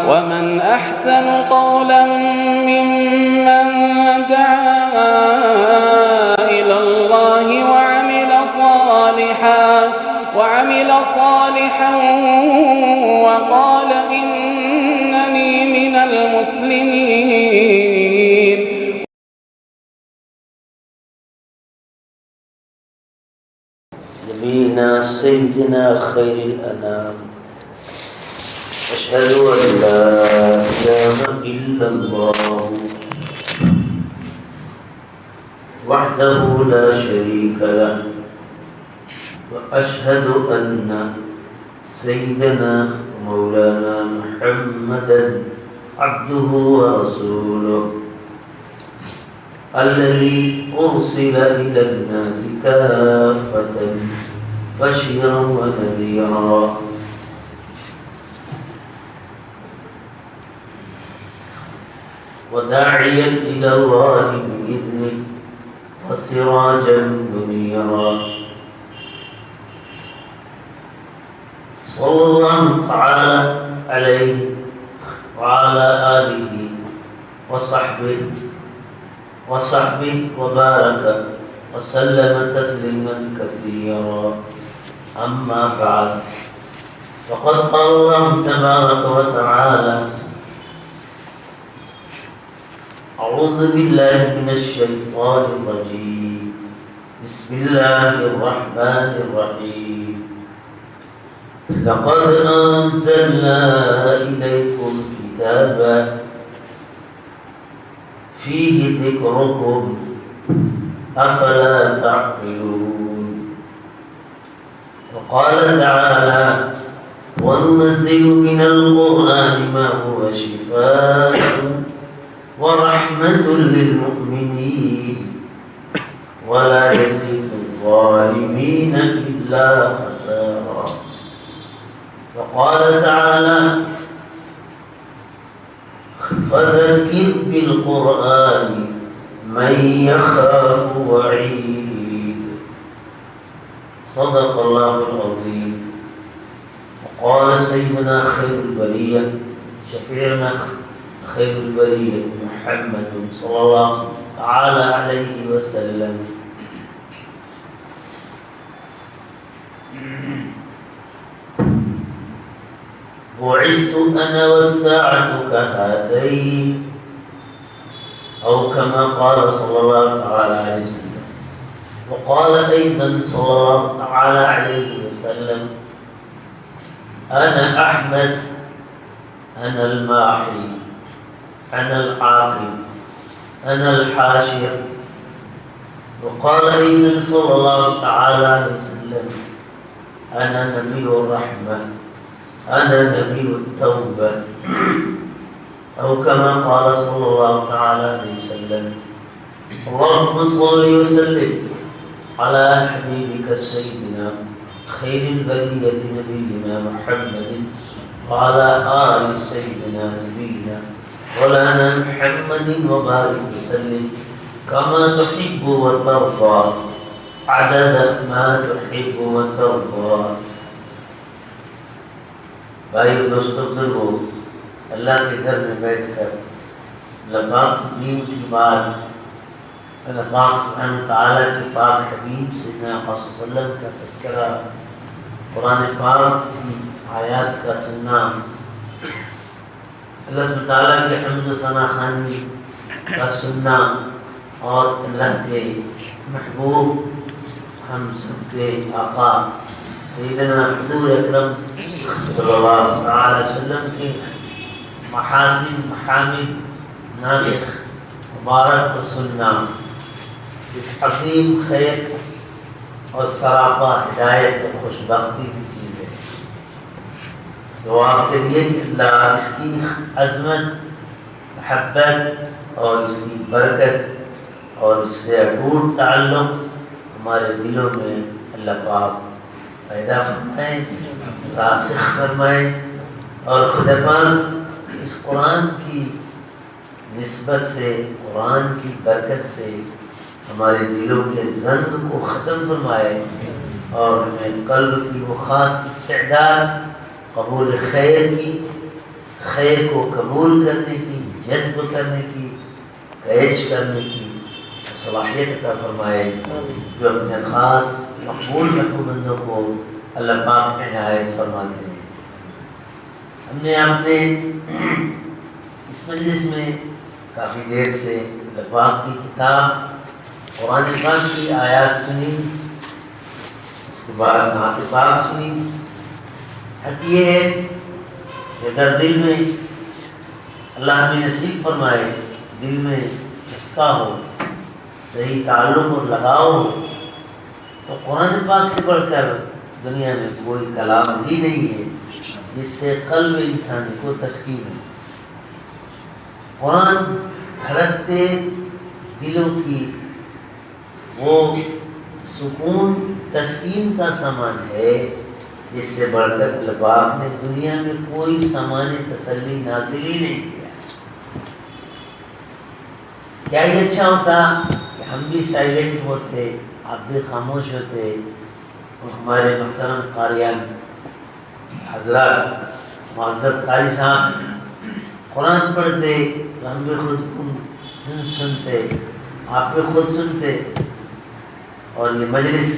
ومن أحسن قولا ممن دعا إلى الله وعمل صالحا وقال إنني من المسلمين. نبينا سيدنا خير الأنام أشهد أن لا إله إلا الله وحده لا شريك له وأشهد أن سيدنا مولانا محمدا عبده ورسوله الذي أرسل إلى الناس كافة بشيرا ونذيرا وداعيا إلى الله بإذنه وسراجا منيرا. صلى الله تعالى عليه وعلى آله وصحبه وبارك وسلم تسليما كثيرا. أما بعد، فقد قال الله تبارك وتعالى: أعوذ بالله من الشيطان الرجيم، بسم الله الرحمن الرحيم. لقد أنزلنا إليكم كتابا فيه ذكركم أفلا تعقلون. وقال تعالى: وننزل من القرآن ما هو شفاء ورحمة للمؤمنين ولا يزيد الظالمين إلا خسارا. وقال تعالى: فذكر بالقرآن من يخاف وعيد. صدق الله العظيم. وقال سيدنا خير البرية شفيعنا خير البرية محمد صلى الله تعالى عليه وسلم: بعثت أنا والساعة كهاتين، أو كما قال صلى الله تعالى عليه وسلم. وقال أيضا صلى الله تعالى عليه وسلم: أنا أحمد، أنا الماحي، أنا العاقب، أنا الحاشر. وقال أيضا صلى الله تعالى عليه وسلم: أنا نبي الرحمة، أنا نبي التوبة، أو كما قال صلى الله تعالى عليه وسلم. اللهم صل وسلم على حبيبك سيدنا خير البرية نبينا محمد وعلى آل سيدنا نبينا مولانا محمد وبارك وسلم كما تحب وترضى عدد ما تحب وترضى. بھائی دوستوں بزرگوں، اللہ کے گھر میں بیٹھ کر اللہ پاک دین کی بات، اللہ پاک سبحانہ تعالیٰ کے پاک حبیب سیدنا صلی اللہ علیہ وسلم کا تذکرہ، قرآن پاک کی آیات کا سننا، اللہ سبحانہ تعالیٰ کے حمد و ثنا خوانی کا سننا، اور اللہ کے محبوب ہم سب کے آقا سیدنا حضور اکرم صلی اللہ علیہ وسلم کے محاسن، محامد، ناطق مبارک کو سننا ایک عظیم خیر اور سراپا ہدایت اور خوشبختی کی چیز ہے. دعا کریے کہ اللہ اس کی عظمت، محبت اور اس کی برکت اور اس سے اٹوٹ تعلق ہمارے دلوں میں اللہ پاک پیدا فرمائے، راسخ فرمائے، اور خدا پاک اس قرآن کی نسبت سے، قرآن کی برکت سے ہمارے دلوں کے زنگ کو ختم فرمائے اور ہمیں قلب کی وہ خاص استعداد قبول خیر کی خیر کو قبول کرنے کی، جذب کرنے کی، کیچ کرنے کی صلاحیت عطا فرمائے، جو اپنے خاص مقبول محبوب بندوں کو اللہ پاک عنایت فرماتے ہیں۔ ہم نے آپ نے اس مجلس میں کافی دیر سے اللہ پاک کی کتاب قرآن پاک کی آیات سنی، اس کے بعد نعت پاک سنی۔ حق یہ ہے کہ اگر دل میں اللہ ہمیں نصیب فرمائے، دل میں چسکا ہو، صحیح تعلق اور لگاؤ ہو، تو قرآن پاک سے بڑھ کر دنیا میں کوئی کلام ہی نہیں ہے جس سے قلب انسانی کو تسکین ہو۔ قرآن دھڑکتے دلوں کی وہ سکون تسکین کا سامان ہے جس سے بڑھ کر اللہ پاک نے دنیا میں کوئی سامان تسلی نازل ہی نہیں کیا۔ کیا یہ اچھا ہوتا کہ ہم بھی سائلنٹ ہوتے، آپ بھی خاموش ہوتے، اور ہمارے محترم قاریان حضرات، معزز قاری صاحب قرآن پڑھتے تو ہم بھی خود سنتے، آپ بھی خود سنتے، اور یہ مجلس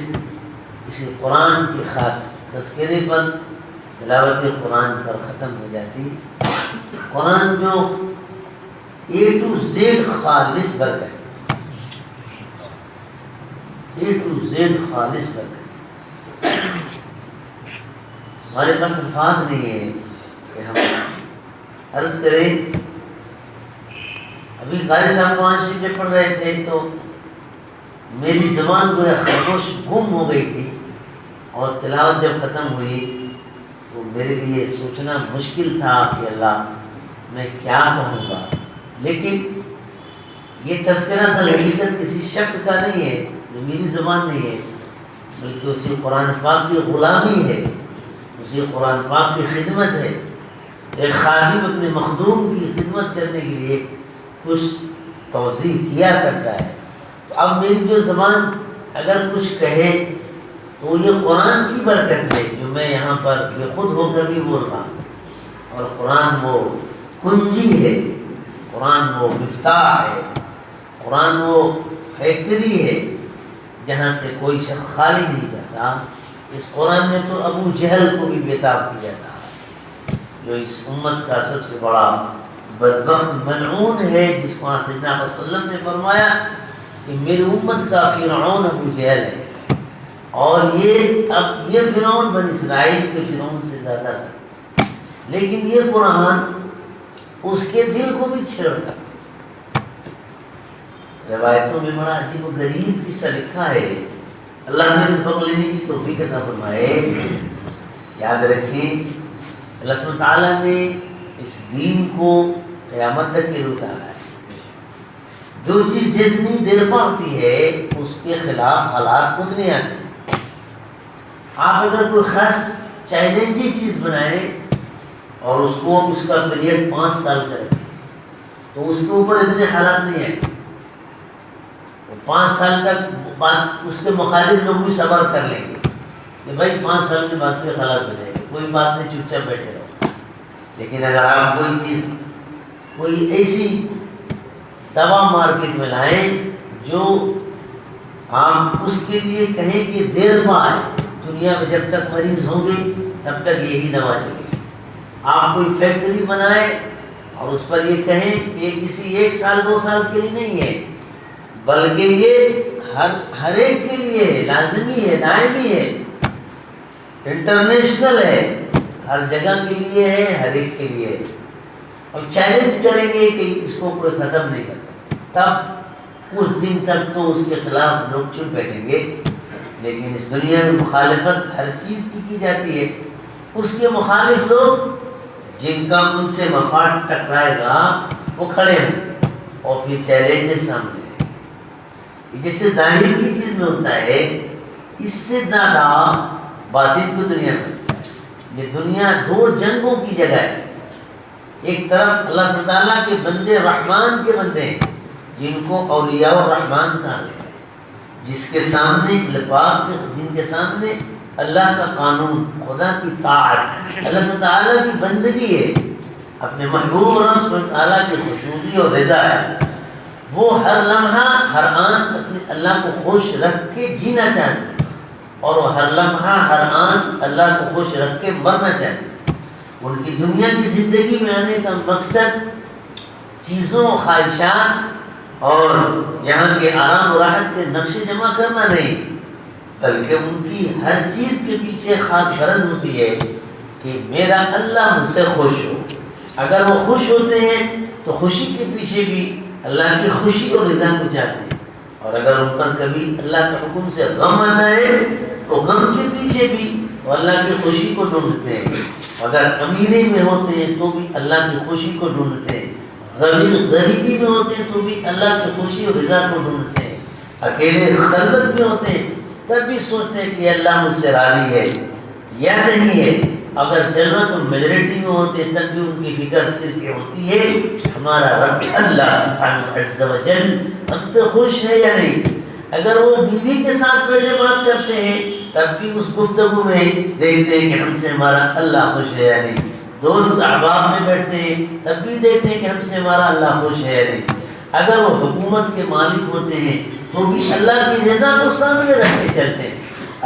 اسی قرآن کی خاص تذکرے پر، تلاوت قرآن پر ختم ہو جاتی۔ قرآن جو A to Z خالص برکت، A to Z خالص برکت۔ ہمارے پاس الفاظ نہیں ہے کہ ہم عرض کریں۔ ابھی قاری صاحب قرآن شریف میں پڑھ رہے تھے تو میری زبان کو خاموش گم ہو گئی تھی، اور تلاوت جب ختم ہوئی تو میرے لیے سوچنا مشکل تھا کہ اللہ میں کیا کہوں گا، لیکن یہ تذکرہ حقیقت کسی شخص کا نہیں ہے، یہ میری زبان نہیں ہے، بلکہ اسی قرآن پاک کی غلامی ہے، اسی قرآن پاک کی خدمت ہے۔ ایک خادم اپنے مخدوم کی خدمت کرنے کے لیے کچھ توضیح کیا کرتا ہے۔ تو اب میری جو زبان اگر کچھ کہے تو یہ قرآن کی برکت ہے جو میں یہاں پر یہ خود ہو کر بھی بول رہا ہوں، اور قرآن وہ کنجی ہے، قرآن وہ مفتاح ہے، قرآن وہ فیکٹری ہے جہاں سے کوئی شخص خالی نہیں جاتا۔ اس قرآن نے تو ابو جہل کو بھی بےتاب کیا تھا، جو اس امت کا سب سے بڑا بدبخت ملعون ہے، جس کو سیدنا صلی اللہ علیہ وسلم نے فرمایا کہ میری امت کا فرعون ابو جہل ہے، اور یہ فرعون بنی اسرائیل کے فرعون سے زیادہ سخت، لیکن یہ قرآن اس کے دل کو بھی چھیڑتا۔ روایتوں میں بڑا عجیب و غریب قصہ لکھا ہے، اللہ نے سبق لینے کی توفیق عطا فرمائے۔ یاد رکھیں اللہ سبحانہ تعالیٰ نے اس دین کو قیامت تک کے لیے اتارا ہے۔ جو چیز جتنی دیر پر ہوتی ہے اس کے خلاف حالات اتنے آتے ہیں۔ آپ اگر کوئی خاص چیلنجنگ چیز بنائیں اور اس کا پیریڈ 5 سال کا رکھیں تو اس کے اوپر اتنے حالات نہیں آتے۔ 5 سال تک بعد اس کے مخالف لوگ بھی صبر کر لیں گے کہ بھائی 5 سال کے بعد پھر خلاص ہو جائے گی، کوئی بات نہیں، چپ چاپ بیٹھے رہو۔ لیکن اگر آپ کوئی چیز، کوئی ایسی دوا مارکیٹ میں لائیں جو آپ اس کے لیے کہیں کہ دیر میں آئے، دنیا میں جب تک مریض ہوں گے تب تک یہی دوا چلے گی۔ آپ کوئی فیکٹری بنائیں اور اس پر یہ کہیں کہ یہ کسی 1 سال 2 سال کے لیے نہیں ہے، بلکہ یہ ہر ایک کے لیے ہے، لازمی ہے، دائمی ہے، انٹرنیشنل ہے، ہر جگہ کے لیے ہے، ہر ایک کے لیے ہے، اور چیلنج کریں گے کہ اس کو کوئی ختم نہیں کر سکتا، تب اس دن تک تو اس کے خلاف لوگ چپ بیٹھیں گے۔ لیکن اس دنیا میں مخالفت ہر چیز کی جاتی ہے، اس کے مخالف لوگ جن کا ان سے مفاد ٹکرائے گا وہ کھڑے ہوں گے اور پھر چیلنجز سامنے ہیں۔ جیسے ظاہر کی چیز میں ہوتا ہے، اس سے زیادہ باطن کی دنیا میں ہوتا ہے۔ یہ دنیا 2 جنگوں کی جگہ ہے۔ ایک طرف اللہ سبحانہ تعالیٰ کے بندے رحمان کے بندے ہیں جن کو اولیاء الرحمان کہا گیا ہے، جس کے سامنے جن کے سامنے اللہ کا قانون، خدا کی طاعت، اللہ تعالیٰ کی بندگی ہے، اپنے محبوب رب سبحانہ تعالیٰ کی خوشنودی اور رضا ہے. وہ ہر لمحہ ہر آن اپنے اللہ کو خوش رکھ کے جینا چاہتے ہیں اور وہ ہر لمحہ ہر آن اللہ کو خوش رکھ کے مرنا چاہتے ہیں. ان کی دنیا کی زندگی میں آنے کا مقصد چیزوں خواہشات اور یہاں کے آرام و راحت کے نقشے جمع کرنا نہیں، بلکہ ان کی ہر چیز کے پیچھے خاص غرض ہوتی ہے کہ میرا اللہ مجھ سے خوش ہو. اگر وہ خوش ہوتے ہیں تو خوشی کے پیچھے بھی اللہ کی خوشی اور رضا کو چاہتے ہیں، اور اگر ان پر کبھی اللہ کے حکم سے غم آتا ہے تو غم کے پیچھے بھی وہ اللہ کی خوشی کو ڈھونڈتے ہیں. اگر امیری میں ہوتے ہیں تو بھی اللہ کی خوشی کو ڈھونڈتے ہیں، غریبی میں ہوتے ہیں تو بھی اللہ کی خوشی اور رضا کو ڈھونڈتے ہیں، اکیلے خلوت میں ہوتے ہیں تب بھی سوچتے ہیں کہ اللہ مجھ سے راضی ہے یا نہیں ہے. اگر جنت و میجورٹی میں ہوتے ہیں تب بھی ان کی فکر صرف یہ ہوتی ہے ہمارا رب اللہ سبحانہ عز و جل ہم سے خوش ہے یا نہیں. اگر وہ بیوی کے ساتھ بیٹھے بات کرتے ہیں تب بھی اس گفتگو میں دیکھتے ہیں کہ ہم سے ہمارا اللہ خوش ہے یا نہیں. دوست احباب میں بیٹھتے ہیں تب بھی دیکھتے ہیں کہ ہم سے ہمارا اللہ خوش ہے یا نہیں. اگر وہ حکومت کے مالک ہوتے ہیں تو بھی اللہ کی رضا کو سامنے رکھ کے چلتے ہیں.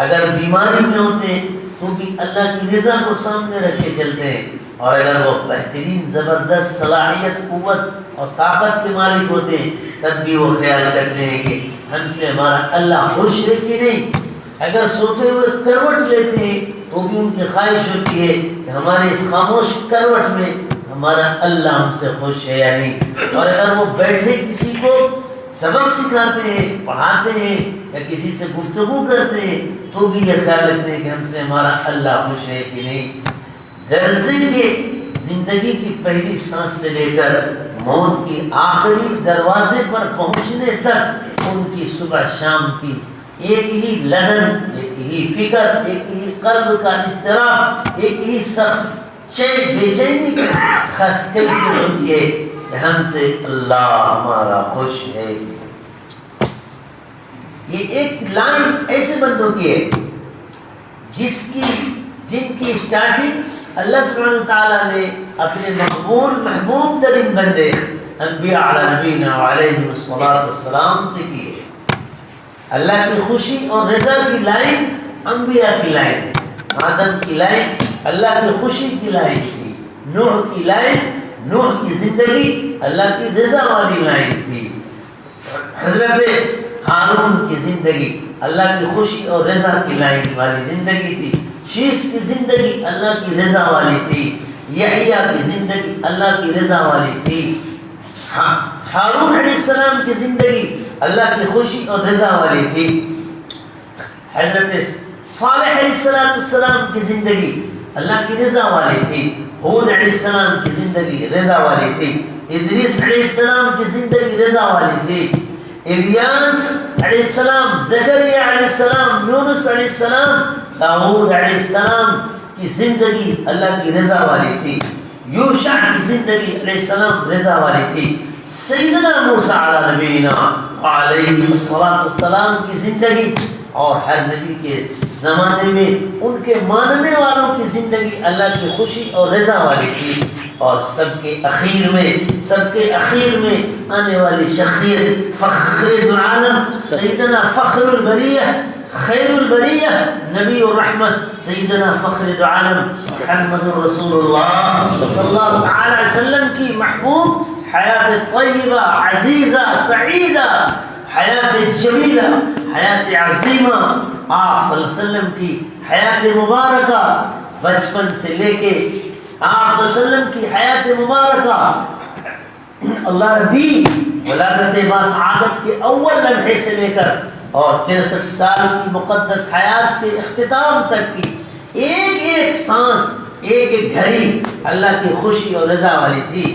اگر بیماری میں ہوتے ہیں تو بھی اللہ کی رضا کو سامنے رکھ کے چلتے ہیں. اور اگر وہ بہترین زبردست صلاحیت قوت اور طاقت کے مالک ہوتے ہیں تب بھی وہ خیال کرتے ہیں کہ ہم سے ہمارا اللہ خوش ہے کہ نہیں. اگر سوتے ہوئے کروٹ لیتے ہیں تو بھی ان کی خواہش ہوتی ہے کہ ہمارے اس خاموش کروٹ میں ہمارا اللہ ہم سے خوش ہے یا نہیں. اور اگر وہ بیٹھے کسی کو سبق سکھاتے ہیں، پڑھاتے ہیں یا کسی سے گفتگو کرتے ہیں تو بھی یہ خیال رکھتے ہیں کہ ہم سے ہمارا اللہ خوش ہے کہ نہیں. غرضیں کہ زندگی کی پہلی سانس سے لے کر موت کی آخری دروازے پر پہنچنے تک ان کی صبح شام کی ایک ہی لگن، ایک ہی فکر، ایک ہی قلب کا اضطراب، ایک ہی سخت بے چینی کی خستگی ہوتی ہے کہ ہم سے اللہ ہمارا خوش ہے. یہ ایک لائن ایسے بندوں کی ہے جن کی اسٹارٹنگ اللہ سبحانہ وتعالیٰ نے اپنے مقبول محبوب ترین بندے انبیاء علی نبینا علیہ السلام سے کی ہے. اللہ کی خوشی اور رضا کی لائن انبیاء کی لائن ہے. آدم کی لائن اللہ کی خوشی کی لائن تھی. نوح کی لائن، نوح کی زندگی اللہ کی رضا والی لائن تھی. حضرت ہارون کی زندگی اللہ کی خوشی اور رضا کی لائن والی زندگی تھی. شیش کی زندگی اللہ کی رضا والی تھی. یحییٰ کی زندگی اللہ کی رضا والی تھی. ہارون علیہ السلام کی زندگی اللہ کی خوشی اور رضا والی تھی. حضرت صالح علیہ السلام کی زندگی اللہ کی رضا والی تھی. ہود علیہ السلام کی زندگی رضا والی تھی. ادریس علیہ السلام کی زندگی رضا والی تھی. الیاس علیہ السلام، زکریا علیہ السلام، یونس علیہ السلام، داؤد علیہ السلام کی زندگی اللہ کی رضا والی تھی. یوشع کی زندگی علیہ السلام رضا والی تھی. سیدنا موسیٰ علی نبینا علیہ السلام کی زندگی اور ہر نبی کے زمانے میں ان کے ماننے والوں کی زندگی اللہ کی خوشی اور رضا والی تھی. اور سب کے اخیر میں آنے والی شخصیت فخر العالم سیدنا فخر البریہ، خیر البریہ، نبی الرحمت سیدنا فخر العالم محمد رسول اللہ صلی اللہ علیہ وسلم کی محبوب حیات طیبہ، عزیزہ، سعیدہ، حیات جمیلہ، حیات عظیمہ، آپ صلی اللہ علیہ وسلم کی حیات مبارکہ بچپن سے لے کے آپ صلی اللہ علیہ وسلم کی حیات مبارکہ اللہ ربی ولادت باسعادت کے اول لمحے سے لے کر اور 63 سال کی مقدس حیات کے اختتام تک کی ایک ایک سانس، ایک ایک گھڑی اللہ کی خوشی اور رضا والی تھی.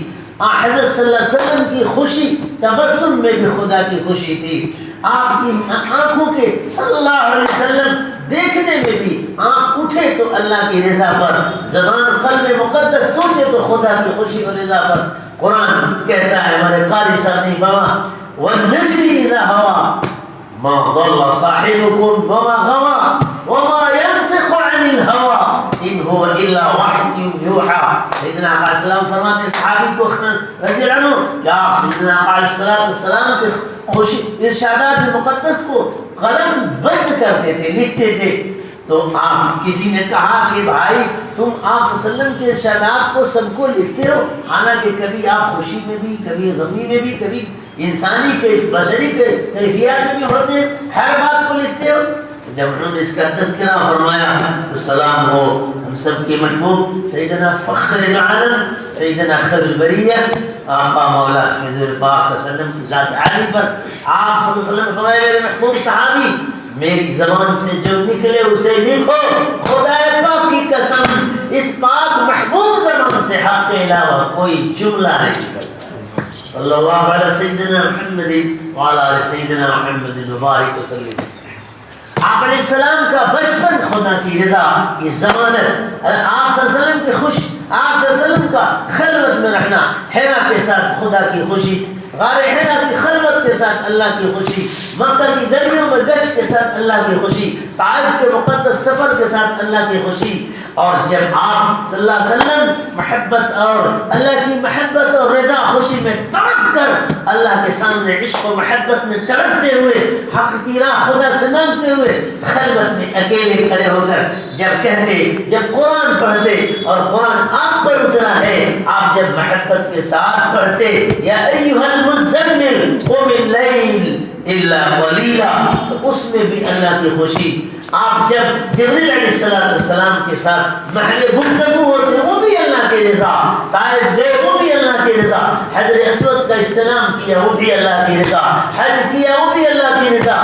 حضرت صلی اللہ علیہ وسلم کی خوشی تبسم میں بھی خدا کی خوشی تھی. آپ کی آنکھوں کے صلی اللہ علیہ وسلم دیکھنے میں بھی آنکھ اٹھے تو اللہ کی رضا پر، زبان قلب مقدس سوچے تو خدا کی خوشی اور رضا پر. قرآن کہتا ہے ہمارے قاری صاحب نے فرمایا والنجم اذا هوى ما ضل صاحبكم وما غوى وما ينطق عن الهوى ان هو الا وحي يوحى سيدنا آقا علیہ السلام فرماتے ہیں صحابی کو رضی اللہ عنہ کہ آپ سیدنا آقا علیہ السلام کے خوشی ارشادات مقدس کو قلم بند کرتے تھے، لکھتے تھے. تو آپ کسی نے کہا کہ بھائی تم آپ صلی اللہ علیہ وسلم کے ارشادات کو سب کو لکھتے ہو، حالانکہ کبھی آپ خوشی میں بھی، کبھی غمی میں بھی، کبھی انسانی بشری کیفیات میں بھی ہوتے ہیں، ہر بات کو لکھتے ہو. جب انہوں نے اس کا تذکرہ فرمایا تو سلام ہو ہم سب کے محبوب سیدنا فخر العالم سیدنا خیر البریہ آقا مولا حضور پاک صلی اللہ علیہ وسلم کی ذات عالی پر. آپ صلی اللہ علیہ وسلم نے فرمایا میرے محبوب صحابی میری زبان سے جو نکلے اسے لکھو، خدا پاک کی قسم اس پاک محبوب زبان سے حق کے علاوہ کوئی جملہ نہیں نکلتا. صلی اللہ علیہ سیدنا محمد وعلی آل سیدنا محمد مبارک وسلم. آپ علیہ السلام کا بچپن خدا کی رضا کی ضمانت، آپ صلی اللہ علیہ وسلم کی خوش، آپ صلی اللہ علیہ وسلم کا خلوت میں رہنا، حرا کے ساتھ خدا کی خوشی، غار حرا کی خلوت کے ساتھ اللہ کی خوشی، مکہ کی گلیوں میں گشت کے ساتھ اللہ کی خوشی، طائف کے مقدس سفر کے ساتھ اللہ کی خوشی. اور جب آپ صلی اللہ علیہ وسلم محبت اور اللہ کی محبت اور رضا خوشی میں تڑپ کر اللہ کے سامنے عشق و محبت میں تڑپتے ہوئے حق کی راہ خدا سے مانگتے ہوئے خلوت میں اکیلے کھڑے ہو کر جب کہتے، جب قرآن پڑھتے اور قرآن آپ پر اترا ہے، آپ جب محبت کے ساتھ پڑھتے یا ایھا المزمل قم اللیل الا قلیلا، تو اس میں بھی اللہ کی خوشی. آپ جب جبریل علیہ السلام کے ساتھ محل گفتگو ہوتے وہ بھی اللہ کی رضا، طائف گئے وہ بھی اللہ کی رضا، حجر اسود کا استلام کیا وہ بھی اللہ کی رضا، حج کیا وہ بھی اللہ کی رضا،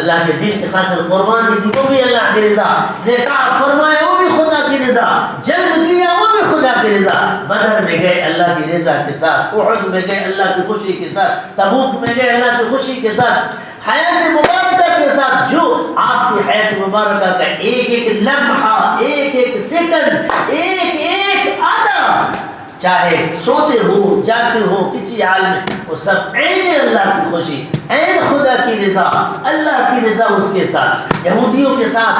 اللہ کے دین کی خاطر قربانی دی وہ بھی اللہ کی رضا، نکاح فرمایا وہ بھی خدا کی رضا، جنگ کیا وہ بھی خدا کی رضا، بدر میں گئے اللہ کی رضا کے ساتھ، احد میں گئے اللہ کی خوشی کے ساتھ، تبوک میں گئے اللہ کی خوشی کے ساتھ، حیات مبارکہ کے ساتھ. جو آپ کی حیات مبارکہ کا ایک ایک لمحہ، ایک ایک سیکنڈ، ایک ایک آدھا، چاہے سوتے ہو جاتے ہو کسی حال میں، وہ سب عین اللہ کی خوشی، عین خدا کی رضا، اللہ کی رضا اس کے ساتھ. یہودیوں کے ساتھ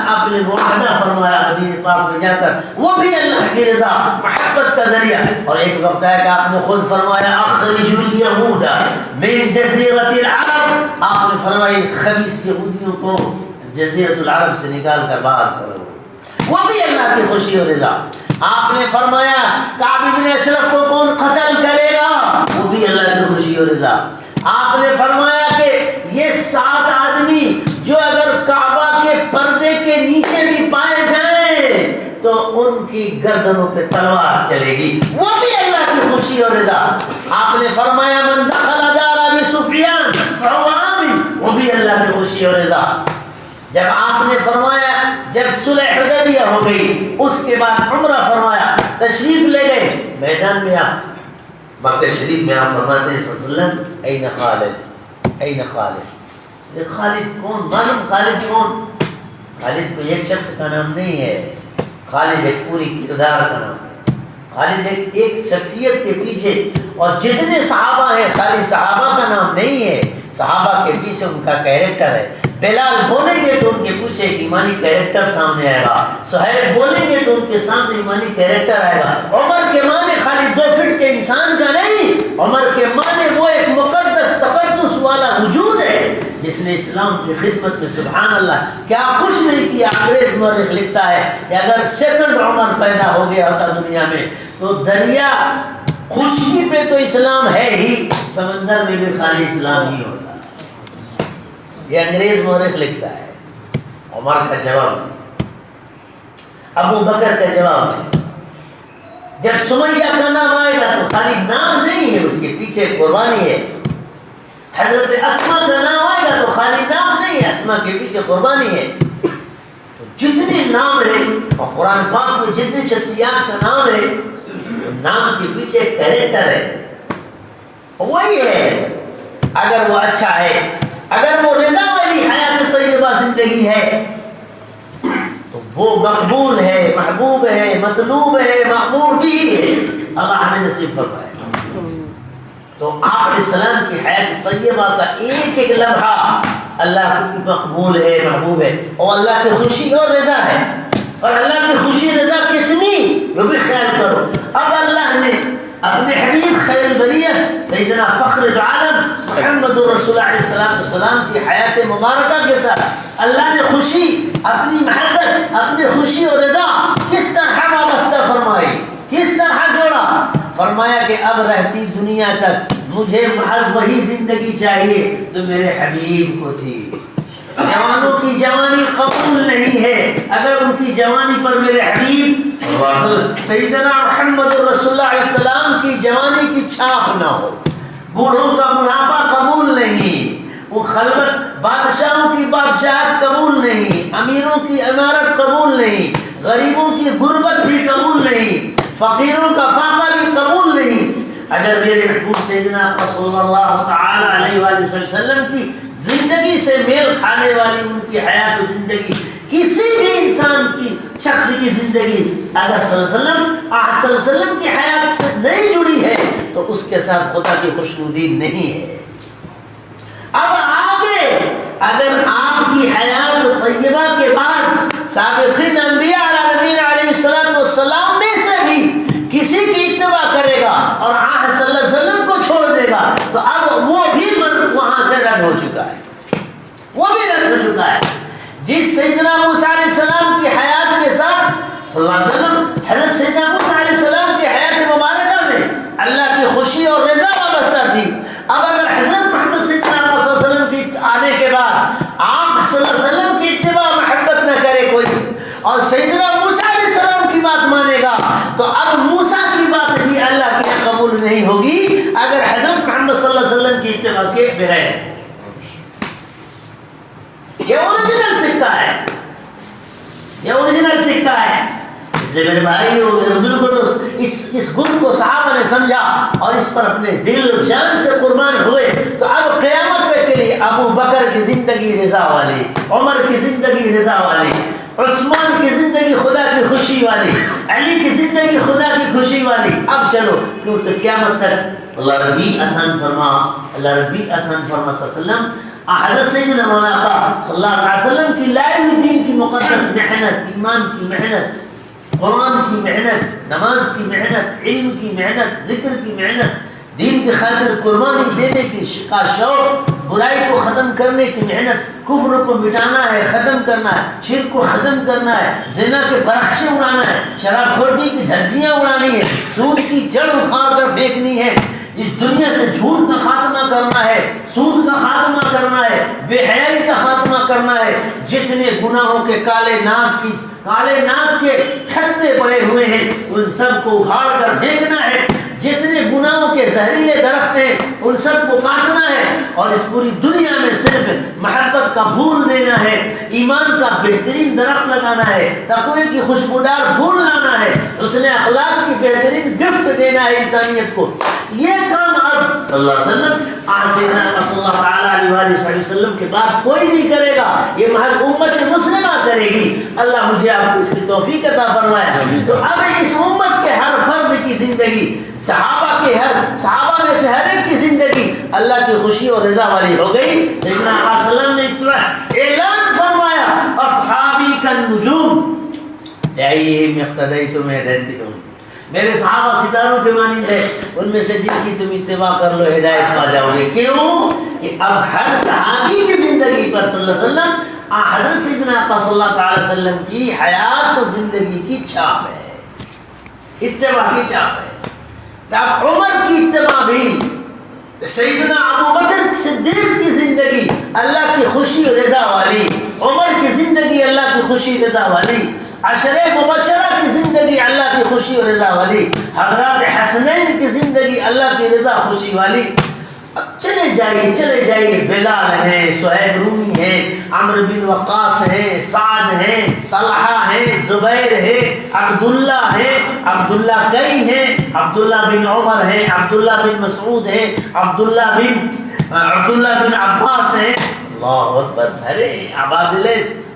آپ نے معاہدہ فرمایا مدینہ پاک میں جا کر، وہ بھی اللہ کی رضا محبت کا ذریعہ. اور ایک وقت ہے کہ آپ نے خود فرمایا اخرجوا اليهود من جزیرۃ العرب، آپ نے فرمایا خبیث یہودیوں کو جزیرۃ العرب سے نکال کر باہر کرو، وہ بھی اللہ کی خوشی اور رضا. آپ نے فرمایا کعب بن اشرف کو کون قتل کرے گا، وہ بھی اللہ کی خوشی اور رضا. آپ نے فرمایا کہ یہ 7 آدمی جو اگر کعبہ کے پردے کے نیچے بھی پائے جائیں تو ان کی گردنوں پہ تلوار چلے گی، وہ بھی اللہ کی خوشی اور رضا. آپ نے فرمایا من دخل دار ابی سفیان فهو آمن، وہ بھی اللہ کی خوشی اور رضا. جب آپ نے فرمایا جب صلح حدیبیہ ہو گئی اس کے بعد عمرہ فرمایا، تشریف لے گئے میدان میں، آپ مکہ شریف میں آپ فرماتے ہیں صلی اللہ علیہ وسلم این خالد، این خالد. خالد کون؟ معلوم خالد کون؟ خالد کوئی ایک شخص کا نام نہیں ہے، خالد ایک پوری کردار کا نام ہے. خالد ایک شخصیت کے پیچھے، اور جتنے صحابہ ہیں خالد صحابہ کا نام نہیں ہے، صحابہ کے پیچھے ان کا کیریکٹر ہے. بلال بولیں گے تو ان کے پیچھے ایک ایمانی کیریکٹر سامنے آئے گا، سہیل بولیں گے تو ان کے سامنے ایمانی کیریکٹر آئے گا. عمر کے معنی خالی 2 فٹ کے انسان کا نہیں، عمر کے معنی وہ ایک مقدس تقدس والا وجود ہے جس نے اسلام کی خدمت میں سبحان اللہ کیا کچھ نہیں کیا. انگریز مورخ لکھتا ہے کہ اگر سیکنڈ عمر پیدا ہو گیا ہوتا دنیا میں تو دریا خشکی پہ تو اسلام ہے ہی، سمندر میں بھی خالی اسلام ہی ہوتا. یہ انگریز مورخ لکھتا ہے. عمر کا جواب نہیں، ابو بکر کا جواب نہیں. جب سمیہ کا نام آئے گا تو خالی نام نہیں ہے، اس کے پیچھے قربانی ہے. حضرت اسما کا نام آئے گا تو خالی نام نہیں ہے، اسما کے پیچھے قربانی ہے. جتنے نام ہیں اور قرآن پاک میں جتنی شخصیات کا نام ہے، نام کے پیچھے کیریکٹر ہے، وہی ہے. اگر وہ اچھا ہے، اگر وہ رضا والی حیات طیبہ زندگی ہے تو وہ مقبول ہے، محبوب ہے، مطلوب ہے، مأمور بھی ہے. اللہ ہمیں نصیب فرمائے. تو آپ علیہ السلام کی حیات طیبہ کا ایک ایک لمحہ اللہ کی مقبول ہے، محبوب ہے، اور اللہ کی خوشی اور رضا ہے. اور اللہ کی خوشی رضا کتنی وہ بھی خیال کرو. اب اللہ نے اپنے حبیب خیر البریہ سیدنا فخر العالم محمد رسول اللہ علیہ السلام کی حیات مبارکہ کے ساتھ اللہ نے خوشی، اپنی محبت، اپنی خوشی اور رضا کس طرح وابستہ فرمائی، کس طرح جوڑا. فرمایا کہ اب رہتی دنیا تک مجھے محض وہی زندگی چاہیے جو میرے حبیب کو تھی. جوانوں کی جوانی قبول نہیں ہے اگر ان کی جوانی پر میرے حبیب سیدنا محمد رسول اللہ علیہ السلام کی جوانی کی چھاپ نہ ہو. بوڑھوں کا بڑھاپا قبول نہیں، وہ خلوت بادشاہوں کی بادشاہت قبول نہیں، امیروں کی عمارت قبول نہیں، غریبوں کی غربت بھی قبول نہیں، فقیروں کا فاقہ بھی قبول نہیں. اگر میرے محبوب سیدنا صلی اللہ تعالی علیہ وآلہ وسلم کی زندگی سے میل کھانے والی ان کی حیات و زندگی کسی بھی انسان کی شخص کی زندگی اگر صلی اللہ علیہ وسلم کی حیات سے نہیں جڑی ہے تو اس کے ساتھ خدا کی خوشنودی نہیں ہے. اب آگے اگر آپ کی حیات طیبہ کے بعد سابقین انبیاء علیہ السلام میں سے بھی کسی کی اتباع کرے گا اور آقا صلی اللہ علیہ وسلم کو چھوڑ دے گا تو اب وہ بھی وہاں سے رد ہو چکا ہے، وہ بھی رد ہو چکا ہے. جس سیدنا موسیٰ علیہ السلام کی حیات کے ساتھ صلی اللہ علیہ وسلم حضرت سیدنا موسیٰ علیہ السلام کی حیات مبارکہ میں اللہ کی خوشی اور رضا وابستہ تھی. اب اگر حضرت محمد سیدنا صلی اللہ علیہ وسلم کی آنے کے بعد آپ صلی اللہ علیہ وسلم کی اتباع محبت نہ کرے کوئی اور سیدنا موسیٰ علیہ السلام کی بات مانے گا تو اب موسیٰ کی بات بھی اللہ کی قبول نہیں ہوگی اگر حضرت محمد صلی اللہ علیہ وسلم کی اتباع کے بغیر. یہ اوریجنل سکہ ہے، یہ اوریجنل سکہ ہے. اس لیے میرے بھائیو، میرے بزرگوں، اس گن کو صحابہ نے سمجھا اور اس پر اپنے دل و جان سے قربان ہوئے. تو اب قیامت کے لیے ابو بکر کی زندگی رضا والی، عمر کی زندگی رضا والی، عثمان کی زندگی خدا کی خوشی والی، علی کی زندگی خدا کی خوشی والی. اب چلو کیونکہ قیامت تک اللہ ربی آسان فرما، اللہ ربی آسان فرما صلی اللہ علیہ وسلم حضرت سیدنا مولانا صلی اللہ علیہ وسلم کی لائی ہوئی دین کی مقدس محنت، ایمان کی محنت، قرآن کی محنت، نماز کی محنت، علم کی محنت، ذکر کی محنت، دین کی خاطر قربانی دینے کی شوق، برائی کو ختم کرنے کی محنت، کفر کو مٹانا ہے، ختم کرنا ہے، شرک کو ختم کرنا ہے، زنا کے برخشے اڑانا ہے، شراب خوری کی دھجیاں اڑانی ہے، سود کی جڑ اکھاڑ کر پھینکنی ہے، اس دنیا سے جھوٹ کا خاتمہ کرنا ہے، سود کا خاتمہ کرنا ہے، بے حیائی کا خاتمہ کرنا ہے. جتنے گناہوں کے کالے ناگ کے چھتے پڑے ہوئے ہیں ان سب کو اکھاڑ کر پھینکنا ہے. جتنے گناہوں کے زہریلے درخت ہیں ان سب کو کاٹنا ہے اور اس پوری دنیا میں صرف محبت کا پھول دینا ہے، ایمان کا بہترین درخت لگانا ہے، تقوی کی خوشبودار پھول لانا ہے، حسن اخلاق کی بہترین گفٹ دینا ہے انسانیت کو. یہ کام اب صلی اللہ علیہ وسلم صلی اللہ علیہ وسلم کے بعد کوئی نہیں کرے گا، یہ محض امت مسلمہ کرے گی. اللہ مجھے آپ کو اس کی توفیق عطا فرمائے. تو اب اس امت کے ہر فرد کی زندگی، صحابہ میں سے ہر ایک کی زندگی اللہ کی خوشی اور رضا والی ہو گئی. سیدنا علیہ السلام نے اعلان فرمایا اصحابی کالنجوم لأیہم اقتدیتم اہتدیتم. میرے صحابہ ستاروں کے مانند ہے، ان میں سے جن کی تم اتباع کر لو ہدایت پا جاؤ گے. کیوں کہ اب ہر صحابی کی زندگی پر صلی اللہ علیہ وسلم حضرت سیدنا صلی اللہ علیہ وسلم کی حیات و زندگی کی چھاپ ہے، اتباع کی چھاپ ہے. تب عمر کی اتباع بھی، سیدنا ابو بکر صدیق کی زندگی اللہ کی خوشی و رضا والی، عمر کی زندگی اللہ کی خوشی رضا والی، عشرہ مبشرہ کی زندگی اللہ کی خوشی و رضا والی، حضرات حسنین کی زندگی اللہ کی رضا خوشی والی. اب چلے جائیے بلال ہیں، صہیب رومی ہیں، عمرو بن وقاص ہیں، سعد ہیں، طلحہ ہیں، زبیر ہیں، عبداللہ ہیں، عبداللہ کئی ہیں، عبداللہ بن عمر ہیں، عبداللہ بن مسعود ہیں، عبداللہ بن عباس ہیں. اللہ اکبر. ارے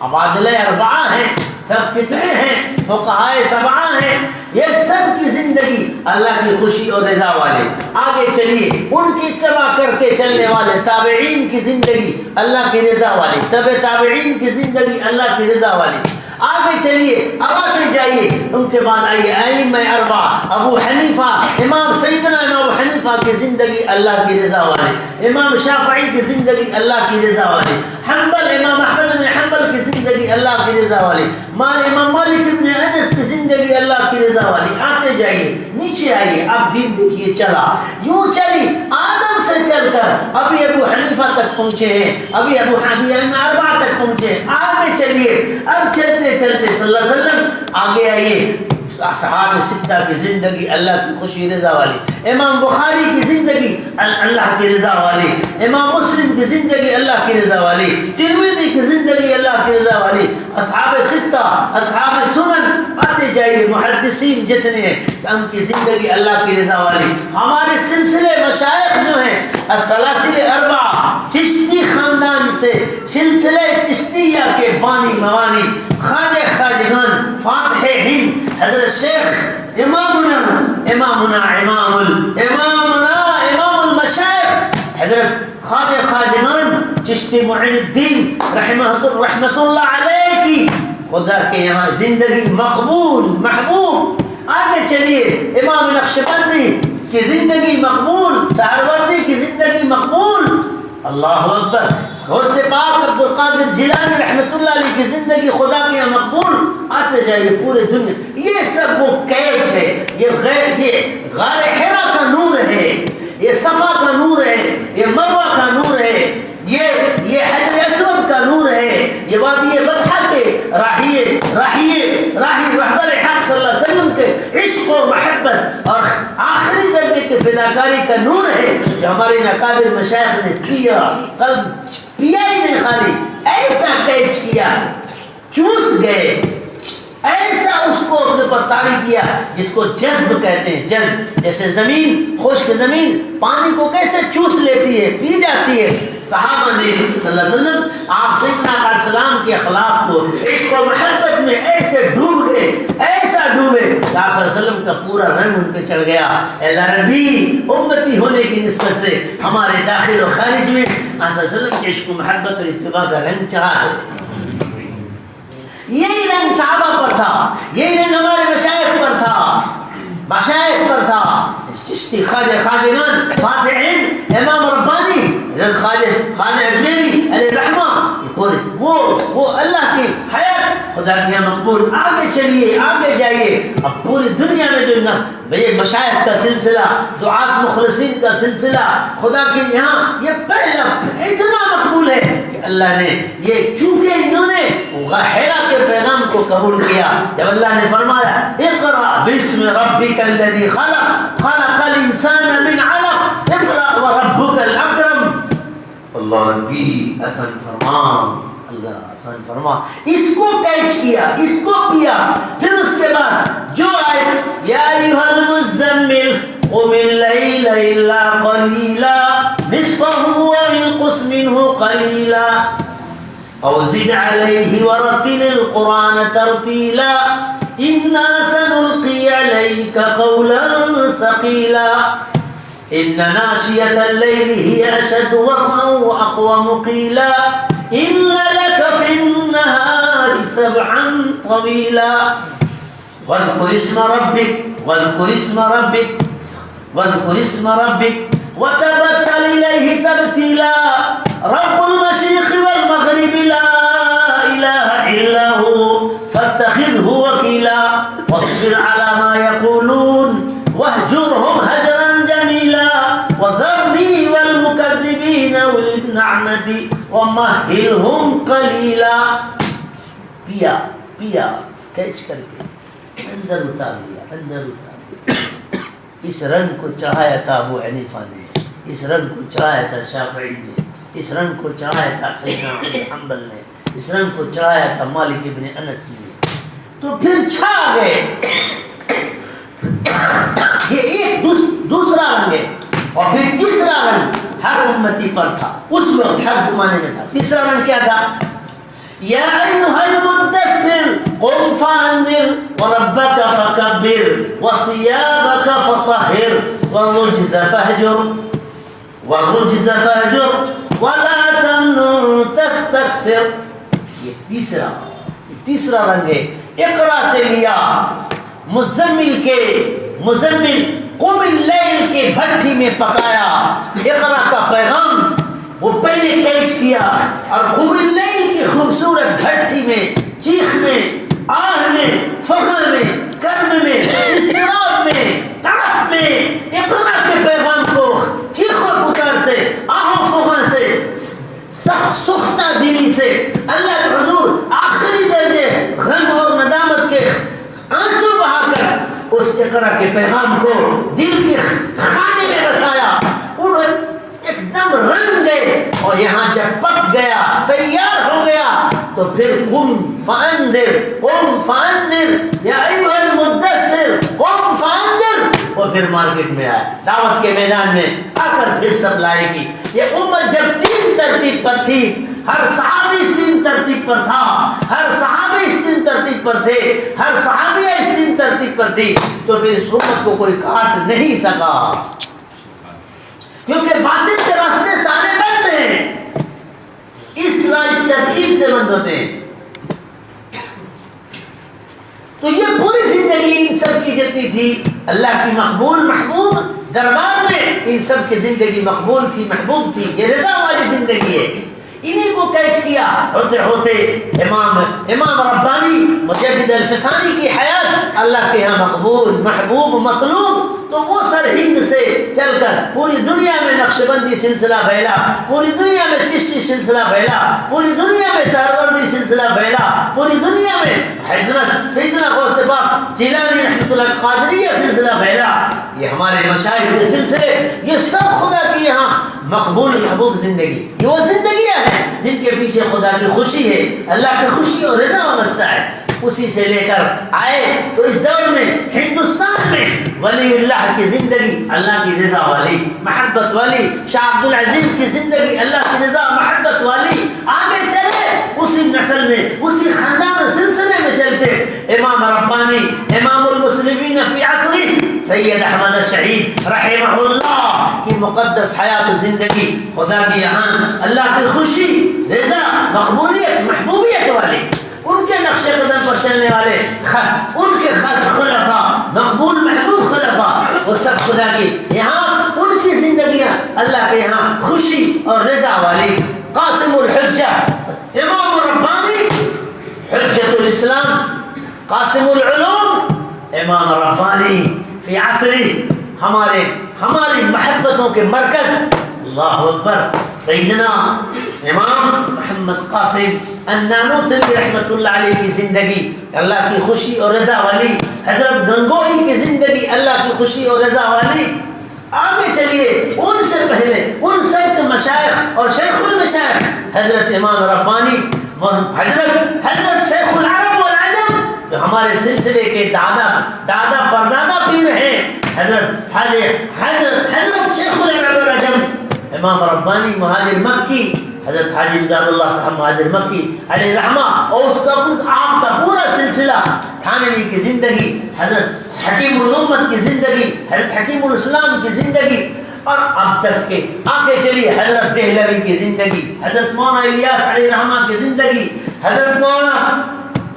عبادلہ اربعہ ہیں، سب کتنے ہیں، فقہائے سبعہ ہیں. یہ سب کی زندگی اللہ کی خوشی اور رضا والے. آگے چلیے ان کی اتباع کر کے چلنے والے تابعین کی زندگی اللہ کی رضا والی، تابعین کی زندگی اللہ کی رضا والی. آگے چلیے، اب آتے جائیے، ان کے بعد آئیے ائمہ اربعہ، ابو حنیفہ، امام سیدنا امام ابو حنیفہ کی زندگی اللہ کی رضا والی، امام شافعی کی زندگی اللہ کی رضا والی، حنبل امام احمد بن حنبل کی زندگی اللہ کی رضا والی، امام مالک بن انس کی زندگی اللہ کی رضا والی. آتے جائیے، نیچے آئیے، اب دین دیکھیے چلا، یوں چلی آدم سے چل کر ابھی ابو حنیفہ تک پہنچے ہیں، ابھی ابو حنیفہ اربعہ تک پہنچے ہیں. آگے چلیے، اب چلتے چلتے صلی اللہ علیہ وسلم آگے آئیے، صحابہ ستہ کی زندگی اللہ کی خوشی رضا والی، امام بخاری کی زندگی اللہ کی رضا والی، امام مسلم کی زندگی اللہ کی رضا والی، ترمذی کی زندگی اللہ کی رضا والی، اصحاب ستہ، اصحاب سنن، آتے جائیے محدثین جتنے ہیں ان کی زندگی اللہ کی رضا والی. ہمارے سلسلے مشائخ جو ہیں السلاسل اربعہ، چشتی خاندان سے سلسلے چشتیہ کے بانی موانی، خواجہ خواجگان، فاتح ہند، حضرت شیخ امامنا امام المشائخ حضرت خواجہ خواجگان چشتی معین الدین رحمت اللہ علیہ کی خدا کے یہاں زندگی مقبول محبوب. آگے چلیے، امام نقشبندی کی زندگی مقبول، سہروردی کی زندگی مقبول، اللہ اکبر، غوث پاک عبد القادر جیلانی رحمت اللہ علیہ کی زندگی خدا کے یہاں مقبول. آتے جائیے پورے دنیا، یہ سب وہ کیش ہے، یہ غار حرا کا نور ہے، یہ صفا کا نور ہے، یہ مروہ کا نور ہے، یہ حجر اسود کا نور ہے، یہ وادی بطحہ کے راہی رہبر حق صلی اللہ علیہ وسلم کے عشق و محبت اور آخری درجے کے فداکاری کا نور ہے جو ہمارے اکابر مشائخ نے پیا ہی نہیں، خالی ایسا کیچ کیا، چوس گئے، ایسا اس کو اپنے پر طاری کیا جس کو جذب کہتے ہیں. جذب جیسے زمین، خشک زمین پانی کو کیسے چوس لیتی ہے، پی جاتی ہے. صحابہ نے صلی اللہ علیہ وسلم آپ سیدنا علیہ السلام کے اخلاق کو عشق و محبت میں ایسے ڈوب گئے، ایسا ڈوبے کہ آپ صلی اللہ علیہ وسلم کا پورا رنگ ان پہ چڑھ گیا. اللہ نبی امتی ہونے کی نسبت سے ہمارے داخل و خارج میں آپ صلی اللہ علیہ وسلم کے عشق و محبت اور اتباع کا رنگ چڑھا ہے. یہی رنگ صحابہ پر تھا، یہی رنگ ہمارے مشائخ پر تھا. چشتی خواجہ خواجگان، فاتح ہند، امام ربانی، حضرت خواجہ اجمیری علیہ رحمہ، وہ اللہ کی حیات خدا کی یہاں مقبول. آگے چلیے، آگے جائیے، اب پوری دنیا میں جو یہ مشائخ کا سلسلہ، دعات مخلصین کا سلسلہ خدا کے یہاں یہ پہلا اتنا مقبول ہے کہ اللہ نے یہ چونکہ انہوں نے حیرہ کے پیغام کو قبول کیا، جب اللہ نے فرمایا اقرأ باسم ربک الذی خلق خلق الانسان من علق اقرأ وربک الاکرم. اللہ نبی حسن فرما، اللہ حسن فرما، اس کو کیچ کیا، اس کو پیا. پھر اس کے بعد جو آئے یا ایھا المزمل قم اللیل الا قلیلا نصفه وانقص منه قلیلا او زد علیہ ورتل القرآن ترتیلا انا سنلقی علیک قولا ثقیلا ان ناشیة اللیل ہی اشد وطئا واقوم قیلا ان لک فی النہار سبحا طویلا واذکر اسم ربک وتبتل الیہ تبتیلا رب المشرق والمغرب لا الہ الا هو فاتخذه وکیلا واصبر على ما يقولون واهجرهم هجرا جمیلا وذرنی والمکذبین اولی النعمۃ ومہلهم قلیلا. پیا کیچ کر کے اندر اتار لیا. اس رنگ کو چڑھایا تھا ابو حنیفہ نے، اس رنگ کو چڑھایا تھا شافعی نے، اس رنگ کو چڑھایا تھا سیدنا احمد بن حنبل نے، اس رنگ کو چڑھایا تھا مالک بن انس نے. تو پھر چھا گئے. یہ ایک دوسرا رنگ ہے. اور پھر تیسرا رنگ ہر امتی پر تھا اس وقت، ہر زمانے میں تھا. تیسرا رنگ کیا تھا؟ یا ایھا المدثر قم فانذر وربک فکبر وثیابک فطہر والرجز فہجر ولا تمنن تستکثر. یہ تیسرا رنگ ہے اقرا سے لیا، مزمل قم اللیل کے بھٹی میں پکایا، اقرا کا پیغام وہ پہلے پیش کیا، اور قم اللیل کی خوبصورت بھٹی میں، چیخ میں، آہ میں، فغاں میں، کرب میں، اضطراب میں، تڑپ میں اقرا کے پیغام کو چیخ و پکار سے، آہ و فغاں سے، سختہ دلی سے اللہ کے حضور آخری درجے غم اور ندامت کے آنسو بہا کر اس اقرا کے پیغام کو دل کے خانے میں بسایا، اور ایک دم رنگ گئے، اور یہاں جب پک گیا، تیار ہو گیا، تو پھر قم فانذر یا ایھا المدثر قم فانذر، اور پھر مارکیٹ میں آیا، دعوت کے میدان میں آ کر پھر سب لائے گی۔ یہ امت جب تین ترتیب پر تھی، ہر صحابی اس تین ترتیب پر تھا، ہر صحابی اس تین ترتیب پر تھے، ہر صحابیہ اس تین ترتیب پر تھی، تو پھر اس امت کو کوئی کاٹ نہیں سکا، کیونکہ باطل کے راستے سارے بند ہیں، اس ترتیب سے بند ہوتے ہیں۔ تو یہ پوری زندگی ان سب کی جتنی تھی اللہ کی مقبول محبوب دربار میں، ان سب کی زندگی مقبول تھی، محبوب تھی، یہ رضا والی زندگی ہے۔ انہی کو کیچ کیا ہوتے ہوتے امام ربانی مجدد الفسانی کی حیات اللہ کے یہاں مقبول، محبوب، مطلوب، تو وہ سرہند سے چل کر پوری دنیا میں نقشبندی سلسلہ پھیلا، پوری دنیا میں چشتی سلسلہ پھیلا، پوری دنیا میں سہروردی سلسلہ پھیلا، پوری دنیا میں حضرت سیدنا غوث پاک جیلانی رحمۃ اللہ قادریہ سلسلہ پھیلا۔ یہ ہمارے مشائخ کے سلسلے، یہ سب خدا کی یہاں مقبول محبوب زندگی، یہ وہ زندگیاں ہیں جن کے پیچھے خدا کی خوشی ہے، اللہ کی خوشی اور رضا وابستہ ہے۔ اسی سے لے کر آئے تو اس دور میں ہندوستان میں ولی اللہ کی زندگی اللہ کی رضا والی، محبت والی، شاہ عبد العزیز کی زندگی اللہ کی رضا محبت والی، آگے چلے اسی نسل میں، اسی خاندان سلسلے میں چلتے امام ربانی، امام المسلمین فی عصری سید احمد الشہید رحمہ اللہ کی مقدس حیات زندگی، خدا کی یہاں اللہ کی خوشی، رضا، مقبولیت، محبوبیت والی، ان کے نقش قدم پر چلنے والے ان کے خاص خلفاء، مقبول محبوب خلفاء، وہ سب خدا کی یہاں ان کی زندگیاں اللہ کے یہاں خوشی اور رضا والی۔ قاسم الحجہ امام ربانی حجت الاسلام، قاسم العلوم امام ربانی فی عصری، ہماری محبتوں کے مرکز، اللہ اکبر، سیدنا امام محمد قاسم النانوتوی رحمۃ اللہ علیہ کی زندگی اللہ کی خوشی اور رضا والی، حضرت گنگوہی کی زندگی اللہ کی خوشی اور رضا والی۔ آگے چلیے ان سے پہلے ان سب کے مشائخ اور شیخ المشائخ حضرت امام ربانی، حضرت شیخ العرب والعجم جو ہمارے سلسلے کے دادا پردادا پیر ہیں، حضرت شیخ العرب والعجم امام ربانی مہاجر مکی، حضرت حاجی امداد اللہ صاحب مہاجر مکی علیہ رحمہ، اور اس کا آپ کا پورا سلسلہ، تھانوی کی زندگی، حضرت حکیم الامت کی زندگی، حضرت حکیم الاسلام کی زندگی، اور اب تک کے آگے چلیے حضرت دہلوی کی زندگی، حضرت مولانا الیاس علیہ رحمہ کی زندگی، حضرت مولانا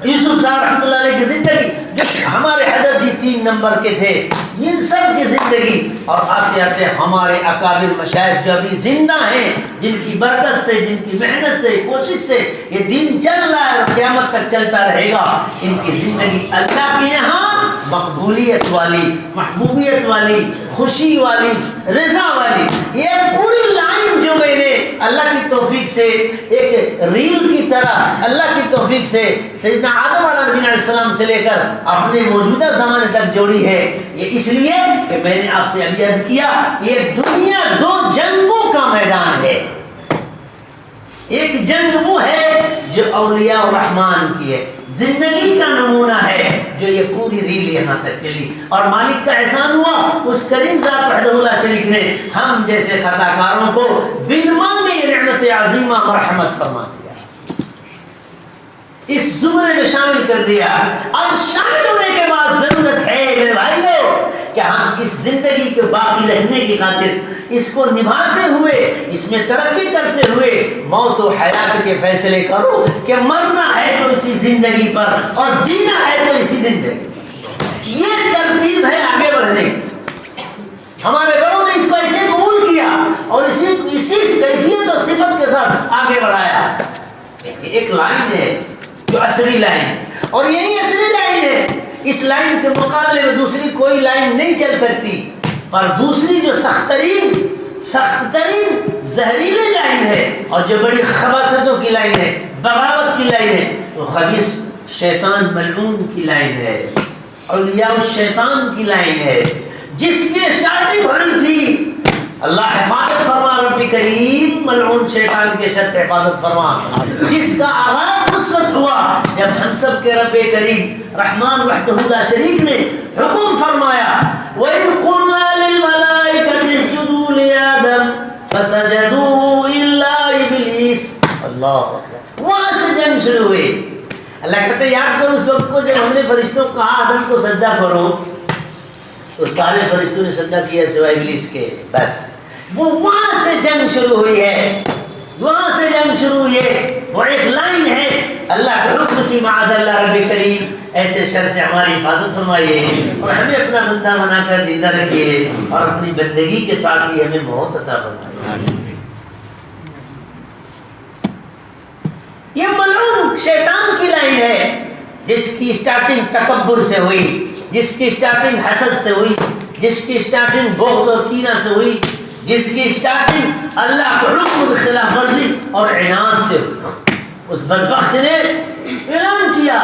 یوسف صاحب رحمۃ اللہ علیہ کی زندگی، جو ہمارے حضرت جی 3 نمبر کے تھے، ان سب کی زندگی، اور آتے آتے ہمارے اکابر مشائخ جو ابھی زندہ ہیں، جن کی برکت سے، جن کی محنت سے، کوشش سے یہ دین چل رہا ہے اور قیامت تک چلتا رہے گا، ان کی زندگی اللہ کے یہاں مقبولیت والی، محبوبیت والی، خوشی والی، رضا والی۔ یہ پوری لائن جو میں نے اللہ کی توفیق سے ایک ریل کی طرح اللہ کی توفیق سے سیدنا آدم علیہ السلام سے لے کر اپنے موجودہ زمانے تک جوڑی ہے، یہ اس لیے کہ میں نے آپ سے ابھی عرض کیا، یہ دنیا 2 جنگوں کا میدان ہے۔ ایک جنگ وہ ہے جو اولیاء الرحمن کی ہے، زندگی کا نمونہ ہے جو یہ پوری ریل یہاں تک چلی، اور مالک کا احسان ہوا اس کریم ذات وحدہ اللہ شریک نے ہم جیسے خطا کاروں کو بن مانگے یہ نعمت عظیمہ مرحمت فرما دیا۔ اس زمرے میں شامل کر دیا۔ اب شامل ہونے کے بعد ضرورت ہے میرے بھائیوں کہ ہم اس زندگی کو باقی رکھنے کی خاطر اس کو نبھاتے ہوئے، اس میں ترقی کرتے ہوئے موت و حیات کے فیصلے کرو کہ مرنا ہے تو اسی زندگی پر اور جینا ہے تو اسی زندگی پر۔ یہ ترتیب ہے آگے بڑھنے کی۔ ہمارے بڑوں نے اس کو ایسے قبول کیا اور اسی کیفیت اور صفت کے ساتھ آگے بڑھایا۔ ایک لائن ہے جو اصلی لائن ہے اور یہی اصلی لائن ہے، اس لائن کے مقابلے میں دوسری کوئی لائن نہیں چل سکتی۔ اور دوسری جو سخت ترین زہریلی لائن ہے اور جو بڑی خباثتوں کی لائن ہے، بغاوت کی لائن ہے، وہ خبیث شیطان ملعون کی لائن ہے، اولیاء الشیطان کی لائن ہے، جس کی اسٹارٹنگ ہوئی تھی اللہ حفاظت فرما رب کریم ملعون شیطان کے شر سے حفاظت فرما، جس کا آغاز اس وقت ہوا جب ہم سب کے رب کریم رحمان وحدہ لا شریک نے حکم فرمایا وَإِذْ قُلْنَا لِلْمَلَائِكَةِ اسْجُدُوا لِآدَمَ فَسَجَدُوا إِلَّا إِبْلِيسَ۔ اللہ، وہاں سے جنگ شروع ہوئی۔ اللہ کہتے ہیں یاد کرو اس وقت کو جب ہم نے فرشتوں کو کہا آدم کو سجدہ کرو تو سارے فرشتوں نے سجدہ کیا سوائے ابلیس کے۔ بس وہ وہاں سے جنگ شروع ہوئی ہے، وہاں سے جنگ شروع ہوئی ہے۔ وہ ایک لائن ہے اللہ کے حکم کی، معاذ اللہ رب کریم ایسے شر سے ہماری حفاظت فرمائیے اور ہمیں اپنا بندہ بنا کر زندہ رکھیے اور اپنی بندگی کے ساتھ ہی ہمیں موت عطا فرمائیے۔ یہ ملعون شیطان کی لائن ہے جس کی اسٹارٹنگ تکبر سے ہوئی، جس کی اسٹارٹنگ حسد سے ہوئی، جس کی اسٹارٹنگ بغض اور کینہ سے ہوئی، جس کی اسٹارٹنگ اللہ کے حکم کی خلاف ورزی اور عناد سے ہوئی۔ اس بدبخت نے اعلان کیا،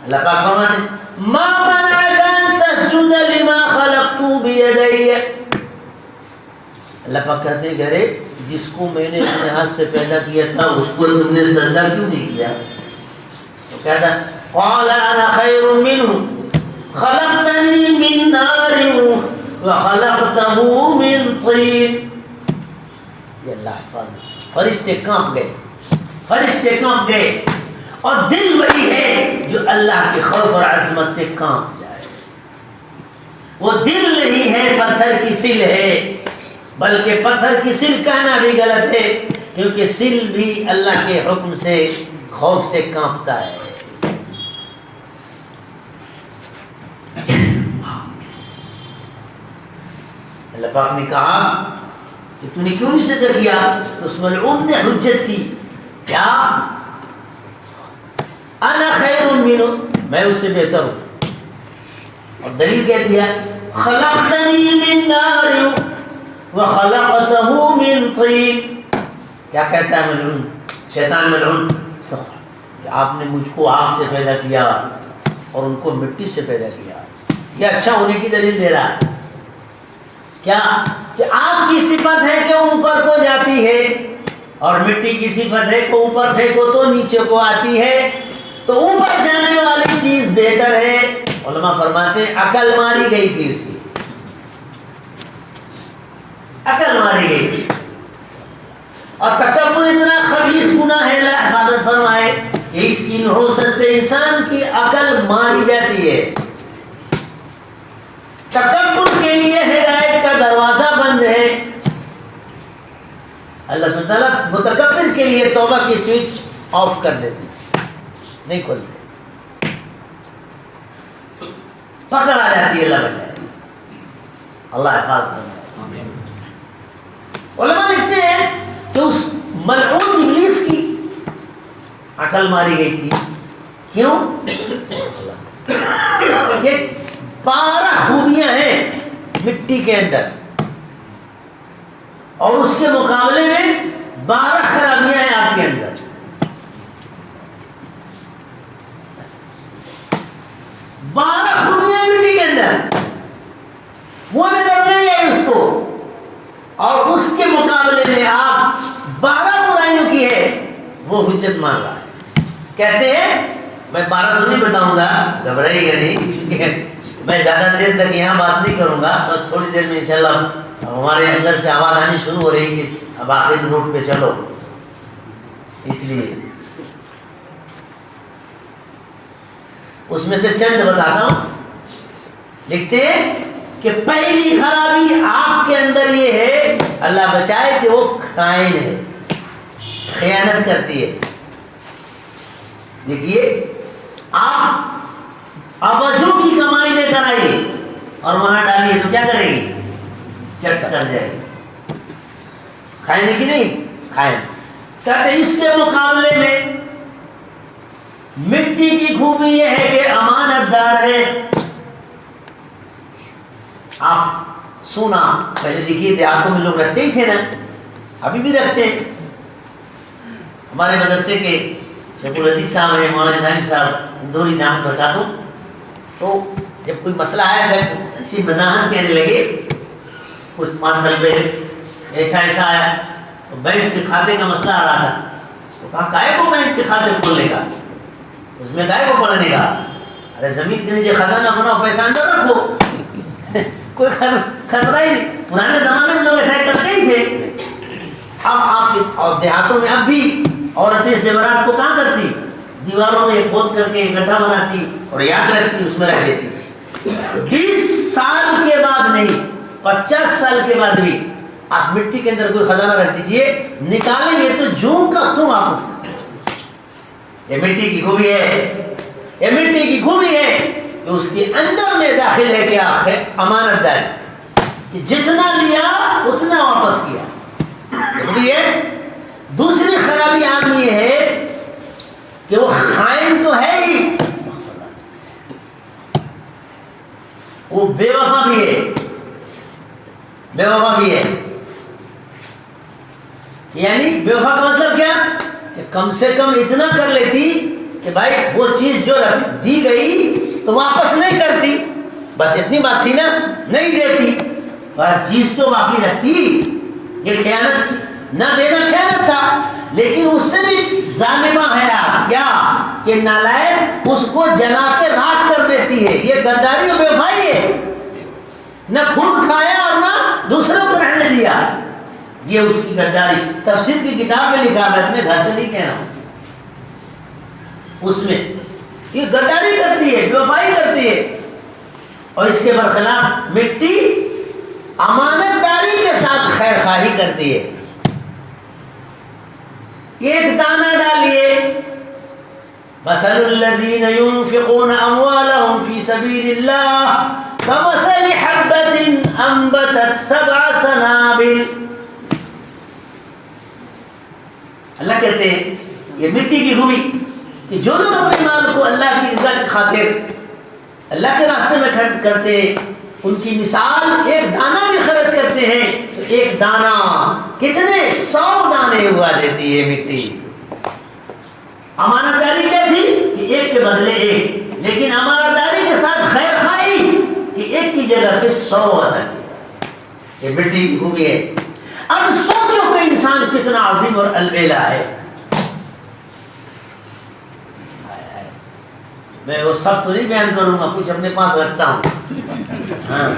اللہ پاک فرماتے ہیں ما منعک ان تسجد لما خلقت بیدی۔ اللہ پاک کہتے ہیں گرے جس کو میں نے اپنے ہاتھ سے پیدا کیا تھا اس کو تم نے سجدہ کیوں نہیں کیا؟ تو کہتا قال انا خیر منه خلقتنی من نار وخلقته من طین۔ یہ اللہ حفاظ، فرشتے کانپ گئے، فرشتے کانپ گئے اور دل وہی ہے جو اللہ کے خوف اور عظمت سے کانپ جائے۔ وہ دل نہیں ہے، پتھر کی سل ہے، بلکہ پتھر کی سل کہنا بھی غلط ہے کیونکہ سل بھی اللہ کے حکم سے خوف سے کانپتا ہے۔ اللہ پاک نے کہا کہ تو نے کیوں نہیں سجدہ کیا؟ تو اس ملعون نے حجت کی، کیا انا خیر منہ، میں اس سے بہتر ہوں، اور دلیل کہہ دیا خلقتنی من نار وخلقته من طین۔ کیا کہتا ہے ملعون شیطان ملعون کہ آپ نے مجھ کو آگ سے پیدا کیا اور ان کو مٹی سے پیدا کیا۔ یہ اچھا ہونے کی دلیل دے رہا ہے کیا کہ آگ کی صفت ہے کہ اوپر کو جاتی ہے اور مٹی کی صفت ہے کہ اوپر پھینکو تو نیچے کو آتی ہے، تو اوپر جانے والی چیز بہتر ہے۔ علماء فرماتے ہیں عقل ماری گئی تھی، اس کی عقل ماری گئی تھی، اور تکبر اتنا خبیث گناہ ہے، اللہ حفاظت فرمائے کہ اس کی نحوست سے انسان کی عقل ماری جاتی ہے۔ تکبر کے لیے ہدایت کا دروازہ بند ہے۔ اللہ سبحانہ وتعالیٰ متکبر کے لیے توبہ کی سوئچ آف کر دیتی، نہیں کھولتے، پکڑ آ جاتی ہے، اللہ بچائے، اللہ حفاظت فرمائے۔ علماء لکھتے ہیں کہ اس ملعون ابلیس کی عقل ماری گئی تھی، کیوں؟ کہ 12 خوبیاں ہیں مٹی کے اندر اور اس کے مقابلے میں 12 خرابیاں ہیں آپ کے اندر۔ 12 خوبیاں مٹی کے اندر، وہ نظر نہیں آئی اس کو، اور اس کے مقابلے میں آپ 12 برائیوں کی ہے، وہ حجت مان رہا ہے۔ کہتے ہیں میں 12 تو نہیں بتاؤں گا، گھبرائیے گا نہیں، کیونکہ میں زیادہ دیر تک یہاں بات نہیں کروں گا، بس تھوڑی دیر میں انشاءاللہ ہمارے اندر سے آواز آنی شروع ہو رہی کہ اب آخری روٹ پہ چلو، اس لیے اس میں سے چند بتاتا ہوں. لکھتے ہیں کہ پہلی خرابی آپ کے اندر یہ ہے، اللہ بچائے، کہ وہ خائن ہے، خیانت کرتی ہے. دیکھیے، آپ ابجو کی کمائی لے کر آئیے اور وہاں ڈالیے تو کیا کرے گی؟ چٹ کر جائے گی. خائن ہے کہ نہیں؟ خائن. کہتے اس کے مقابلے میں مٹی کی خوبی یہ ہے کہ امانت دار ہے. آپ سونا پہلے دیکھیے دیہاتوں میں لوگ رکھتے ہی تھے نا، ابھی بھی رکھتے ہیں. ہمارے مدرسے کے شیخ الحدیث صاحب ہے، مولانا ابراہیم صاحب اندوری نام بتا دوں، تو جب کوئی مسئلہ آیا تھا ایسی مزاحمت کہنے لگے، کچھ 5 سال پہلے ایسا آیا تو بینک کے کھاتے کا مسئلہ آ رہا تھا. تو کہا کائے کو بینک کے کھاتے کھولنے کا، اس میں کائے کو پڑھنے کا؟ ارے زمین کے نیچے خزانہ بناؤ، پیسہ اندر رکھو، کوئی خطرہ ہی نہیں. پرانے زمانے میں لوگ ایسا کرتے ہی تھے. اب آپ اور دیہاتوں میں اب بھی عورتیں زیورات کو کہاں کرتی؟ دیواروں میں کھود کر کے گڈھا بناتی اور یاد رکھتی، اس میں رکھ دیتی. 20 سال کے بعد نہیں، 50 سال کے بعد بھی آپ مٹی کے اندر کوئی خزانہ رکھ دیجئے، نکالیں گے تو جھوم کا تم واپس کرتے. یہ مٹی کی خوبی ہے، یہ مٹی کی خوبی ہے کہ اس کے اندر میں داخل ہے کیا ہے؟ امانت داری، کہ جتنا لیا اتنا واپس کیا. خوبی ہے. دوسری خرابی عام یہ ہے کہ وہ خائن تو ہے ہی، وہ بے وفا بھی ہے. بے وفا بھی ہے، یعنی بے وفا کا مطلب کیا؟ کہ کم سے کم اتنا کر لیتی کہ بھائی وہ چیز جو دی گئی تو واپس نہیں کرتی، بس اتنی بات تھی نا، نہیں دیتی، پر چیز تو باقی رکھتی. یہ خیانت نہ دینا خیانت تھا، لیکن اس سے بھی ظالمہ ہے آپ کیا کہ نالائق اس کو جلا کے راکھ کر دیتی ہے. یہ غداری و بے وفائی ہے. نہ خود کھایا اور نہ دوسروں کو رہنے دیا، یہ اس کی غداری. تفسیر کی کتاب میں لکھا، میں اپنے گھر سے نہیں کہہ رہا ہوں، اس میں یہ غداری کرتی ہے، بے وفائی کرتی ہے. اور اس کے برخلاف مٹی امانت داری کے ساتھ خیر خواہی کرتی ہے. ایک دانہ ڈالیے، مثل الذین ينفقون اموالهم فی سبیل اللہ کمثل حبۃ انبتت 7 سنابل. اللہ کہتے ہیں یہ مٹی کی خوبی کہ جو لوگ اپنے مال کو اللہ کی رضا کی خاطر اللہ کے راستے میں خرچ کرتے ہیں، ان کی مثال ایک دانہ بھی خرچ کرتے ہیں تو ایک دانہ کتنے 100 دانے اگا دیتی ہے مٹی. امانت داری کیا تھی کہ ایک کے بدلے ایک، لیکن امانت داری کے ساتھ خیر خواہی کہ ایک کی جگہ پہ 100 ادا کیا. یہ مٹی کی خوبی ہے. اب سوچو کہ انسان کتنا عظیم اور البیلا ہے. میں وہ سب تو نہیں بیان کروں گا، کچھ اپنے پاس رکھتا ہوں. ہاں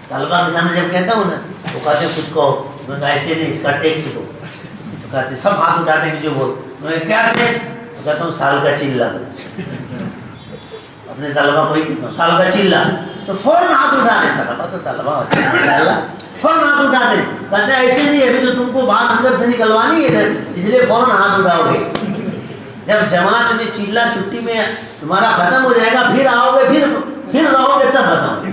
طلبا کے سامنے جب کہتا ہوں نا وہ کہتے ہیں کچھ کہو، میں کہا ایسے نہیں، اس کا ٹیکس دو. تو کہتے ہیں سب ہاتھ اٹھاتے ہیں جو بول، میں کیا ٹیکس؟ تو کہتا ہوں سال کا چلہ. اپنے طلبا کو ہی کہتا ہوں سال کا چلہ، تو فوراً ہاتھ اٹھاتے ہیں. طلبا تو طلبا ہوتے ہیں، فوراً ہاتھ اٹھاتے ہیں. کہتے ہیں ایسے نہیں، ابھی تو تم کو بات اندر سے نکلوانی ہے اس لیے فوراً ہاتھ اٹھاؤ گے. جب جماعت میں چیلا چھٹی میں تمہارا ختم ہو جائے گا، پھر آؤ گے، پھر رہو گے، تب بتاؤ گے.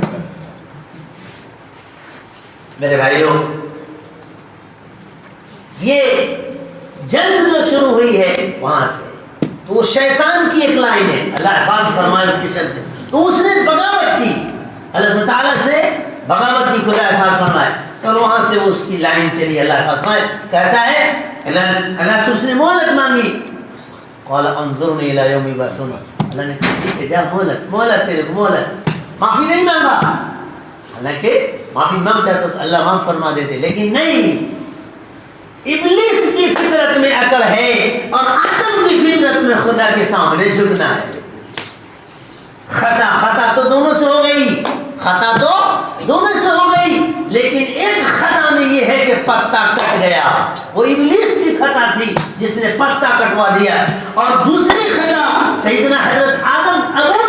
میرے بھائیوں، یہ جنگ جو شروع ہوئی ہے وہاں سے، تو وہ شیطان کی ایک لائن ہے، اللہ حفاظ فرمائے اس کے چلتے، تو اس نے بغاوت کی، اللہ تعالیٰ سے بغاوت کی، خدا حفاظ فرمائے. اور وہاں سے وہ اس کی لائن چلی، اللہ حفاظ فرمائے. کہتا ہے اللہ سے اس نے مہلت مانگی، قال انظرنی الی یوم یبعثون. اللہ نے کہا ٹھیک ہے، جا مہلت تیرے کو مہلت. معافی نہیں مانگا، حالانکہ معافی مانگتا تو اللہ معاف فرما دیتے، لیکن نہیں. ابلیس کی فطرت میں عقل ہے اور آدم کی فطرت میں خدا کے سامنے جھکنا ہے. خطا تو دونوں سے ہو گئی، خطا تو دونوں سے ہو گئی، لیکن ایک خطا میں یہ ہے کہ پتا کٹ گیا، وہ ابلیس کی خطا تھی جس نے پتا کٹوا دیا، اور دوسری خطا سیدنا حضرت آدم ابو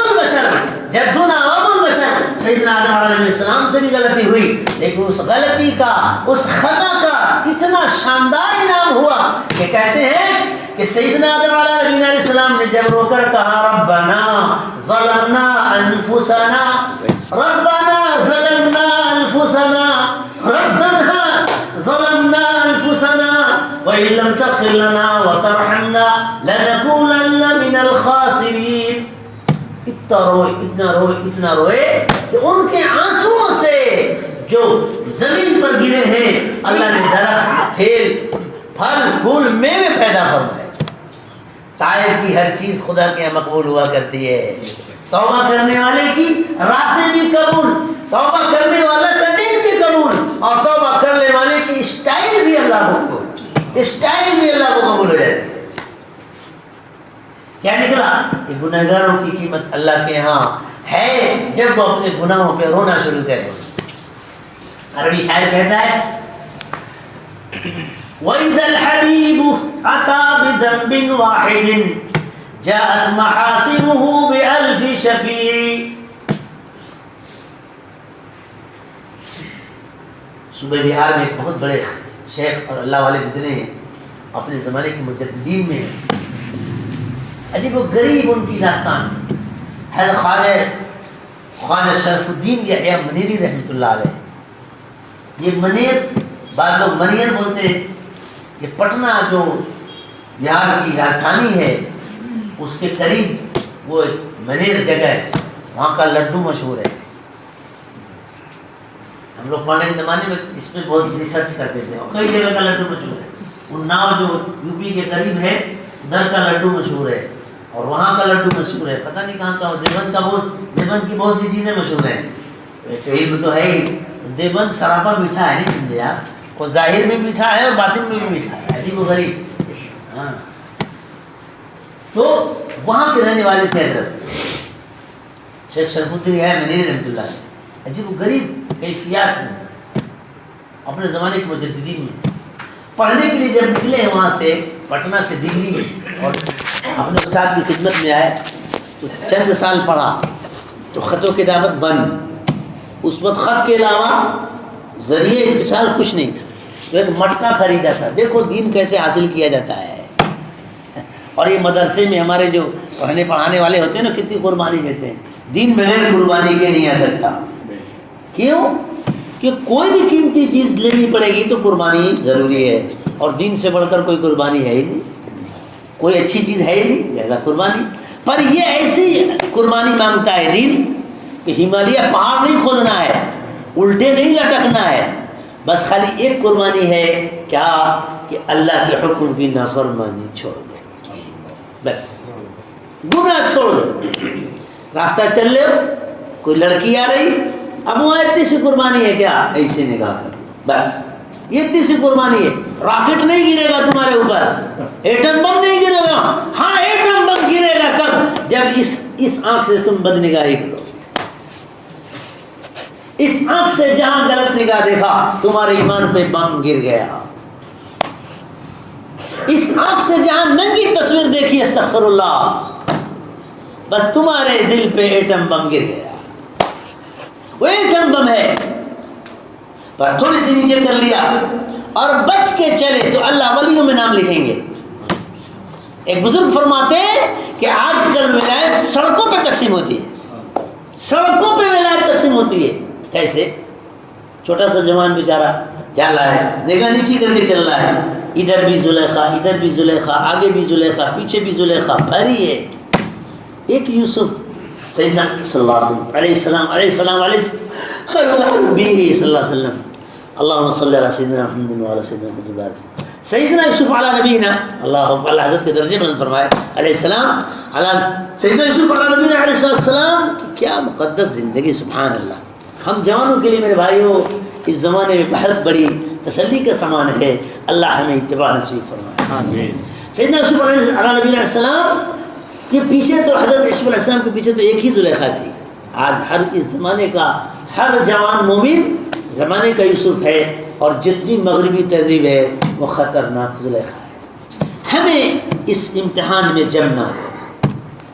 البشر جدنا ابو البشر سیدنا آدم علیہ السلام سے بھی غلطی ہوئی، لیکن اس غلطی کا، اس خطا کا اتنا شاندار انعام ہوا کہ کہتے ہیں کہ سیدنا آدم علیہ السلام نے جب رو کر کہا ربنا ظلمنا انفسنا ربنا ظلمنا انفسنا ربنا ظلمنا انفسنا وان لم تغفر لنا وترحمنا لنكونن من الخاسرین، اتنا روئے کہ ان کے آنسوؤں سے جو زمین پر گرے ہیں اللہ نے درخت، پھل، پھل، پھول، میوے پیدا فرمائے۔ تائب کی ہر چیز خدا کے یہاں مقبول ہوا کرتی ہے، توبہ کرنے والے کی راتیں بھی قبول، توبہ کرنے والا کا دن بھی قبول، اور توبہ کرنے والے کی اسٹائل بھی اللہ کو قبول، اسٹائل بھی اللہ کو قبول ہو جاتی ہے۔ کیا نکلا کہ گنہگاروں کی قیمت اللہ کے ہاں ہے جب وہ اپنے گناہوں پہ رونا شروع کرے۔ عربی شاعر کہتا ہے وَإِذَا الْحَبِيبُ أَتَى بِذَنْبٍ وَاحِدٍ جَاءَتْ مَحَاسِنُهُ بِأَلْفِ شَفِيعٍ۔ صوبہ بہار میں ایک بہت بڑے شیخ اور اللہ والے گزرے ہیں، اپنے زمانے کے مجددین میں ہیں، عجیب و غریب ان کی داستان ہے۔ حضرت خواجہ شرف الدین یحییٰ منیری رحمۃ اللہ علیہ، یہ منیر، بعض لوگ منیر بولتے ہیں، یہ پٹنہ جو بہار کی راجدھانی ہے اس کے قریب وہ منیر جگہ ہے، وہاں کا لڈو مشہور ہے۔ ہم لوگ پڑھنے کے زمانے میں اس پہ بہت ریسرچ کرتے تھے، اور کئی جگہ کا لڈو مشہور ہے۔ اناؤ جو یو پی کے قریب ہے ادھر کا لڈو مشہور ہے، اور وہاں کا لڈو مشہور ہے، پتہ نہیں کہاں کا۔ دیوبند کی بہت سی چیزیں مشہور ہیں، علم تو ہے ہی۔ دیوبند سراپا میٹھا ہے، نہیں سمجھے آپ، وہ ظاہر میں میٹھا ہے اور باطن میں بھی میٹھا ہے، عجیب و غریب۔ ہاں، تو وہاں کے رہنے والے تھے حضرت شیخ شرف الدین ہے منیری رحمۃ اللہ علیہ، عجیب و غریب کیفیات میں اپنے زمانے کے مجددین میں پڑھنے کے لیے جب نکلے وہاں سے پٹنہ سے دلی اور اپنے استاد کی خدمت میں آئے تو چند سال پڑھا تو خط و کتابت بند۔ اس وقت خط کے علاوہ ذریعے اتصال کچھ نہیں تھا، تو ایک مٹکا خریدا تھا۔ دیکھو دین کیسے حاصل کیا جاتا ہے۔ اور یہ مدرسے میں ہمارے جو پڑھنے پڑھانے والے ہوتے ہیں نا، کتنی قربانی دیتے ہیں۔ دین بغیر قربانی کے نہیں آ سکتا۔ کیوں؟ کہ کوئی بھی قیمتی چیز لینی پڑے گی تو قربانی ضروری ہے، اور دین سے بڑھ کر کوئی قربانی ہے ہی نہیں، کوئی اچھی چیز ہے ہی نہیں، لہذا قربانی۔ پر یہ ایسی قربانی مانگتا ہے دین کہ ہمالیہ پہاڑ نہیں کھودنا ہے، الٹے نہیں لٹکنا ہے، بس خالی ایک قربانی ہے، کیا کہ اللہ کے حکم کی نافرمانی چھوڑ دو، بس گناہ چھوڑ دو۔ راستہ چل لے، کوئی لڑکی آ رہی، اب وہاں اتنی سی قربانی ہے، کیا ایسے نگاہ کر، بس یہ اتنی سی قربانی ہے۔ راکٹ نہیں گرے گا تمہارے اوپر، ایٹم بم نہیں گرے گا۔ ہاں ایٹم بم گرے گا کب؟ جب اس آنکھ سے تم بد نگاہی کرو، اس آنکھ سے جہاں غلط نگاہ دیکھا تمہارے ایمان پہ بم گر گیا، اس آنکھ سے جہاں ننگی تصویر دیکھی استغفر اللہ، بس تمہارے دل پہ ایٹم بم گر گیا۔ وہ ایٹم بم ہے، پر تھوڑی سی نیچے کر لیا اور بچ کے چلے تو اللہ ولیوں میں نام لکھیں گے۔ ایک بزرگ فرماتے ہیں کہ آج کل ولایت سڑکوں پہ تقسیم ہوتی ہے، سڑکوں پہ ولایت تقسیم ہوتی ہے۔ کیسے؟ چھوٹا سا جوان بیچارہ چل رہا ہے، نگاہ نیچی کر کے چل رہا ہے، ادھر بھی زلیخا، ادھر بھی زلیخا، آگے بھی زلیخا، پیچھے بھی زلیخا، بھری ہے۔ ایک یوسف سیدنا صلی اللہ علیہ وسلم صلی اللہ علیہ وسلم اللہم صلی علی سیدنا محمد وعلی سیدنا محمد، سیدنا یوسف علی نبینا، اللہ حضرت کے درجے بلند فرمائے، علیہ السلام، سیدنا یوسف علی نبینا علیہ السلام کی کیا مقدس زندگی، سبحان اللہ۔ ہم جوانوں کے لیے میرے بھائیوں اس زمانے میں بہت بڑی تسلی کا سامان ہے، اللہ ہمیں اتباع نصیب فرمائے۔ سیدنا یوسف علیہ نبینا علیہ السلام کے پیچھے تو حضرت یوسف علیہ السلام کے پیچھے تو ایک ہی زلیخا تھی۔ آج ہر اس زمانے کا ہر جوان مومن زمانے کا یوسف ہے، اور جتنی مغربی تہذیب ہے وہ خطرناک زلیخا ہے۔ ہمیں اس امتحان میں جمنا ہے۔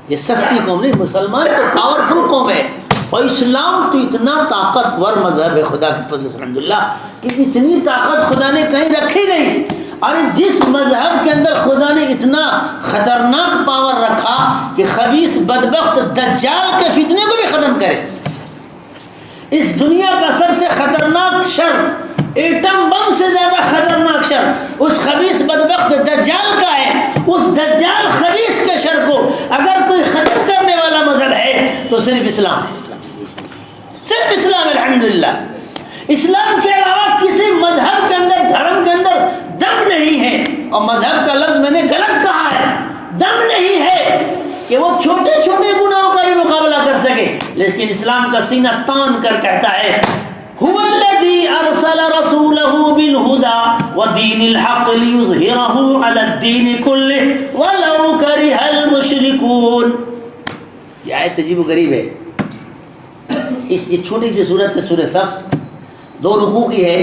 یہ سستی قوم نہیں، مسلمان تو پاورفل قوم ہے، اور اسلام تو اتنا طاقتور مذہب ہے خدا کے فضل سے الحمدللہ کہ اتنی طاقت خدا نے کہیں رکھی نہیں۔ اور جس مذہب کے اندر خدا نے اتنا خطرناک پاور رکھا کہ خبیث بدبخت دجال کے فتنے کو بھی ختم کرے۔ اس دنیا کا سب سے خطرناک شر، ایٹم بم سے زیادہ خطرناک شر اس خبیث بدبخت دجال کا ہے۔ اس دجال خبیث کے شر کو اگر کوئی ختم کرنے والا مذہب ہے تو صرف اسلام ہے، صرف اسلام۔ الحمدللہ اسلام کے علاوہ کسی مذہب کے اندر، دھرم کے اندر دم نہیں ہے، اور مذہب کا لفظ میں نے غلط کہا ہے، دم نہیں ہے کہ وہ چھوٹے چھوٹے گناہوں کا بھی مقابلہ کر سکے، لیکن اسلام کا سینہ تان کر کہتا ہے هو الذي ارسل رسوله بالهدى ودين الحق ليظهره على الدين كله ولو كره المشركون۔ یہ آیت عجیب و غریب ہے۔ اس چھوٹی سی صورت ہے سورہ صف، 2 رکوع کی ہے۔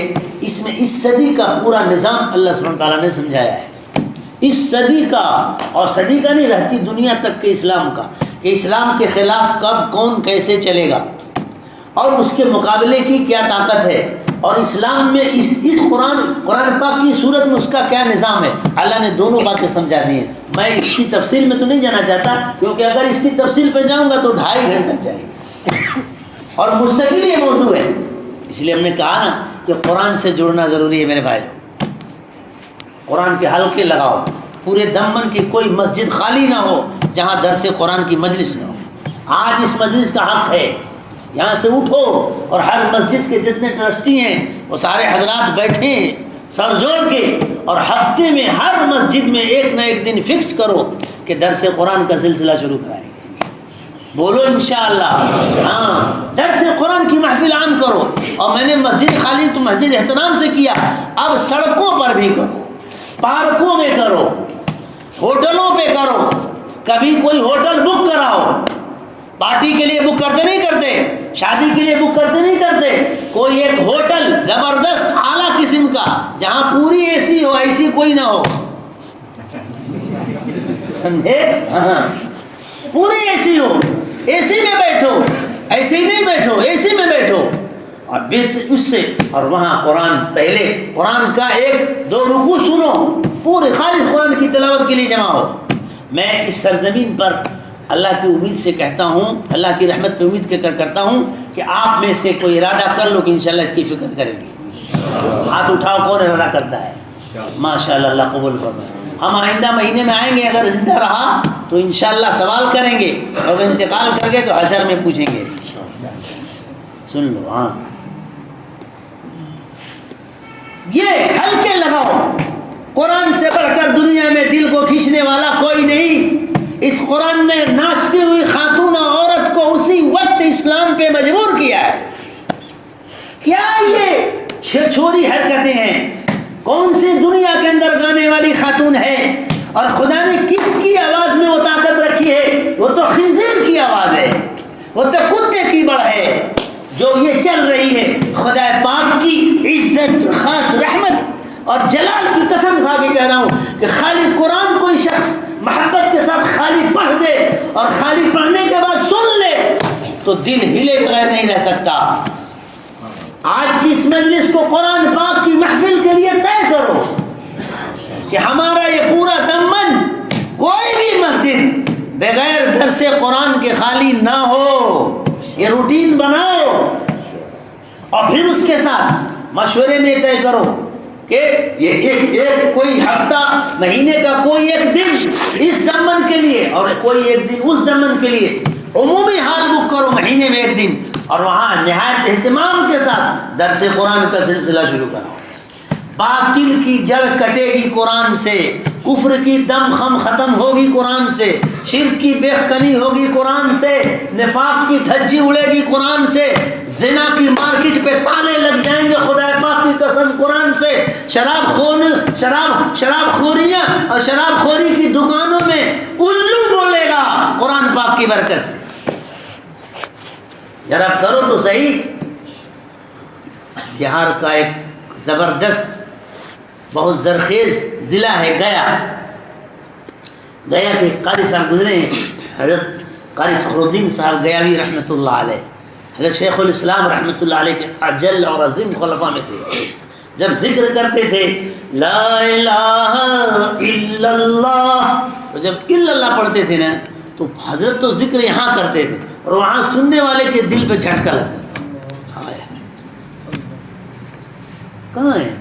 اس میں اس صدی کا پورا نظام اللہ سبحانہ تعالیٰ نے سمجھایا ہے، اس صدی کا، اور صدی کا نہیں، رہتی دنیا تک کے اسلام کا، کہ اسلام کے خلاف کب کون کیسے چلے گا اور اس کے مقابلے کی کیا طاقت ہے، اور اسلام میں اس قرآن پاک کی صورت میں اس کا کیا نظام ہے۔ اللہ نے دونوں باتیں سمجھا دی ہیں۔ میں اس کی تفصیل میں تو نہیں جانا چاہتا، کیونکہ اگر اس کی تفصیل پہ جاؤں گا تو 2.5 گھنٹہ چاہیے، اور مستقل یہ موضوع ہے۔ اس لیے ہم نے کہا نا کہ قرآن سے جڑنا ضروری ہے میرے بھائی۔ قرآن کے حلقے لگاؤ، پورے دمن کی کوئی مسجد خالی نہ ہو جہاں درس قرآن کی مجلس نہ ہو۔ آج اس مجلس کا حق ہے، یہاں سے اٹھو اور ہر مسجد کے جتنے ٹرسٹی ہیں وہ سارے حضرات بیٹھیں سر جوڑ کے، اور ہفتے میں ہر مسجد میں ایک نہ ایک دن فکس کرو کہ درس قرآن کا سلسلہ شروع کرائیں گے۔ بولو انشاءاللہ۔ ہاں، درس قرآن کی محفل عام کرو، اور میں نے مسجد خالی تو مسجد احترام سے کیا، اب سڑکوں پر بھی کرو، پارکوں میں کرو، ہوٹلوں پہ کرو۔ کبھی کوئی ہوٹل بک کراؤ، پارٹی کے لیے بک کرتے نہیں کرتے، شادی کے لیے بک کرتے نہیں کرتے، کوئی ایک ہوٹل زبردست اعلیٰ قسم کا جہاں پوری اے سی ہو، ایسی کوئی نہ ہو، سمجھے؟ ہاں، پوری اے سی ہو، اے سی میں بیٹھو، ایسے ہی نہیں بیٹھو، اے سی میں بیٹھو، اور اس سے، اور وہاں قرآن، پہلے قرآن کا 1-2 رکوع سنو، پورے خالص قرآن کی تلاوت کے لیے جمع ہو۔ میں اس سرزمین پر اللہ کی امید سے کہتا ہوں، اللہ کی رحمت پہ امید کرتا ہوں کہ آپ میں سے کوئی ارادہ کر لو کہ انشاءاللہ اس کی فکر کریں گے۔ ہاتھ اٹھاؤ، کون ارادہ کرتا ہے؟ ماشاءاللہ، اللہ قبول فرمائے۔ ہم آئندہ مہینے میں آئیں گے، اگر زندہ رہا تو انشاءاللہ سوال کریں گے، اور انتقال کر گئے تو حشر میں پوچھیں گے۔ سن لو، ہاں، یہ حلقے لگاؤ۔ قرآن سے بڑھ کر دنیا میں دل کو کھینچنے والا کوئی نہیں۔ اس قرآن نے ناچتی ہوئی خاتون اور عورت کو اسی وقت اسلام پہ مجبور کیا ہے۔ کیا یہ چھوری حرکتیں ہیں؟ کون سی دنیا کے اندر گانے والی خاتون ہے؟ اور خدا نے کس کی آواز میں وہ طاقت رکھی ہے؟ وہ تو خنزیر کی آواز ہے، وہ تو کتے کی بڑھ ہے جو یہ چل رہی ہے۔ خدا پاک کی عزت، خاص رحمت اور جلال کی قسم کھا کے کہہ رہا ہوں کہ خالی قرآن کوئی شخص محبت کے ساتھ خالی پڑھ دے اور خالی پڑھنے کے بعد سن لے تو دل ہلے بغیر نہیں رہ سکتا۔ آج کی اس مجلس کو قرآن پاک کی محفل کے لیے طے کرو کہ ہمارا یہ پورا دمن، کوئی بھی مسجد بغیر درس قرآن کے خالی نہ ہو۔ یہ روٹین بناؤ، اور پھر اس کے ساتھ مشورے میں طے کرو کہ یہ ایک کوئی ہفتہ، مہینے کا کوئی ایک دن اس دمن کے لیے، اور کوئی ایک دن اس دمن کے لیے، عمومی حال بک کرو مہینے میں 1 دن، اور وہاں نہایت اہتمام کے ساتھ درس قرآن کا سلسلہ شروع کرو۔ باطل کی جڑ کٹے گی قرآن سے، کفر کی دم خم ختم ہوگی قرآن سے، شرک کی بیخکنی ہوگی قرآن سے، نفاق کی دھجی اڑے گی قرآن سے، زنا کی مارکیٹ پہ تالے لگ جائیں گے خدا پاک کی قسم قرآن سے، شراب خوریاں اور شراب خوری کی دکانوں میں الو بولے گا قرآن پاک کی برکت سے۔ ذرا کرو تو صحیح۔ بہار کا ایک زبردست بہت زرخیز ضلع ہے گیا. گیا کے قاری صاحب گزرے ہیں حضرت قاری فخر الدین صاحب گیاوی رحمۃ اللہ علیہ. حضرت شیخ الاسلام رحمۃ اللہ علیہ کے اجل اور عظیم خلفاء میں تھے. جب ذکر کرتے تھے لا الہ الا اللہ، تو جب الا اللہ پڑھتے تھے نا تو حضرت تو ذکر یہاں کرتے تھے اور وہاں سننے والے کے دل پہ جھٹکا لگتا تھا. کہاں ہے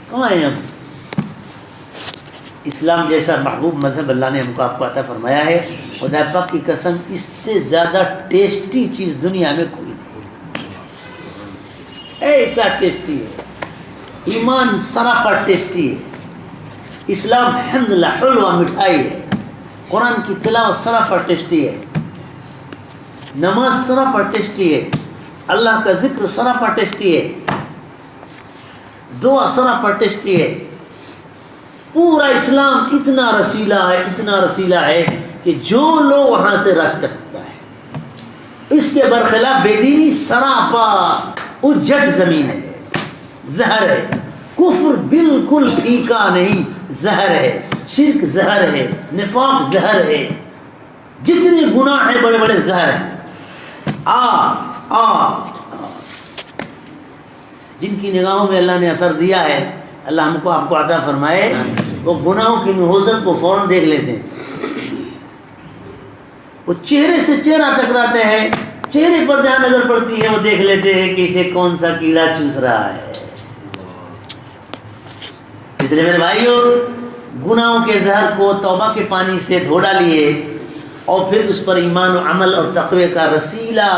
کہاں ہے ہم؟ اسلام جیسا محبوب مذہب اللہ نے ہم کو آپ کو عطا فرمایا ہے. خدا پاک کی قسم اس سے زیادہ ٹیسٹی چیز دنیا میں کوئی نہیں، ایسا ٹیسٹی ہے. ایمان سراپا ٹیسٹی ہے. اسلام الحمدللہ حلوہ مٹھائی ہے. قرآن کی تلاوت سراپا ٹیسٹی ہے. نماز سراپا ٹیسٹی ہے. اللہ کا ذکر سراپا ٹیسٹی ہے. دعا سراپا ٹیسٹی ہے. پورا اسلام اتنا رسیلہ ہے کہ جو لو وہاں سے رس ٹپکتا ہے. اس کے برخلاف بے دینی سراپا اجٹ زمین ہے، زہر ہے. کفر بالکل پھیکا نہیں، زہر ہے. شرک زہر ہے، نفاق زہر ہے. جتنے گناہ ہیں بڑے بڑے زہر ہیں. جن کی نگاہوں میں اللہ نے اثر دیا ہے، اللہ ہم کو آپ کو عطا فرمائے، وہ گناہوں کی نحوست کو فوراً دیکھ لیتے ہیں. وہ چہرے سے چہرہ ٹکراتے ہیں، چہرے پر جہاں نظر پڑتی ہے وہ دیکھ لیتے ہیں کہ اسے کون سا کیڑا چوس رہا ہے. اس لیے میرے بھائیو، گناہوں کے زہر کو توبہ کے پانی سے دھو ڈالیے اور پھر اس پر ایمان و عمل اور تقوی کا رسیلہ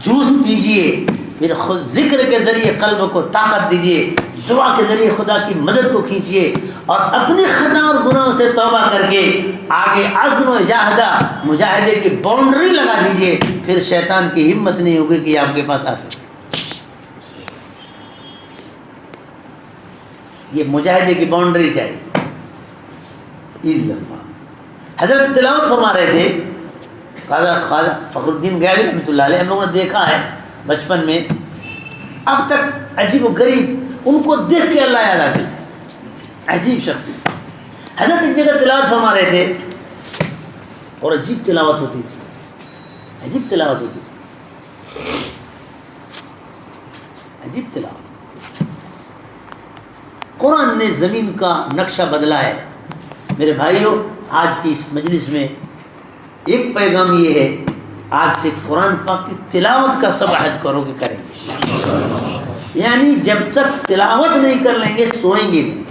جوس پیجیے. پھر خود ذکر کے ذریعے قلب کو طاقت دیجیے، دعا کے ذریعے خدا کی مدد کو کھینچیے اور اپنی خطا اور گناہوں سے توبہ کر کے آگے عزم و مجاہدے کی باؤنڈری لگا دیجیے. پھر شیطان کی ہمت نہیں ہوگی کہ آپ کے پاس آ سکے. یہ مجاہدے کی باؤنڈری چاہیے. حضرت تلاوت فرما رہے تھے خواجہ فخر الدین گیلانی رحمۃ اللہ علیہ. ہم لوگوں نے دیکھا ہے بچپن میں، اب تک عجیب و غریب، ان کو دیکھ کے اللہ یاد آتے تھے. عجیب شخصیت. حضرت ایک جگہ تلاوت فرما رہے تھے اور عجیب تلاوت ہوتی تھی. عجیب تلاوت. قرآن نے زمین کا نقشہ بدلا ہے. میرے بھائیوں، آج کی اس مجلس میں ایک پیغام یہ ہے، آج سے قرآن پاک کی تلاوت کا سب عہد کرو کہ کریں گے. یعنی جب تک تلاوت نہیں کر لیں گے سوئیں گے نہیں.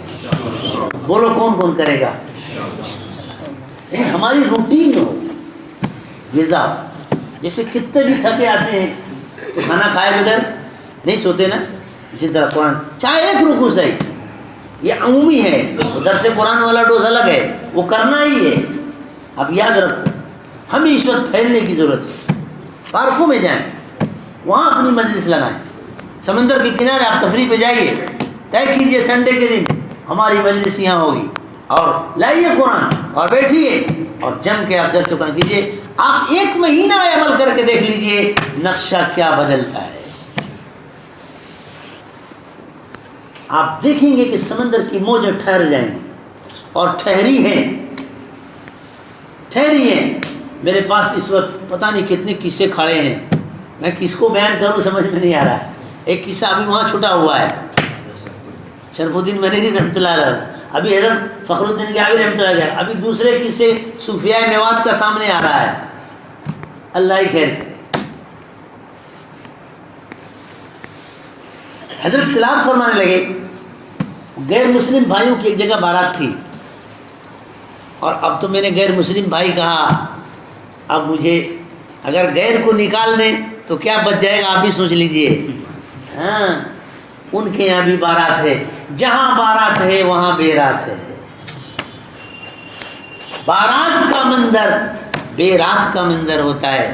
بولو کون کون کرے گا؟ ہماری روٹین ہو غذا. جیسے کتنے بھی تھکے آتے ہیں تو کھانا کھائے بغیر نہیں سوتے نا، اسی طرح قرآن چاہے ایک رکوع صحیح، یہ عمومی ہے. درس قرآن والا ڈوز الگ ہے، وہ کرنا ہی ہے. آپ یاد رکھو، ہمیں اس وقت پھیلنے کی ضرورت ہے. پارکوں میں جائیں، وہاں اپنی مجلس لگائیں. سمندر کے کنارے آپ تفریح پہ جائیے، طے کیجیے سنڈے کے دن ہماری مجلس یہاں ہوگی، اور لائیے قرآن اور بیٹھیے اور جم کے آپ درس قرآن کیجیے. آپ ایک مہینہ عمل کر کے دیکھ لیجیے نقشہ کیا بدلتا ہے. آپ دیکھیں گے کہ سمندر کی موجیں ٹھہر جائیں گی، اور ٹھہری ہیں. میرے پاس اس وقت پتہ نہیں کتنے قصے کھڑے ہیں، میں کس کو بیان کروں سمجھ میں نہیں آ رہا ہے. ایک قصہ ابھی وہاں چھٹا ہوا ہے، شرف الدین منیری رحمۃ اللہ علیہ، ابھی حضرت فخر الدین گیلانی رحمۃ اللہ علیہ، ابھی دوسرے قصے صوفیاء میوات کا سامنے آ رہا ہے. اللہ ہی خیر کرے. حضرت تلاوت فرمانے لگے. غیر مسلم بھائیوں کی ایک جگہ بارات تھی، اور اب تو میں نے غیر مسلم بھائی کہا، اب مجھے اگر غیر کو نکال دیں تو کیا بچ جائے گا آپ بھی سوچ لیجئے. ہاں، ان کے یہاں بھی بارات ہے. جہاں بارات ہے وہاں بے رات ہے. بارات کا منظر بے رات کا منظر ہوتا ہے.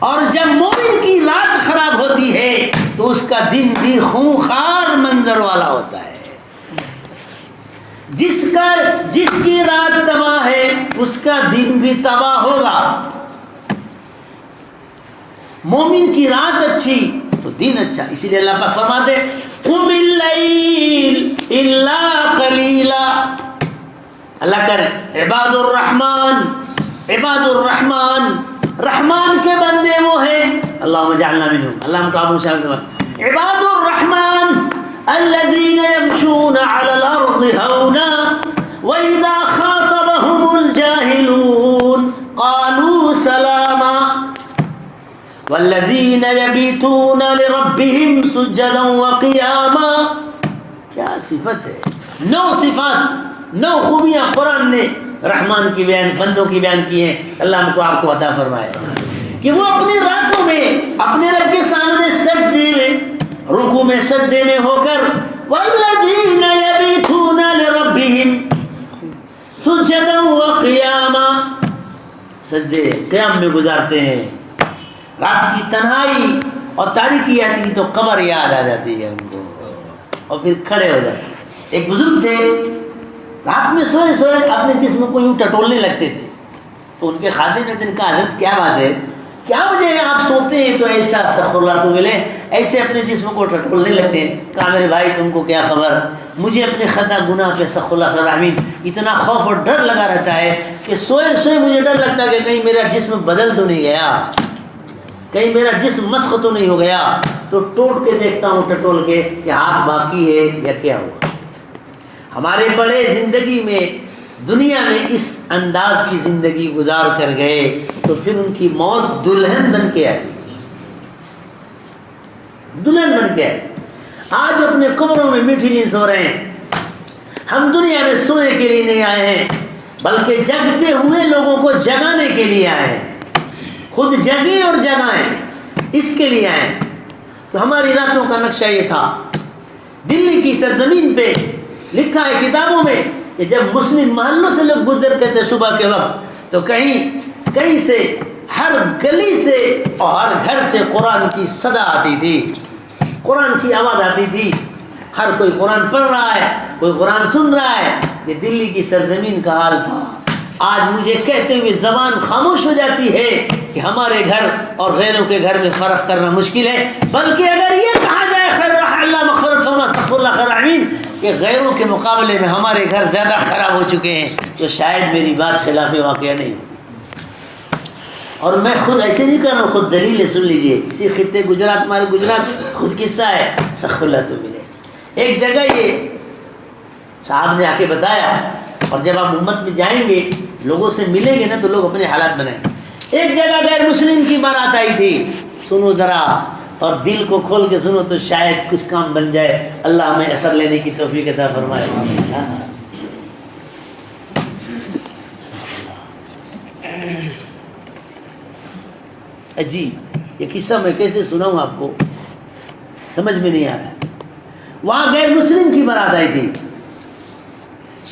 اور جب مومن کی رات خراب ہوتی ہے تو اس کا دن بھی خونخوار منظر والا ہوتا ہے. جس کی رات تباہ ہے اس کا دن بھی تباہ ہوگا. مومن کی رات اچھی تو دین اچھا. اسی لیے اللہ پاک فرماتے قم اللیل الا قلیلا. اللہ کرے عباد الرحمن رحمان کے بندے وہ ہیں. اللہم اجعلنا منہم. اللہ ہم کو آپ شامل فرمائے. عباد الرحمن الذین یمشون علی الارض ہونا وَإِذَا خَاطَبَهُمُ الْجَاهِلُونَ قَالُوا سَلَامًا وَالَّذِينَ يَبِيتُونَ لِرَبِّهِمْ سُجَّدًا وَقِيَامًا. کیا صفت ہے, 9 صفات 9 خوبیاں قرآن نے رحمان کی بیان بندوں کی بیان کی ہیں. اللہ ہم کو آپ کو عطا فرمائے کہ وہ اپنی راتوں میں اپنے رب کے سامنے سجدے میں رکوع میں سجدے میں ہو کر وَالَّذِينَ يَبِيتُونَ لِرَبِّهِمْ سجداً وقیاما سجدے قیام میں گزارتے ہیں. رات کی تنہائی اور تاریکی آتی ہے تو قبر یاد آ جاتی ہے ان کو اور پھر کھڑے ہو جاتے ہیں. ایک بزرگ تھے رات میں سوئے اپنے جسم کو یوں ٹٹولنے لگتے تھے تو ان کے خادم نے دن کہا حضرت کیا بات ہے, کیا وجہ ہے آپ سوتے ہیں تو ایسا استغفر اللہ تو ملے ایسے اپنے جسم کو ٹٹولنے لگتے ہیں. کہا میرے بھائی تم کو کیا خبر, مجھے اپنے خطا گناہ پہ استغفر اللہ العظیم اتنا خوف اور ڈر لگا رہتا ہے کہ سوئے مجھے ڈر لگتا ہے کہ کہیں میرا جسم بدل تو نہیں گیا, کہیں میرا جسم مسخ تو نہیں ہو گیا. تو ٹوٹ کے دیکھتا ہوں ٹٹول کے کہ ہاتھ باقی ہے یا کیا ہوا. ہمارے بڑے زندگی میں دنیا میں اس انداز کی زندگی گزار کر گئے تو پھر ان کی موت دلہن بن کے آئی, دلہن بن کے آئی. آج اپنے قبروں میں میٹھی نہیں سو رہے ہیں. ہم دنیا میں سونے کے لیے نہیں آئے ہیں بلکہ جگتے ہوئے لوگوں کو جگانے کے لیے آئے ہیں. خود جگیں اور جگائیں اس کے لیے آئے ہیں. تو ہماری راتوں کا نقشہ یہ تھا. دلی کی سرزمین پہ لکھا ہے کتابوں میں کہ جب مسلم محلوں سے لوگ گزرتے تھے صبح کے وقت تو کہیں سے ہر گلی سے اور ہر گھر سے قرآن کی صدا آتی تھی, قرآن کی آواز آتی تھی. ہر کوئی قرآن پڑھ رہا ہے, کوئی قرآن سن رہا ہے. یہ دلی کی سرزمین کا حال تھا. آج مجھے کہتے ہوئے زبان خاموش ہو جاتی ہے کہ ہمارے گھر اور غیروں کے گھر میں فرق کرنا مشکل ہے. بلکہ اگر یہ کہا جائے خیر اللہ مغفرت فرما استغفر اللہ خیر العالمین کہ غیروں کے مقابلے میں ہمارے گھر زیادہ خراب ہو چکے ہیں تو شاید میری بات خلاف واقعہ نہیں ہوگی. اور میں خود ایسے نہیں کر رہا ہوں, خود دلیل سن لیجئے. اسی خطے گجرات, ہمارے گجرات خود قصہ ہے استغفر اللہ تو ملے. ایک جگہ یہ صاحب نے آ کے بتایا اور جب آپ امت میں جائیں گے لوگوں سے ملیں گے نا تو لوگ اپنے حالات بنائیں گے. ایک جگہ غیر مسلم کی بارات آئی تھی. سنو ذرا اور دل کو کھول کے سنو تو شاید کچھ کام بن جائے. اللہ ہمیں اثر لینے کی توفیق عطا فرمائے. عجیب یہ قصہ میں کیسے سناؤں آپ کو, سمجھ میں نہیں آ رہا ہے. وہاں غیر مسلم کی بارات آئی تھی.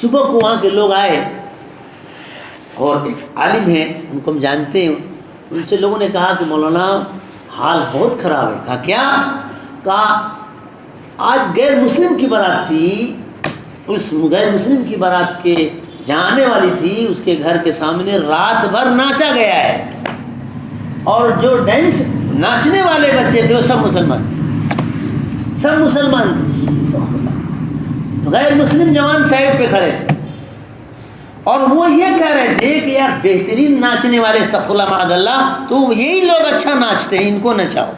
صبح کو وہاں کے لوگ آئے اور ایک عالم ہیں ان کو ہم جانتے ہیں. ان سے لوگوں نے کہا کہ مولانا حال بہت خراب ہے. کہا کیا؟ کہا آج غیر مسلم کی بارات تھی, اس غیر مسلم کی بارات کے جہاں آنے والی تھی اس کے گھر کے سامنے رات بھر ناچا گیا ہے اور جو ڈانس ناچنے والے بچے تھے وہ سب مسلمان تھے, سب مسلمان تھے. غیر مسلم جوان سائڈ پہ کھڑے تھے اور وہ یہ کہہ رہے تھے کہ یار بہترین ناچنے والے استغفر اللہ معاذ اللہ تو یہی لوگ اچھا ناچتے ہیں, ان کو نچاؤ.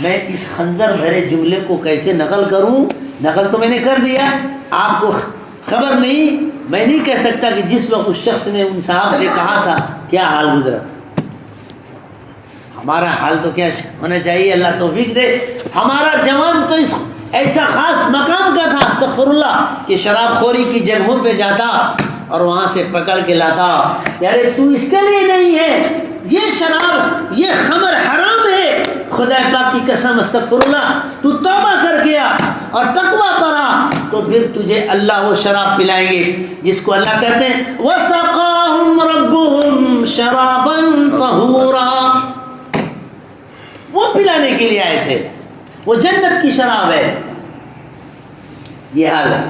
میں اس خنجر بھرے جملے کو کیسے نقل کروں؟ نقل تو میں نے کر دیا, آپ کو خبر نہیں. میں نہیں کہہ سکتا کہ جس وقت اس شخص نے ان صاحب سے کہا تھا کیا حال گزرا تھا. ہمارا حال تو کیا ہونا چاہیے, اللہ توفیق دے. ہمارا جوان تو اس ایسا خاص مقام کا تھا استغفر اللہ کہ شراب خوری کی جگہوں پہ جاتا اور وہاں سے پکڑ کے لاتا. یار تو اس کے لیے نہیں ہے, یہ شراب یہ خمر حرام ہے. خدا پاک کی قسم استغفر اللہ تو توبہ کر کے آ اور تقوی پر آ تو پھر تجھے اللہ وہ شراب پلائیں گے جس کو اللہ کہتے ہیں وَسَقَاهُمْ رَبُّهُمْ شَرَابًا طَهُورًا. وہ پلانے کے لیے آئے تھے, وہ جنت کی شراب ہے. یہ حال ہے,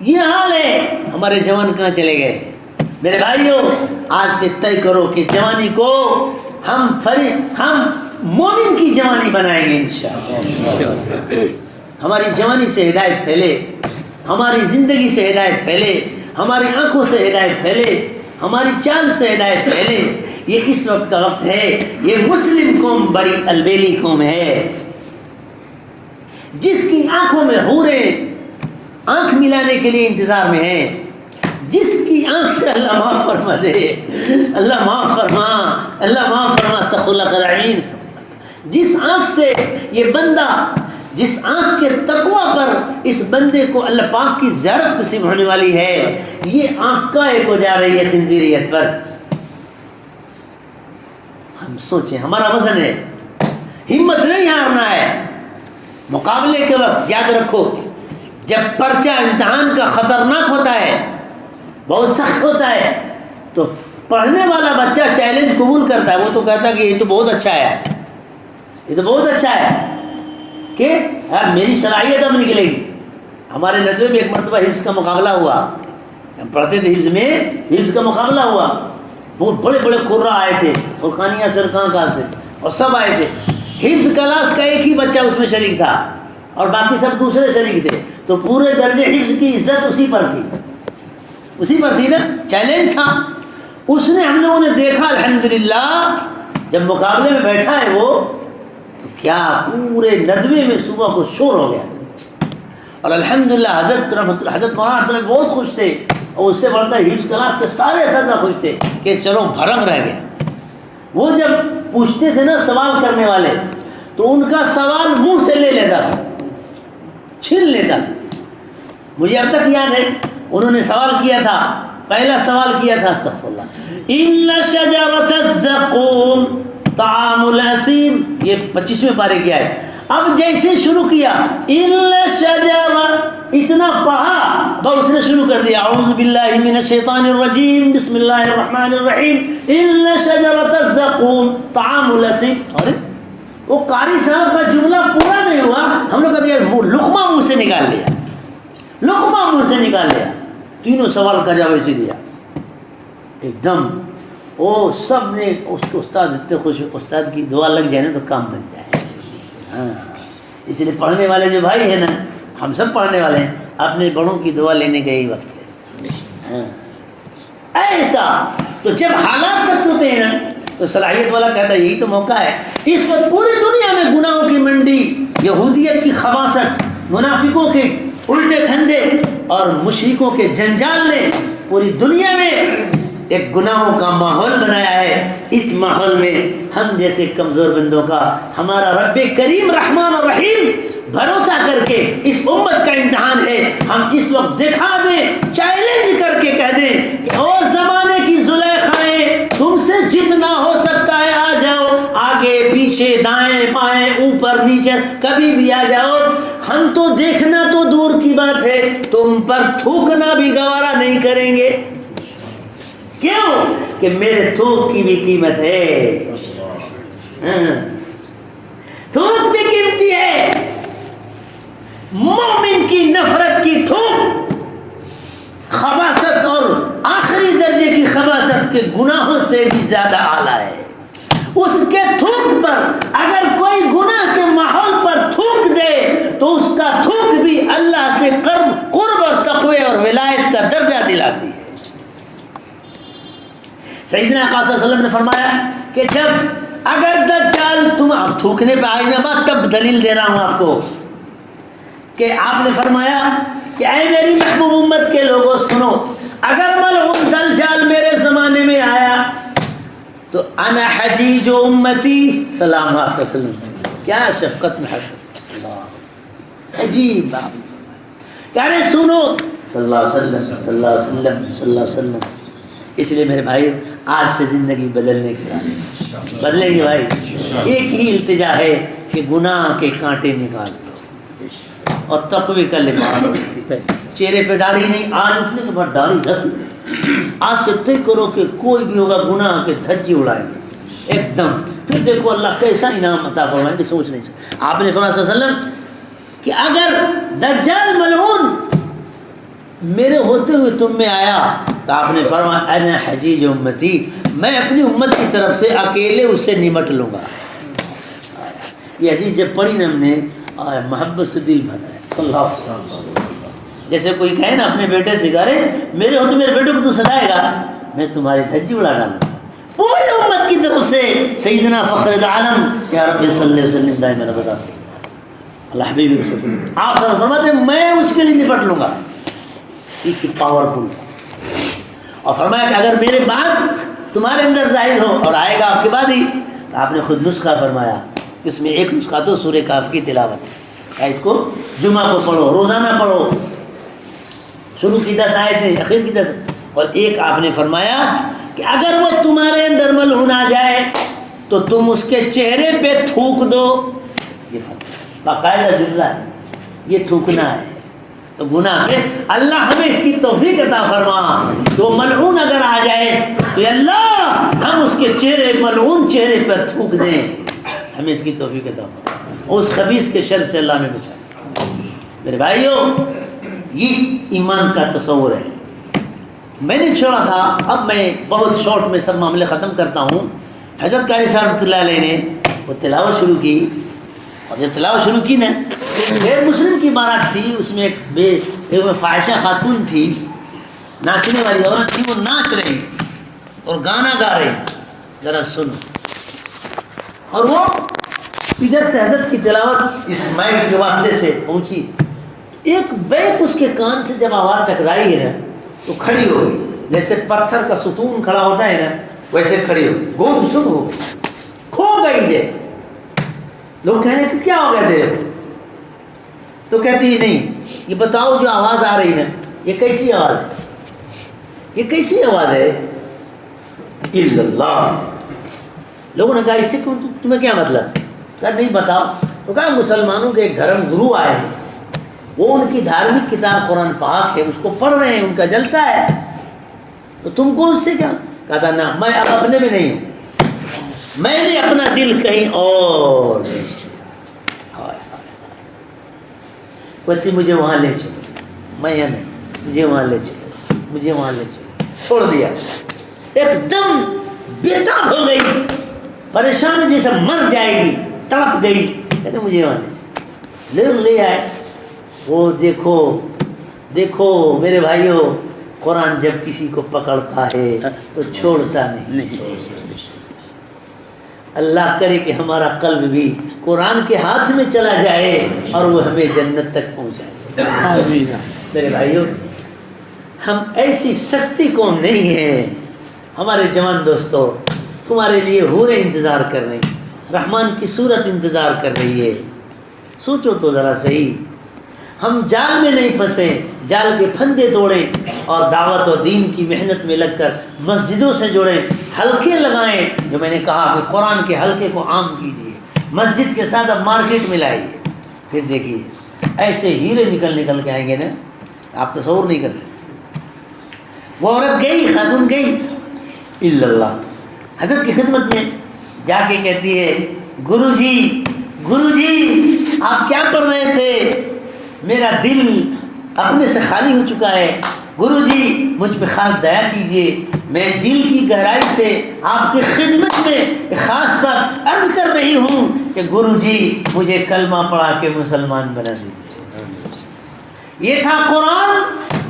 یہ حال ہے. ہمارے جوان کہاں چلے گئے؟ میرے بھائیوں آج سے طے کرو کہ جوانی کو ہم مومن کی جوانی بنائیں گے انشاءاللہ. ہماری جوانی سے ہدایت پھیلے، ہماری زندگی سے ہدایت پھیلے، ہماری آنکھوں سے ہدایت پھیلے، ہماری چال سے ہدایت پھیلے. یہ اس وقت کا وقت ہے. یہ مسلم قوم بڑی البیلی قوم ہے، جس کی آنکھوں میں حوریں آنکھ ملانے کے لیے انتظار میں ہیں، جس کی آنکھ سے اللہ معاف فرما دے، اللہ معاف فرما، اللہ معاف فرما، استغفر اللہ العظیم. جس آنکھ سے یہ بندہ، جس آنکھ کے تقوی پر اس بندے کو اللہ پاک کی زیارت نصیب ہونے والی ہے، یہ آنکھ قائم ہو جا رہی ہے خنزیریت پر. ہم سوچیں، ہمارا وزن ہے، ہمت نہیں ہارنا ہے. مقابلے کے وقت یاد رکھو، جب پرچہ امتحان کا خطرناک ہوتا ہے، بہت سخت ہوتا ہے، تو پڑھنے والا بچہ چیلنج قبول کرتا ہے. وہ تو کہتا ہے کہ یہ تو بہت اچھا ہے، یہ تو بہت اچھا ہے، کہ یار میری صلاحیت اب نکلے گی. ہمارے ندوے میں ایک مرتبہ حفظ کا مقابلہ ہوا، ہم پڑھتے تھے حفظ میں، حفظ کا مقابلہ ہوا. بہت بڑے بڑے قرہ آئے تھے، فرقانیہ سے، کہاں سے، اور سب آئے تھے. حفظ کلاس کا ایک ہی بچہ اس میں شریک تھا اور باقی سب دوسرے شریک تھے. تو پورے درجے حفظ کی عزت اسی پر تھی نا، چیلنج تھا. اس نے، ہم لوگوں نے دیکھا الحمدللہ، جب مقابلے میں بیٹھا ہے وہ، تو کیا پورے ندوے میں صبح کو شور ہو گیا تھا. اور الحمدللہ حضرت مولانا بہت خوش تھے، اور اس سے بڑھ کر حفظ کلاس کے سارے اساتذہ خوش تھے کہ چلو بھرم رہ گیا. وہ جب پوچھتے تھے نا سوال کرنے والے، تو ان کا سوال منہ سے لے لیتا تھا، چھین لیتا تھا. مجھے اب تک یاد ہے، انہوں نے سوال کیا تھا، پہلا سوال کیا تھا، استغفر اللہ، ان شجرۃ الزقوم طعام الاسیم، یہ 25ویں پارے کی ہے. اب جیسے شروع کیا ان شجرہ، اتنا پڑھا تو اس نے شروع کر دیا اعوذ باللہ من الشیطان الرجیم بسم اللہ الرحمن الرحیم ان شجرۃ الزقوم طعام الاسیم. ارے وہ قاری صاحب کا جملہ پورا نہیں ہوا، ہم لوگ کہتے ہیں لقمہ منہ سے نکال لیا، لقمہ منہ سے نکال لیا. تینوں سوال کا جواب ایسے دیا ایک دم. وہ سب نے اس کے استاد اتنے خوش، استاد کی دعا لگ جائے نا تو کام بن جائے. ہاں، اس لیے پڑھنے والے جو بھائی ہیں نا، ہم سب پڑھنے والے ہیں، اپنے بڑوں کی دعا لینے کا یہی وقت ہے. ہاں ایسا. تو جب حالات سخت ہوتے ہیں نا، تو صلاحیت والا کہتا ہے یہی تو موقع ہے. اس وقت پوری دنیا میں گناہوں کی منڈی، یہودیت کی خباثت، منافقوں کے الٹے دھندے اور مشرکوں کے جنجال نے پوری دنیا میں ایک گناہوں کا ماحول بنایا ہے. اس ماحول میں ہم جیسے کمزور بندوں کا ہمارا رب کریم رحمان اور رحیم بھروسہ کر کے اس امت کا امتحان ہے. ہم اس وقت دکھا دیں، چیلنج کر کے کہہ دیں کہ او زمانے کی زلیخائیں، تم سے جتنا ہو سکتا ہے آ جاؤ، آگے پیچھے دائیں بائیں اوپر نیچے کبھی بھی آ جاؤ. ہم تو دیکھنا تو دور کی بات ہے، تم پر تھوکنا بھی گوارا نہیں کریں گے. کیوں کہ میرے تھوک کی بھی قیمت ہے. تھوک بھی قیمتی ہے. مومن کی نفرت کی تھوک خباثت اور آخری درجے کی خباثت کے گناہوں سے بھی زیادہ اعلیٰ ہے. اس کے تھوک پر اگر کوئی گناہ کے ماحول پر تھوک دے تو اس کا تھوک بھی اللہ سے قرب اور تقوی اور ولایت کا درجہ دلاتی ہے. سیدنا آقا صلی اللہ علیہ وسلم نے فرمایا کہ جب اگر دجال تم آپ تھوکنے پہ آئے گا بات، تب دلیل دے رہا ہوں آپ کو، کہ آپ نے فرمایا کہ اے میری محبوب امت کے لوگوں سنو، اگر ملعون دجال میرے زمانے میں آیا تو انا حجیج امتی سلام علیہ وسلم. کیا شفقت محبت، عجیب بات. کہہ رہے سنو صلی اللہ علیہ وسلم صلی اللہ علیہ وسلم صلی اللہ علیہ وسلم. اس لیے میرے بھائی آج سے زندگی بدلنے کے بعد بدلیں گے بھائی. ایک ہی التجا ہے کہ گناہ کے کانٹے نکال دو اور تقوی کا لباس. چہرے پہ داڑھی نہیں، آج اٹھنے کے بعد داڑھی رکھ. آج سے طے کرو کہ کوئی بھی ہوگا گناہ کے دھجے اڑائیں گے ایک دم. پھر دیکھو اللہ کیسا انعام عطا فرمائیں گے، سوچ نہیں سکتے. آپ نے فرمایا صلی اللہ علیہ وسلم کہ اگر دجال ملعون میرے ہوتے ہوئے تم میں آیا تو آپ نے فرمایا انا حجیج امتی، میں اپنی امت کی طرف سے اکیلے اس سے نمٹ لوں گا. یہ حدیث جب پڑھی نا ہم نے محبت سے دل بھرا ہے. صلی اللہ علیہ وسلم. جیسے کوئی کہے نا اپنے بیٹے سے کرے میرے ہو تو میرے بیٹے کو تو سدائے گا, میں تمہاری دھجی اڑا ڈالوں گا. پوری امت کی طرف سے سیدنا فخر العالم یا رب صلی اللہ علیہ وسلم دائما ابدا اللہ حبیب صلی اللہ علیہ وسلم آپ صلی اللہ علیہ وسلم فرماتے ہیں میں اس کے لیے نپٹ لوں گا. اس پاورفل. اور فرمایا کہ اگر میرے بعد تمہارے اندر ظاہر ہو اور آئے گا آپ کے بعد ہی, تو آپ نے خود نسخہ فرمایا. اس میں ایک نسخہ تو سورہ کاف کی تلاوت ہے, اس کو جمعہ کو پڑھو, روزانہ پڑھو, شروع کی 10 آیتیں اخیر کی 10. اور ایک آپ نے فرمایا کہ اگر وہ تمہارے اندر ملعون آ جائے تو تم اس کے چہرے پہ تھوک دو. یہ باقاعدہ جملہ ہے, یہ تھوکنا ہے. تو گناہ پہ اللہ ہمیں اس کی توفیق عطا فرما. تو ملعون اگر آ جائے تو اللہ ہم اس کے چہرے ملعون چہرے پر تھوک دیں. ہمیں اس کی توفیق عطا فرما. اس خبیث کے شر سے اللہ نے بچا. میرے بھائیو یہ ایمان کا تصور ہے. میں نے چھوڑا تھا, اب میں بہت شارٹ میں سب معاملے ختم کرتا ہوں. حضرت قاری صاحب رحمۃ اللہ علیہ نے وہ تلاوت شروع کی, اور جب تلاوت شروع کی نا غیر مسلم کی بارات تھی. اس میں ایک فاحشہ خاتون تھی, ناچنے والی عورت تھی, وہ ناچ رہی تھی اور گانا گا رہی تھی. ذرا سن. اور وہ ادھر سے حضرت کی تلاوت اسماعیل کے واسطے سے پہنچی. ایک بیک اس کے کان سے جب آواز ٹکرائی ہے نا تو کھڑی ہو گئی. جیسے پتھر کا ستون کھڑا ہوتا ہے نا ویسے کھڑی ہو گئی, گم سم ہو گئی, کھو گئی. جیسے لوگ کہنے کہ کیا ہو گیا تیرے, تو کہتی ہے نہیں یہ بتاؤ جو آواز آ رہی ہے یہ کیسی آواز ہے, یہ کیسی آواز ہے. الا اللہ. لوگوں نے کہا اس سے تمہیں کیا مطلب؟ کہا نہیں بتاؤ. تو کہا مسلمانوں کے ایک دھرم گرو آئے ہیں, وہ ان کی دھارمک کتاب قرآن پاک ہے, اس کو پڑھ رہے ہیں, ان کا جلسہ ہے, تو تم کو اس سے کیا؟ کہتا نہ میں اب اپنے میں نہیں ہوں, میں نے اپنا دل کہیں اور. کہتی مجھے وہاں لے چلو. میں یا نہیں, مجھے وہاں لے چلو, مجھے وہاں لے چلو. چھوڑ دیا. ایک دم بےتاب ہو گئی, پریشان جیسے مر جائے گی, تڑپ گئی. کہتے مجھے وہاں لے چلو. لے آئے. وہ دیکھو میرے بھائیوں, قرآن جب کسی کو پکڑتا ہے تو چھوڑتا نہیں. اللہ کرے کہ ہمارا قلب بھی قرآن کے ہاتھ میں چلا جائے اور وہ ہمیں جنت تک پہنچائے. میرے بھائیوں ہم ایسی سستی قوم نہیں ہیں. ہمارے جوان دوستو تمہارے لیے حوریں انتظار کر رہی ہیں, رحمان کی صورت انتظار کر رہی ہے. سوچو تو ذرا صحیح. ہم جال میں نہیں پھنسے, جال کے پھندے توڑیں اور دعوت اور دین کی محنت میں لگ کر مسجدوں سے جڑیں, حلقے لگائیں. جو میں نے کہا کہ قرآن کے حلقے کو عام کیجیے, مسجد کے ساتھ اب مارکیٹ میں لائیے, پھر دیکھیے ایسے ہیرے نکل کے آئیں گے نا, آپ تصور نہیں کر سکتے. وہ عورت گئی, خاتون گئی, الا اللہ حضرت کی خدمت میں جا کے کہتی ہے گرو جی آپ کیا پڑھ رہے تھے؟ میرا دل اپنے سے خالی ہو چکا ہے. گرو جی مجھ پہ خاص دیا کیجیے, میں دل کی گہرائی سے آپ کی خدمت میں ایک خاص بات عرض کر رہی ہوں کہ گرو جی مجھے کلمہ پڑھا کے مسلمان بنا دیجیے. یہ تھا قرآن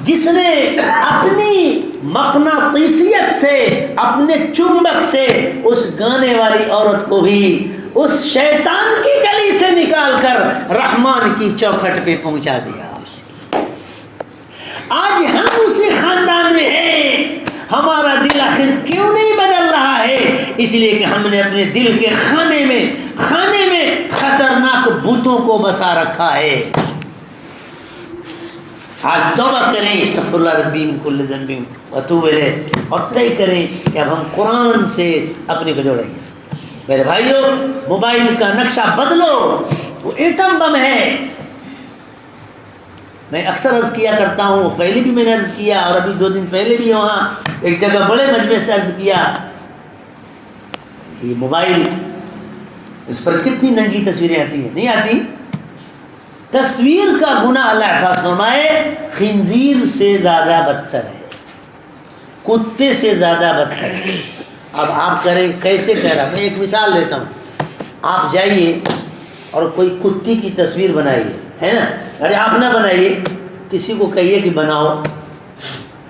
جس نے اپنی مقناطیسیت سے, اپنے چمبک سے اس گانے والی عورت کو بھی اس شیطان کی گلی سے نکال کر رحمان کی چوکھٹ پہ پہنچا دیا. آج ہم اسی خاندان میں ہیں. ہمارا دل آخر کیوں نہیں بدل رہا ہے؟ اس لیے کہ ہم نے اپنے دل کے خانے میں خطرناک بتوں کو بسا رکھا ہے. آج توبہ کریں, استغفر اللہ ربی من کل ذنب واتوب الیہ, اور طے کریں کہ اب ہم قرآن سے اپنے کو جوڑیں گے. میرے بھائیوں موبائل کا نقشہ بدلو, وہ ایٹم بم ہے. میں اکثر عرض کیا کرتا ہوں, پہلے بھی میں نے عرض کیا اور ابھی 2 دن پہلے بھی وہاں ایک جگہ بڑے مجمع سے عرض کیا کہ موبائل اس پر کتنی ننگی تصویریں آتی ہیں, نہیں آتی؟ تصویر کا گناہ اللہ حفاظ فرمائے خنزیر سے زیادہ بدتر ہے, کتے سے زیادہ بدتر ہے. اب آپ کریں کیسے کہہ رہا، میں ایک مثال دیتا ہوں. آپ جائیے اور کوئی کتی کی تصویر بنائیے، ہے نا، ارے آپ نہ بنائیے، کسی کو کہیے کہ بناؤ،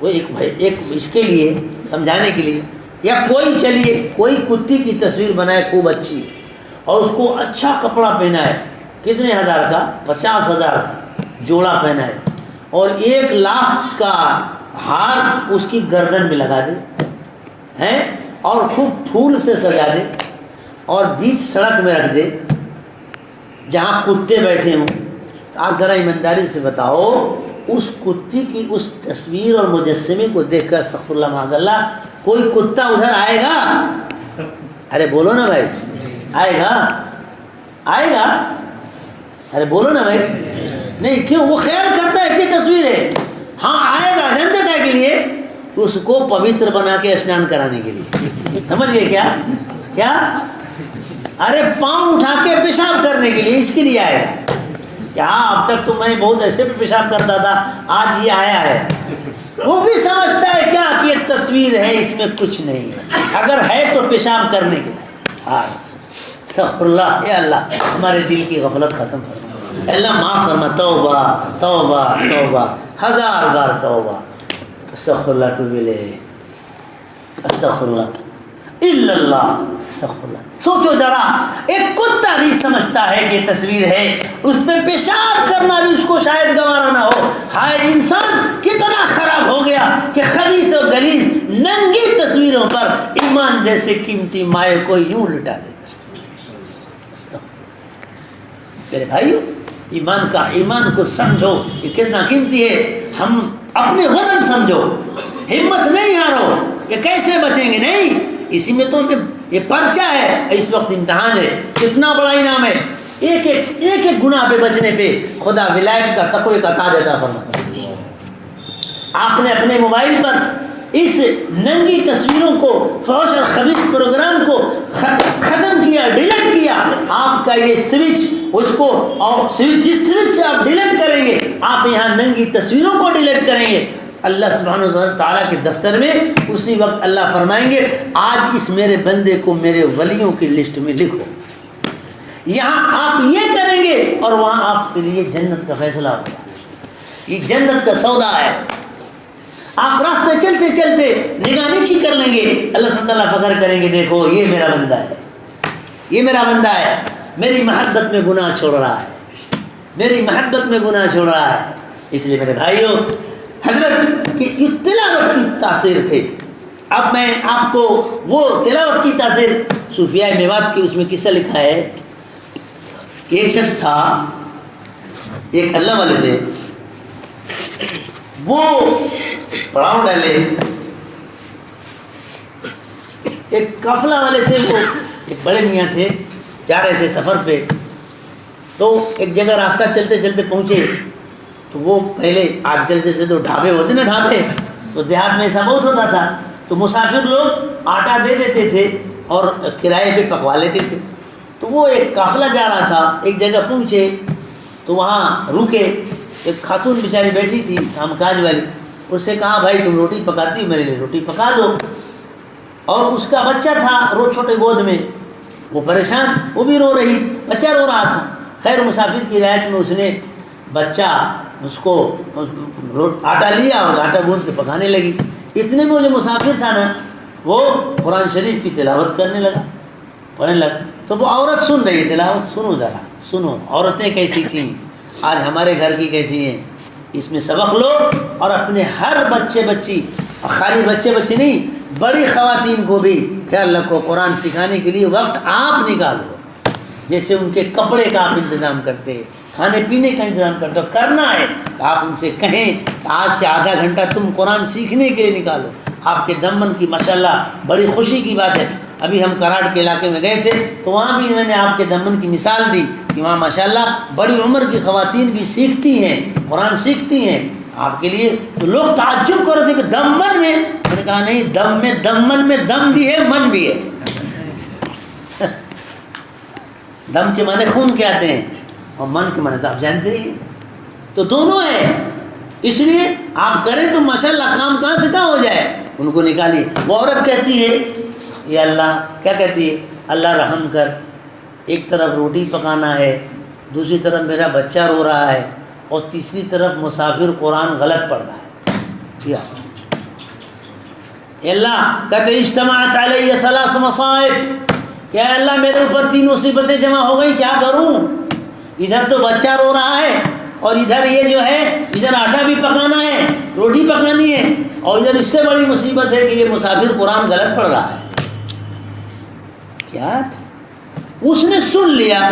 وہ ایک اس کے لیے سمجھانے کے لیے، یا کوئی چلیے کوئی کتی کی تصویر بنائے خوب اچھی اور اس کو اچھا کپڑا پہنائے، کتنے ہزار کا، 50,000 کا جوڑا پہنائے اور 1,00,000 کا ہار اس کی گردن میں لگا دے ہیں اور خوب پھول سے سجا دے اور بیچ سڑک میں رکھ دے جہاں کتے بیٹھے ہوں. آپ ذرا ایمانداری سے بتاؤ، اس کتی کی اس تصویر اور مجسمے کو دیکھ کر استغفر اللہ معاذ اللہ کوئی کتا ادھر آئے گا؟ ارے بولو نا بھائی، آئے گا؟ آئے گا؟ ارے بولو نا بھائی. نہیں، کیوں؟ وہ خیال کرتا ہے کہ تصویر ہے. ہاں آئے گا، جانتے کا کے لیے اس کو پوتر بنا کے اسنان کرانے کے لیے. سمجھ گئے کیا؟ کیا؟ ارے پاؤں اٹھا کے پیشاب کرنے کے لیے، اس کے لیے آئے گا. کیا اب تک تو میں بہت ایسے بھی پیشاب کرتا تھا، آج یہ آیا ہے. وہ بھی سمجھتا ہے کیا کہ یہ تصویر ہے، اس میں کچھ نہیں ہے، اگر ہے تو پیشاب کرنے کے لیے. استغفر اللہ. اے اللہ ہمارے دل کی غفلت ختم فرما، اللہ معاف فرما. توبہ توبہ توبہ، 1000 بار توبہ. استغفر اللہ توب الیہ، استغفر اللہ الا اللہ، استغفر اللہ. سوچو ذرا، ایک کتا بھی سمجھتا ہے کہ تصویر ہے، اس پہ پیشاب کرنا بھی اس کو شاید گوارا نہ ہو. ہائے انسان کتنا خراب ہو گیا کہ خبیث و غلیظ ننگی تصویروں پر ایمان جیسے قیمتی مائے کو یوں لٹا دیتا. میرے بھائیو، ایمان کو سمجھو کہ کتنا قیمتی ہے. ہم اپنے وزن سمجھو، ہمت نہیں ہارو. یہ کیسے بچیں گے؟ نہیں، اسی میں تو یہ پرچہ ہے. اس وقت امتحان ہے، کتنا بڑا انعام ہے. ایک گناہ پہ بچنے پہ خدا ولایت کا تقوی کا تاج عطا فرماتا ہے. آپ نے اپنے موبائل پر اس ننگی تصویروں کو، فحش اور خبیث پروگرام کو ختم کیا، ڈیلیٹ کیا. آپ کا یہ سوئچ، اس کو اور جس سوئچ سے آپ ڈیلیٹ کریں گے، آپ یہاں ننگی تصویروں کو ڈیلیٹ کریں گے، اللہ سبحانہ و تعالیٰ کے دفتر میں اسی وقت اللہ فرمائیں گے آج اس میرے بندے کو میرے ولیوں کی لسٹ میں لکھو. یہاں آپ یہ کریں گے اور وہاں آپ کے لیے جنت کا فیصلہ ہوگا. یہ جنت کا سودا ہے. آپ راستے چلتے چلتے نگاہ نیچی کر لیں گے، اللہ سبحانہ تعالیٰ فخر کریں گے، دیکھو یہ میرا بندہ ہے، یہ میرا بندہ ہے، میری محبت میں گناہ چھوڑ رہا ہے، میری محبت میں گناہ چھوڑ رہا ہے. اس لیے میرے بھائیوں، حضرت کی تلاوت کی تاثیر تھے. اب میں آپ کو وہ تلاوت کی تاثیر صوفیاء میوات کی، اس میں قصہ لکھا ہے کہ ایک شخص تھا، ایک اللہ والے تھے، وہ پڑاؤ ڈالے. ایک قافلہ والے تھے، وہ ایک بڑے میاں تھے، جا رہے تھے سفر پہ. تو ایک جگہ راستہ چلتے چلتے پہنچے تو وہ پہلے آج کل جیسے تو ڈھابے ہوتے نا، ڈھابے تو دیہات میں ایسا بہت ہوتا تھا، تو مسافر لوگ آٹا دے دیتے تھے اور کرائے پہ پکوا لیتے تھے. تو وہ ایک قافلہ جا رہا تھا، ایک جگہ پہنچے تو وہاں رکے. ایک خاتون بیچاری بیٹھی تھی کام کاج والی، اس سے کہا بھائی تم روٹی پکاتی ہو، میرے لیے روٹی پکا دو. اور اس کا بچہ تھا رو چھوٹے گود میں، وہ پریشان، وہ بھی رو رہی، بچہ رو رہا تھا. خیر مسافر کی رعایت میں اس نے بچہ اس کو آٹا لیا اور آٹا گوندھ کے پکانے لگی. اتنے میں وہ جو مسافر تھا نا، وہ قرآن شریف کی تلاوت کرنے لگا، پڑھنے لگا. تو وہ عورت سن رہی ہے تلاوت. سنو ذرا، سنو عورتیں کیسی تھیں، آج ہمارے گھر کی کیسی ہیں. اس میں سبق لو اور اپنے ہر بچے بچی، خالی بچے بچی نہیں، بڑی خواتین کو بھی خیال رکھو، قرآن سکھانے کے لیے وقت آپ نکالو. جیسے ان کے کپڑے کا آپ انتظام کرتے، کھانے پینے کا انتظام کرتے ہو، کرنا ہے تو آپ ان سے کہیں کہ آج سے آدھا گھنٹہ تم قرآن سیکھنے کے لیے نکالو. آپ کے دمن کی ماشاءاللہ بڑی خوشی کی بات ہے. ابھی ہم کراڑ کے علاقے میں گئے تھے تو وہاں بھی میں نے آپ کے دمن کی مثال دی کہ وہاں ماشاءاللہ بڑی عمر کی خواتین بھی سیکھتی ہیں، قرآن سیکھتی ہیں آپ کے لیے. تو لوگ تعجب کر رہے تھے کہ دمن میں، میں نے کہا نہیں، دم میں، دمن میں دم بھی ہے، من بھی ہے. دم کے معنی خون کے آتے ہیں اور من کے معنی تو آپ جانتے ہی ہیں. تو دونوں ہیں، اس لیے آپ کریں تو ماشاءاللہ کام کہاں سے کہاں ہو جائے. ان کو نکالیے. وہ عورت کہتی ہے یہ اللہ کیا کہتی ہے، اللہ رحم کر، ایک طرف روٹی پکانا ہے، دوسری طرف میرا بچہ رو رہا ہے، اور تیسری طرف مسافر قرآن غلط پڑھ رہا ہے. اے اللہ کہتے اجتماعت علیہ ثلاث مصائب، کہ اے اللہ میرے اوپر 3 مصیبتیں جمع ہو گئی، کیا کروں؟ ادھر تو بچہ رو رہا ہے، اور ادھر یہ جو ہے ادھر آٹا بھی پکانا ہے، روٹی پکانی ہے، اور ادھر اس سے بڑی مصیبت ہے کہ یہ مسافر قرآن غلط پڑھ رہا ہے. کیا تھا؟ اس نے سن لیا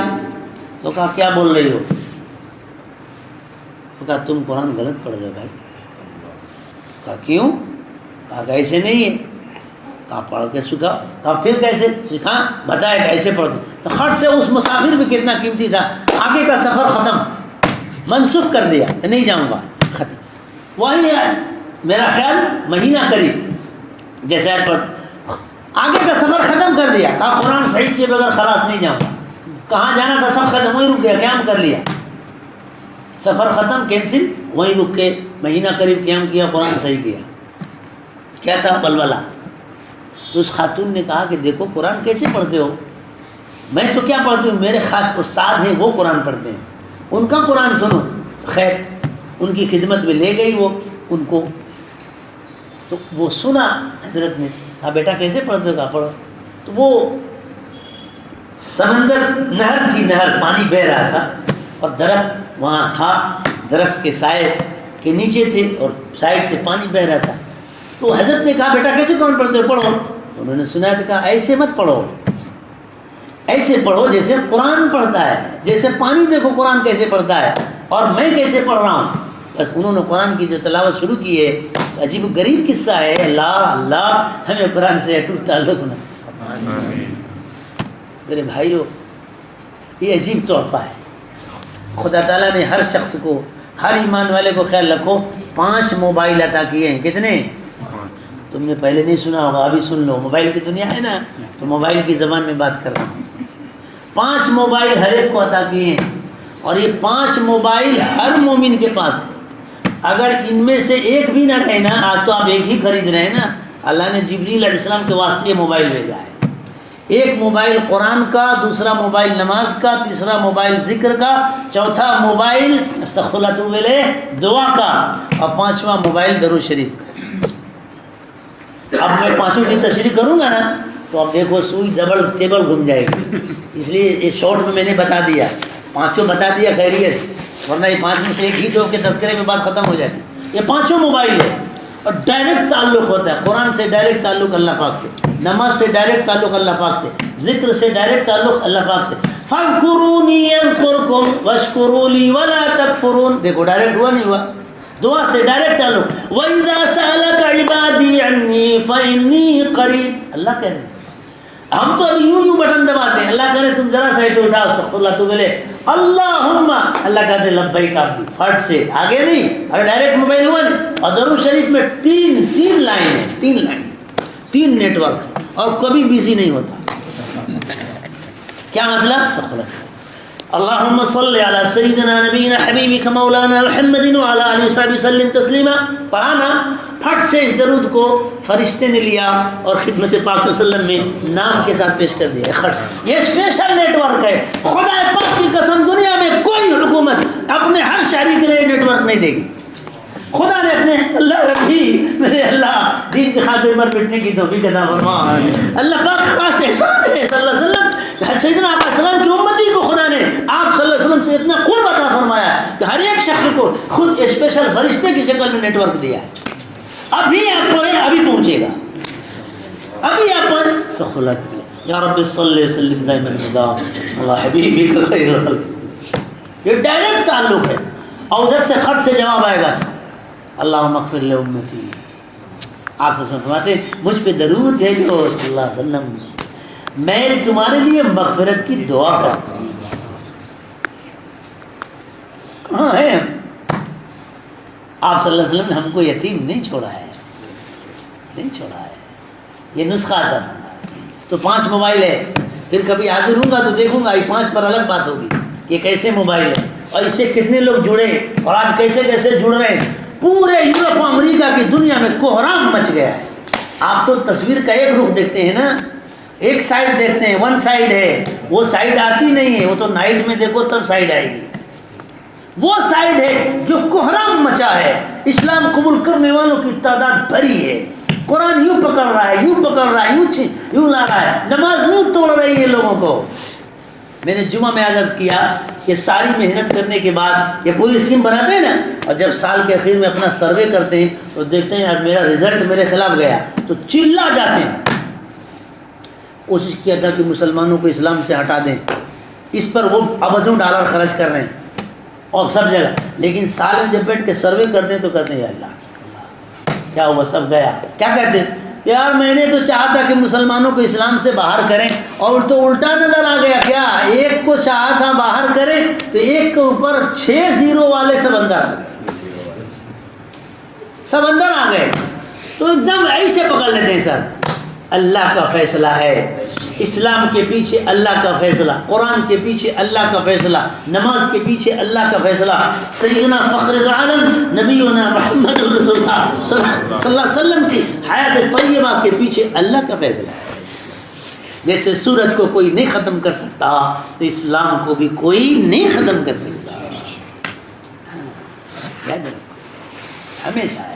تو کہا کیا بول رہی ہو؟ تو کہا تم قرآن غلط پڑھ رہے ہو بھائی. کہا کیوں؟ کہا کہ ایسے نہیں ہے. کہا پڑھ کے سکھا. کہا پھر کیسے سکھا؟ بتایا کیسے پڑھ دو. تو خٹ سے اس مسافر بھی کتنا قیمتی تھا، آگے کا سفر ختم، منسوخ کر دیا کہ نہیں جاؤں گا، ختم. وہی ہے میرا خیال مہینہ قریب جیسے آگے کا سفر ختم کر دیا. کہا قرآن صحیح کیے بغیر خلاص نہیں جاؤں گا. کہاں جانا تھا سب ختم، وہیں رک گیا، قیام کر لیا، سفر ختم، کینسل، وہیں رک کے مہینہ قریب قیام کیا، قرآن صحیح کیا. کیا تھا بلبلا. تو اس خاتون نے کہا کہ دیکھو قرآن کیسے پڑھتے ہو، میں تو کیا پڑھتی ہوں، میرے خاص استاد ہیں وہ قرآن پڑھتے ہیں، ان کا قرآن سنو. خیر ان کی خدمت میں لے گئی وہ ان کو، تو وہ سنا حضرت نے. کہا بیٹا کیسے پڑھتے ہو؟ کہا پڑھو. تو وہ سمندر نہر تھی، نہر پانی بہہ رہا تھا، اور درخت وہاں تھا، درخت کے سائے کے نیچے تھے اور سائڈ سے پانی بہہ رہا تھا. تو حضرت نے کہا بیٹا کیسے قرآن پڑھتے ہو؟ پڑھو. انہوں نے سنا تو کہا ایسے مت پڑھو، ایسے پڑھو جیسے قرآن پڑھتا ہے، جیسے پانی دیکھو قرآن کیسے پڑھتا ہے اور میں کیسے پڑھ رہا ہوں. بس انہوں نے قرآن کی جو تلاوت شروع کی ہے، عجیب و غریب قصہ ہے. اللہ اللہ ہمیں قرآن سے اٹوٹ تعلق نہ. میرے بھائیو یہ عجیب تحفہ ہے. خدا تعالیٰ نے ہر شخص کو، ہر ایمان والے کو خیال رکھو 5 موبائل عطا کیے ہیں. کتنے؟ تم نے پہلے نہیں سنا ہوگا، ابھی سن لو. موبائل کی دنیا ہے نا، تو موبائل کی زبان میں بات کر رہا ہوں. 5 موبائل ہر ایک کو عطا کیے ہیں، اور یہ 5 موبائل ہر مومن کے پاس ہے. اگر ان میں سے ایک بھی نہ رہے نا، آج تو آپ ایک ہی خرید رہے ہیں نا، اللہ نے جبریل علیہ السلام کے واسطے یہ موبائل بھیجا ہے. ایک موبائل قرآن کا، دوسرا موبائل نماز کا، تیسرا موبائل ذکر کا، چوتھا موبائل استغفر اللہ دعا کا، اور 5واں موبائل درود شریف کا. اب میں 5 کی تشریح کروں گا نا تو اب دیکھو سوئی ڈبل ٹیبل گھوم جائے گی، اس لیے اس شارٹ میں نے بتا دیا، 5 بتا دیا خیریت، ورنہ یہ 5 میں سے ایک ہی جو کہ تذکرے میں بات ختم ہو جاتی. یہ 5 موبائل ہے، اور ڈائریکٹ تعلق ہوتا ہے قرآن سے، ڈائریکٹ تعلق اللہ پاک سے، نماز سے ڈائریکٹ تعلق اللہ پاک سے، ذکر سے ڈائریکٹ تعلق اللہ پاک سے. فاذکرونی اذکرکم واشکروا لی ولا تکفرون. دیکھو ڈائریکٹ ہوا نہیں ہوا، دعا سے ڈائریکٹ تعلق. وَإِذَا سَأَلَكَ عِبَادِي عَنِّي فَإِنِّي قَرِيب. اللہ کہہ رہے ہیں، ہم تو ابھی یوں بٹن دباتے ہیں، اللہ کہہ رہے تم ذرا سائٹ اٹھا استغفر اللہ تو بولے اللہم، اللہ کہتے لبیک عبدی، پھٹ سے آگے نہیں. اگر ڈائریکٹ موبائل ہوا نہیں. اور درود شریف میں 3 لائن ہے، 3 لائن، 3 نیٹ ورک، اور کبھی بیزی نہیں ہوتا. کیا مطلب؟ استغفر اللہ. اللہم صلی علی سیدنا نبینا حبیبک مولانا محمد وعلی آلہ وصحبہ وسلم تسلیما. پڑھانا پھٹ سے اس درود کو فرشتے نے لیا اور خدمت پاک صلی اللہ علیہ وسلم میں نام کے ساتھ پیش کر دیا. خٹ یہ اسپیشل نیٹ ورک ہے. خدا پاک کی قسم دنیا میں کوئی حکومت اپنے ہر شہری کے لیے نیٹ ورک نہیں دے گی. خدا نے اپنے اللہ ربی میرے اللہ دین کی خاطر پر مٹنے کی توفیق عطا فرما. اللہ پاک خاص احسان ہے صلی اللہ علیہ وسلم سیدنا آپ علیہ السلام کی امتی کو خدا نے آپ صلی اللہ علیہ وسلم سے اتنا قرب عطا فرمایا کہ ہر ایک شخص کو خود اسپیشل فرشتے کی شکل میں نیٹ ورک دیا ہے. ابھی آپ پڑھیں ابھی پہنچے گا، ابھی آپ پڑھیں. سخلت یا رب صلی وسلم دائما ابدا اللہ حبیبک خیر الخلق. یہ ڈائریکٹ تعلق ہے، اور ادھر سے خط سے جواب آئے گا اللہم اغفر لامتی. آپ سے فرماتے مجھ پہ درود بھیجو صلی اللہ علیہ وسلم، میں تمہارے لیے مغفرت کی دعا کرتا ہوں. کہاں ہے آپ صلی اللہ علیہ وسلم نے ہم کو یتیم نہیں چھوڑا ہے، نہیں چھوڑا ہے. یہ نسخہ آتا ہے. تو 5 موبائل ہے، پھر کبھی حاضر ہوں گا تو دیکھوں گا یہ 5 پر الگ بات ہوگی کہ کیسے موبائل ہے اور اس سے کتنے لوگ جڑے اور آج کیسے کیسے جڑ رہے ہیں. پورے یورپ و امریکہ کی دنیا میں کوہرام مچ گیا ہے. آپ تو تصویر کا ایک رخ دیکھتے ہیں نا، ایک سائڈ دیکھتے ہیں، ون سائڈ ہے، وہ سائڈ آتی نہیں ہے، وہ تو نائٹ میں دیکھو تب سائڈ آئے گی۔ وہ سائڈ ہے جو کوہرام مچا ہے، اسلام قبول کرنے والوں کی تعداد بھری ہے، قرآن یوں پکڑ رہا ہے، یوں پکڑ رہا ہے، یوں لا رہا ہے، نماز یوں توڑ رہی ہے لوگوں کو۔ میں نے جمعہ میں عرض کیا کہ ساری محنت کرنے کے بعد یہ پوری اسکیم بناتے ہیں نا، اور جب سال کے اخیر میں اپنا سروے کرتے ہیں تو دیکھتے ہیں آج میرا رزلٹ میرے خلاف گیا تو چلا جاتے ہیں۔ کوشش کیا تھا کہ مسلمانوں کو اسلام سے ہٹا دیں، اس پر وہ ابجوں ڈالر خرچ کر رہے ہیں اور سب جگہ، لیکن سال میں جب بیٹھ کے سروے کرتے ہیں تو کہتے ہیں یا اللہ کیا ہوا، سب گیا۔ کیا کہتے ہیں؟ یار میں نے تو چاہا تھا کہ مسلمانوں کو اسلام سے باہر کریں اور تو الٹا نظر آ گیا۔ کیا ایک کو چاہا تھا باہر کریں تو ایک کے اوپر 6 زیرو والے سب اندر آ گئے، سب اندر آ گئے، تو ایک دم ایسے پکڑ لیتے ہیں سر۔ اللہ کا فیصلہ ہے، اسلام کے پیچھے اللہ کا فیصلہ، قرآن کے پیچھے اللہ کا فیصلہ، نماز کے پیچھے اللہ کا فیصلہ، سیدنا فخر العالم نبینا محمد رسول اللہ صلی اللہ علیہ وسلم کی حیات طیبہ کے پیچھے اللہ کا فیصلہ ہے۔ جیسے سورج کو کوئی نہیں ختم کر سکتا تو اسلام کو بھی کوئی نہیں ختم کر سکتا۔ یاد رکھو ہمیشہ ہے،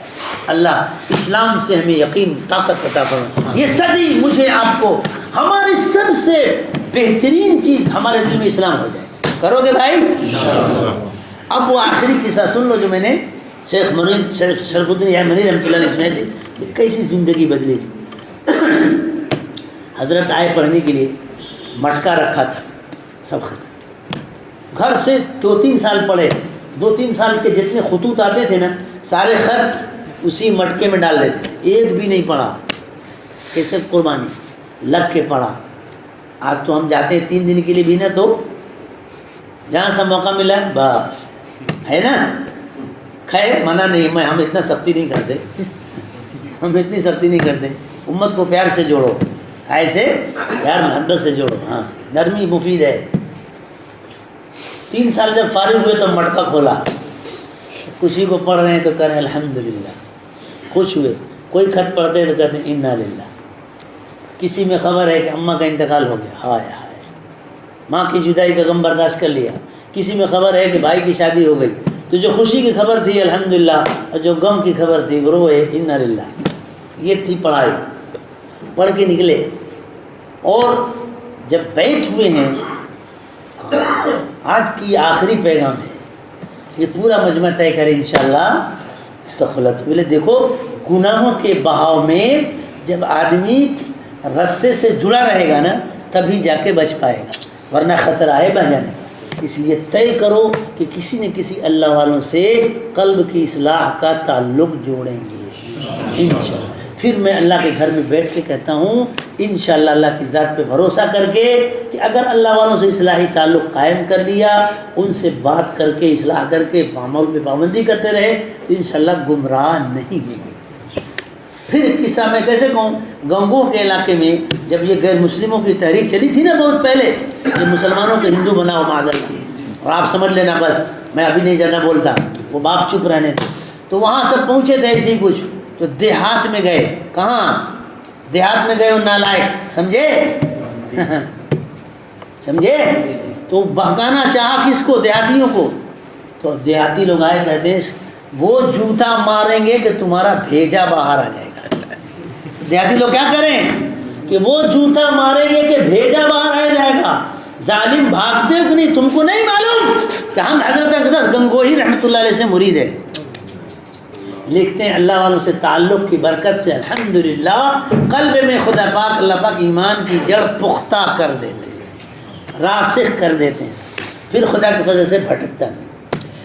اللہ اسلام سے ہمیں یقین طاقت عطا فرمائے۔ یہ صدی مجھے آپ کو ہماری سب سے بہترین چیز ہمارے دل میں اسلام ہو جائے، کرو گے بھائی؟ اب وہ آخری قصہ سن لو جو میں نے شیخ مرید شرف الدین یمنی رحمۃ اللہ علیہ سنائے تھے، کہ کیسی زندگی بدلی تھی۔ حضرت آئے پڑھنے کے لیے، مٹکا رکھا تھا، سب ختم، گھر سے 2-3 سال پڑھے، 2-3 سال کے جتنے خطوط آتے تھے نا سارے خط اسی مٹکے میں ڈال دیتے تھے، ایک بھی نہیں پڑھا، کیسے قربانی لگ کے پڑھا۔ آج تو ہم جاتے ہیں 3 دن کے لیے بھی نا، تو جہاں سا موقع ملا بس ہے نا، خیر منع نہیں، ہم اتنا سختی نہیں کرتے، ہم اتنی سختی نہیں کرتے، امت کو پیار سے جوڑو، ایسے پیار محبت سے جوڑو، ہاں نرمی مفید ہے۔ 3 سال جب فارغ ہوئے تو مٹکا کھولا، کسی کو پڑھ رہے ہیں تو کہہ رہے ہیں الحمدللہ، خوش ہوئے، کوئی خط پڑھتے ہیں تو کہتے ہیں انا للہ، کسی میں خبر ہے کہ اماں کا انتقال ہو گیا، ہائے ہائے، ماں کی جدائی کا غم برداشت کر لیا، کسی میں خبر ہے کہ بھائی کی شادی ہو گئی، تو جو خوشی کی خبر تھی الحمدللہ، اور جو غم کی خبر تھی وہ روئے انا للہ۔ یہ تھی پڑھائی، پڑھ کے نکلے، اور جب بیٹھ ہوئے ہیں، آج کی آخری پیغام ہے، یہ پورا مجمع طے کرے انشاءاللہ استغفرت۔ بولے دیکھو گناہوں کے بہاؤ میں جب آدمی رسے سے جڑا رہے گا نا تبھی جا کے بچ پائے گا، ورنہ خطرہ ہے بہ جانے کا۔ اس لیے طے کرو کہ کسی نہ کسی اللہ والوں سے قلب کی اصلاح کا تعلق جوڑیں گے انشاءاللہ۔ پھر میں اللہ کے گھر میں بیٹھ کے کہتا ہوں انشاءاللہ اللہ کی ذات پہ بھروسہ کر کے کہ اگر اللہ والوں سے اصلاحی تعلق قائم کر لیا، ان سے بات کر کے اصلاح کر کے عمل پہ پابندی کرتے رہے تو انشاءاللہ گمراہ نہیں ہوں گے۔ پھر ایک قصہ میں کیسے کہوں، گنگوہ کے علاقے میں جب یہ غیر مسلموں کی تحریک چلی تھی نا بہت پہلے، کہ مسلمانوں کو ہندو بناؤ معذاللہ، اور آپ سمجھ لینا بس میں ابھی نہیں زیادہ بولتا، وہ باپ چپ رہنے تھے، تو وہاں سب پہنچے تھے ایسے ہی کچھ، تو دیہات میں گئے، کہاں دیہات میں گئے، وہ نالائق سمجھے سمجھے، تو بہکانا چاہا کس کو، دیہاتیوں کو، تو دیہاتی لوگ آئے کہتے ہیں وہ جوتا ماریں گے کہ تمہارا بھیجا باہر آ جائے گا۔ دیہاتی لوگ کیا کریں کہ وہ جوتا ماریں گے کہ بھیجا باہر آ جائے گا۔ ظالم بھاگتے ہو کہ نہیں، تم کو نہیں معلوم کہ ہم حضرت گنگوہی رحمۃ اللہ علیہ سے مرید ہیں۔ لکھتے ہیں اللہ والوں سے تعلق کی برکت سے الحمدللہ قلب میں خدا پاک اللہ پاک ایمان کی جڑ پختہ کر دیتے ہیں، راسخ کر دیتے ہیں، پھر خدا کے فضل سے بھٹکتا نہیں۔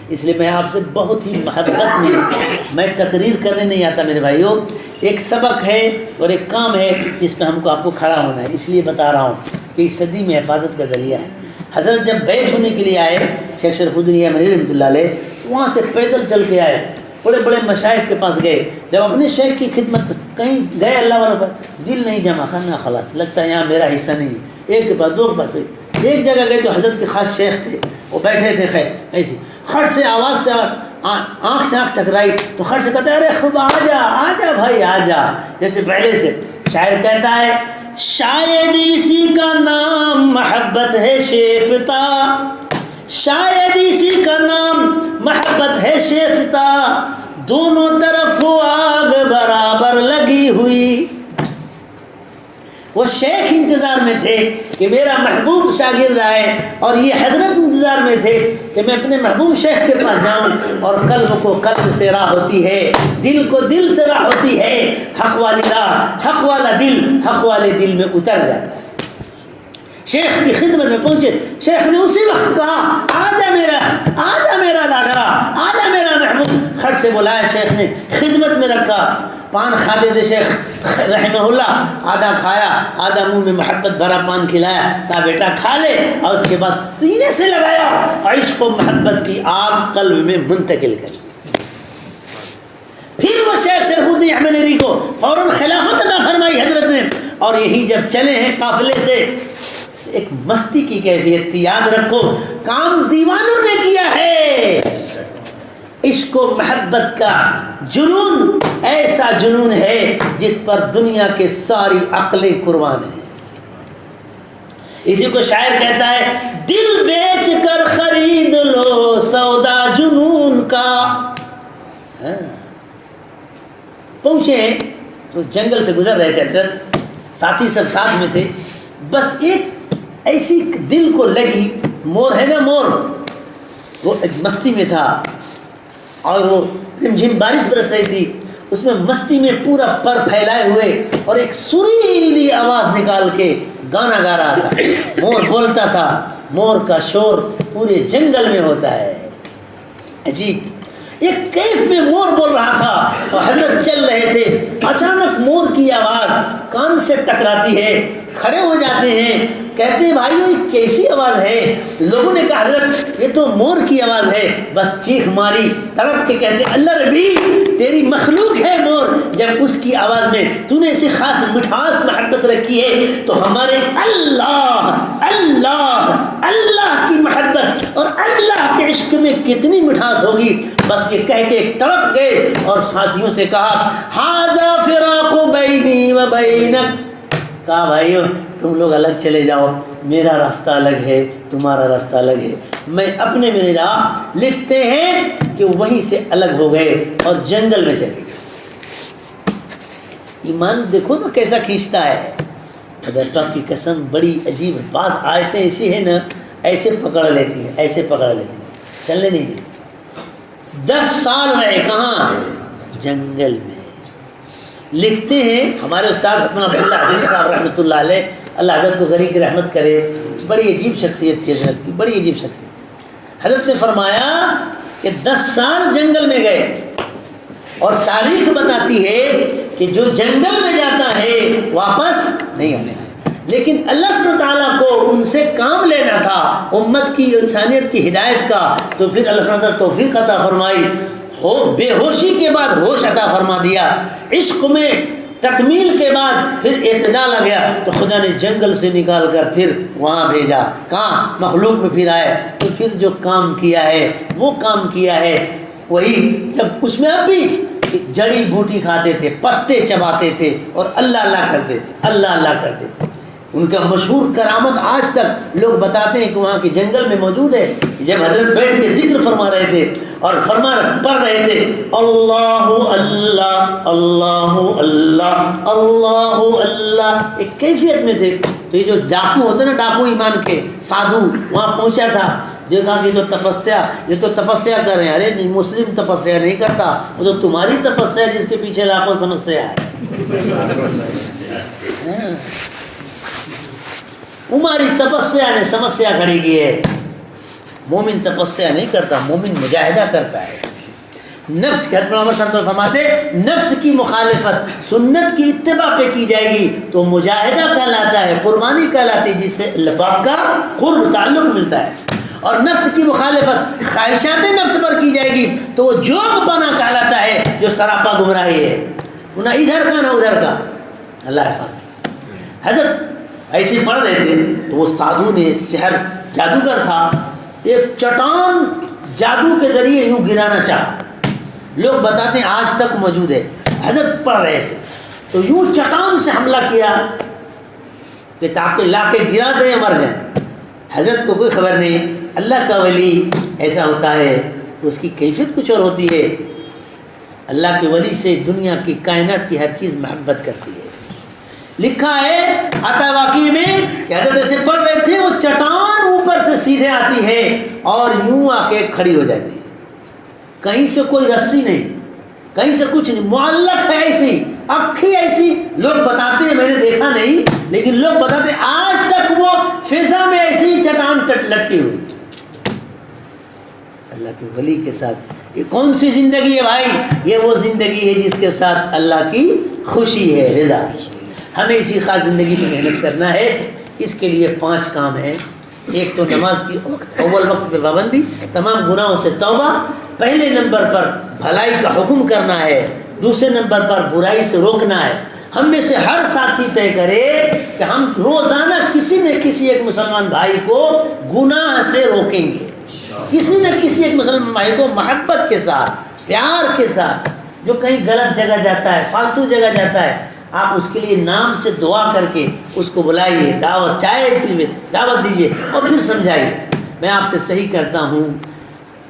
اس لیے میں آپ سے بہت ہی محبت میں تقریر کرنے نہیں آتا میرے بھائیوں، ایک سبق ہے اور ایک کام ہے جس پہ ہم کو آپ کو کھڑا ہونا ہے، اس لیے بتا رہا ہوں کہ اس صدی میں حفاظت کا ذریعہ ہے۔ حضرت جب بیت ہونے کے لیے آئے شیخ شرف الدین یمنی رحمۃ اللہ علیہ، وہاں سے پیدل چل کے آئے، بڑے بڑے مشائخ کے پاس گئے، جب اپنے شیخ کی خدمت کہیں گئے اللہ والوں پر دل نہیں جمع کرنا، خلاص لگتا ہے یہاں میرا حصہ نہیں ہے، ایک کے بعد دو کے بعد ایک جگہ گئے تو حضرت کے خاص شیخ تھے، وہ بیٹھے تھے، خیر ایسی خٹ سے آواز سے آنکھ سے آنکھ ٹکرائی تو خرچ کہتا ہے ارے خوب آ جا بھائی آ جا. جیسے پہلے سے شاعر کہتا ہے شاید اسی کا نام محبت ہے شیفتہ، شاید اسی کا نام محبت ہے شیفتہ، دونوں طرف ہو آگ برابر لگی ہوئی. وہ شیخ انتظار میں تھے کہ میرا محبوب شاگرد آئے، اور یہ حضرت انتظار میں تھے کہ میں اپنے محبوب شیخ کے پاس جاؤں. اور قلب کو قلب سے راہ ہوتی ہے، دل کو دل سے راہ ہوتی ہے. حق والی راہ، حق والا دل حق والے دل میں اتر جاتا ہے. شیخ کی خدمت میں پہنچے، شیخ نے اسی وقت کہا آجا میرا لاڈلا، آجا میرا محبوب. خٹ سے بلایا شیخ نے، خدمت میں رکھا. پان کھاتے تھے شیخ رحمہ اللہ، آدھا کھایا، آدھا منہ میں محبت بھرا پان کھلایا، کہا بیٹا کھا لے. اور اس کے بعد سینے سے لگایا، عشق و محبت کی آگ قلب میں منتقل کر دی. پھر وہ شیخ شرف الدین احمدی کو فوراً خلافت عطا فرمائی حضرت نے. اور یہی جب چلے ہیں قافلے سے، ایک مستی کی کیفیت تھی. یاد رکھو کام دیوانوں نے کیا ہے. عشق و محبت کا جنون ایسا جنون ہے جس پر دنیا کے ساری عقلیں قربان ہیں. اسی کو شاعر کہتا ہے دل بیچ کر خرید لو سودا جنون کا. پہنچے تو جنگل سے گزر رہے تھے حضرت، ساتھی سب ساتھ میں تھے. بس ایک ایسی دل کو لگی، مور ہے نا مور، وہ ایک مستی میں تھا اور وہ رمجھم بارش برس رہی تھی، اس میں مستی میں پورا پر پھیلائے ہوئے اور ایک سریلی آواز نکال کے گانا گا رہا تھا. مور بولتا تھا. مور کا شور پورے جنگل میں ہوتا ہے. عجیب ایک کیف میں مور بول رہا تھا اور حضرت چل رہے تھے. اچانک مور کی آواز کان سے ٹکراتی ہے، کھڑے ہو جاتے ہیں، کہتے ہیں بھائی یہ کیسی آواز ہے؟ لوگوں نے کہا حضرت یہ تو مور کی آواز ہے. بس چیخ ماری، تڑپ کے کہتے اللہ ربی تیری مخلوق ہے مور، جب اس کی آواز میں تو نے ایسی خاص مٹھاس محبت رکھی ہے تو ہمارے اللہ اللہ اللہ کی محبت اور اللہ کے عشق میں کتنی مٹھاس ہوگی. بس یہ کہہ کے تڑپ گئے اور ساتھیوں سے کہا ھذا فراق بینی و بینک. کہا بھائیو تم لوگ الگ چلے جاؤ، میرا راستہ الگ ہے، تمہارا راستہ الگ ہے. میں اپنے میرے راہ لکھتے ہیں کہ وہیں سے الگ ہو گئے اور جنگل میں چلے گئے. ایمان دیکھو نا کیسا کھینچتا ہے. خدا پاک کی قسم بڑی عجیب. بعض آیتیں ایسی ہیں نا ایسے پکڑ لیتی ہیں، ایسے پکڑ لیتی ہیں، چلنے نہیں دیتی. 10 سال رہے کہاں؟ جنگل میں. لکھتے ہیں ہمارے استاد حکمن عبداللہ حضری صاحب رحمۃ اللہ علیہ، اللہ حضرت کو غریب کی رحمت کرے. بڑی عجیب شخصیت تھی حضرت کی، بڑی عجیب شخصیت. حضرت نے فرمایا کہ 10 سال جنگل میں گئے اور تاریخ بتاتی ہے کہ جو جنگل میں جاتا ہے واپس نہیں آنے. لیکن اللہ سبحانہ وتعالیٰ کو ان سے کام لینا تھا امت کی انسانیت کی ہدایت کا، تو پھر اللہ سبحانہ وتعالیٰ توفیق عطا فرمائی. ہو بے ہوشی کے بعد ہوش عطا فرما دیا، عشق میں تکمیل کے بعد پھر اعتدال آ گیا تو خدا نے جنگل سے نکال کر پھر وہاں بھیجا. کہاں؟ مخلوق میں پھر آئے تو پھر جو کام کیا ہے وہ کام کیا ہے وہی. جب اس میں اب بھی جڑی بوٹی کھاتے تھے، پتے چباتے تھے اور اللہ اللہ کرتے تھے، اللہ اللہ کرتے تھے. ان کا مشہور کرامت آج تک لوگ بتاتے ہیں کہ وہاں کے جنگل میں موجود ہے. جب حضرت بیٹھ کے ذکر فرما رہے تھے اور پڑھ رہے تھے اللہ اللہ اللہ اللہ اللہ اللہ، ایک کیفیت میں تھے. تو یہ جو ڈاکو ہوتے نا، ڈاکو ایمان کے سادھو وہاں پہنچا تھا، جو کہا کہ یہ تو تپسیا کر رہے ہیں. ارے نہیں، مسلم تپسیا نہیں کرتا، وہ تو تمہاری تپسیا جس کے پیچھے لاکھوں سمسیا ہے. ہماری تپسیا نے سمسیا کھڑی کی ہے. مومن تپسیا نہیں کرتا، مومن مجاہدہ کرتا ہے. نفس کے حضرت صاحب فرماتے نفس کی مخالفت سنت کی اتباع پہ کی جائے گی تو مجاہدہ کہلاتا ہے، قربانی کہلاتی ہے، جس سے اللہ پاک کا قرب تعلق ملتا ہے. اور نفس کی مخالفت خواہشات نفس پر کی جائے گی تو وہ جوگ پانا کہلاتا ہے، جو سراپا گمراہی ہے، نہ ادھر کا نہ ادھر کا. اللہ حفاظ. حضرت ایسے پڑھ رہے تھے تو وہ سادھو نے، سحر جادوگر تھا، ایک چٹان جادو کے ذریعے یوں گرانا چاہا. لوگ بتاتے ہیں آج تک موجود ہے. حضرت پڑھ رہے تھے تو یوں چٹان سے حملہ کیا کہ تاکہ لا کے گرا دیں یا مر جائیں. حضرت کو کوئی خبر نہیں. اللہ کا ولی ایسا ہوتا ہے، اس کی کیفیت کچھ اور ہوتی ہے. اللہ کے ولی سے دنیا کی کائنات کی ہر چیز محبت کرتی ہے. لکھا ہے عطا واقعی میں کہ حضرت ایسے پڑھ رہے تھے، وہ چٹان اوپر سے سیدھے آتی ہے اور یوں آ کے کھڑی ہو جاتی ہے. کہیں سے کوئی رسی نہیں، کہیں سے کچھ نہیں، معلق ہے ایسی، اکھی ایسی. لوگ بتاتے ہیں، میں نے دیکھا نہیں لیکن لوگ بتاتے ہیں آج تک وہ فضا میں ایسی چٹان لٹکی ہوئی. اللہ کے ولی کے ساتھ یہ کون سی زندگی ہے بھائی؟ یہ وہ زندگی ہے جس کے ساتھ اللہ کی خوشی ہے، رضا. ہمیں اسی خاص زندگی پہ محنت کرنا ہے. اس کے لیے 5 کام ہیں. ایک تو نماز کی اول وقت پہ پابندی، تمام گناہوں سے توبہ. پہلے نمبر پر بھلائی کا حکم کرنا ہے، دوسرے نمبر پر برائی سے روکنا ہے. ہم میں سے ہر ساتھی طے کرے کہ ہم روزانہ کسی نہ کسی ایک مسلمان بھائی کو گناہ سے روکیں گے. کسی نہ کسی ایک مسلمان بھائی کو محبت کے ساتھ، پیار کے ساتھ. جو کہیں غلط جگہ جاتا ہے، فالتو جگہ جاتا ہے، آپ اس کے لیے نام سے دعا کر کے اس کو بلائیے، دعوت چائے پیئے، دعوت دیجیے اور پھر سمجھائیے میں آپ سے صحیح کرتا ہوں.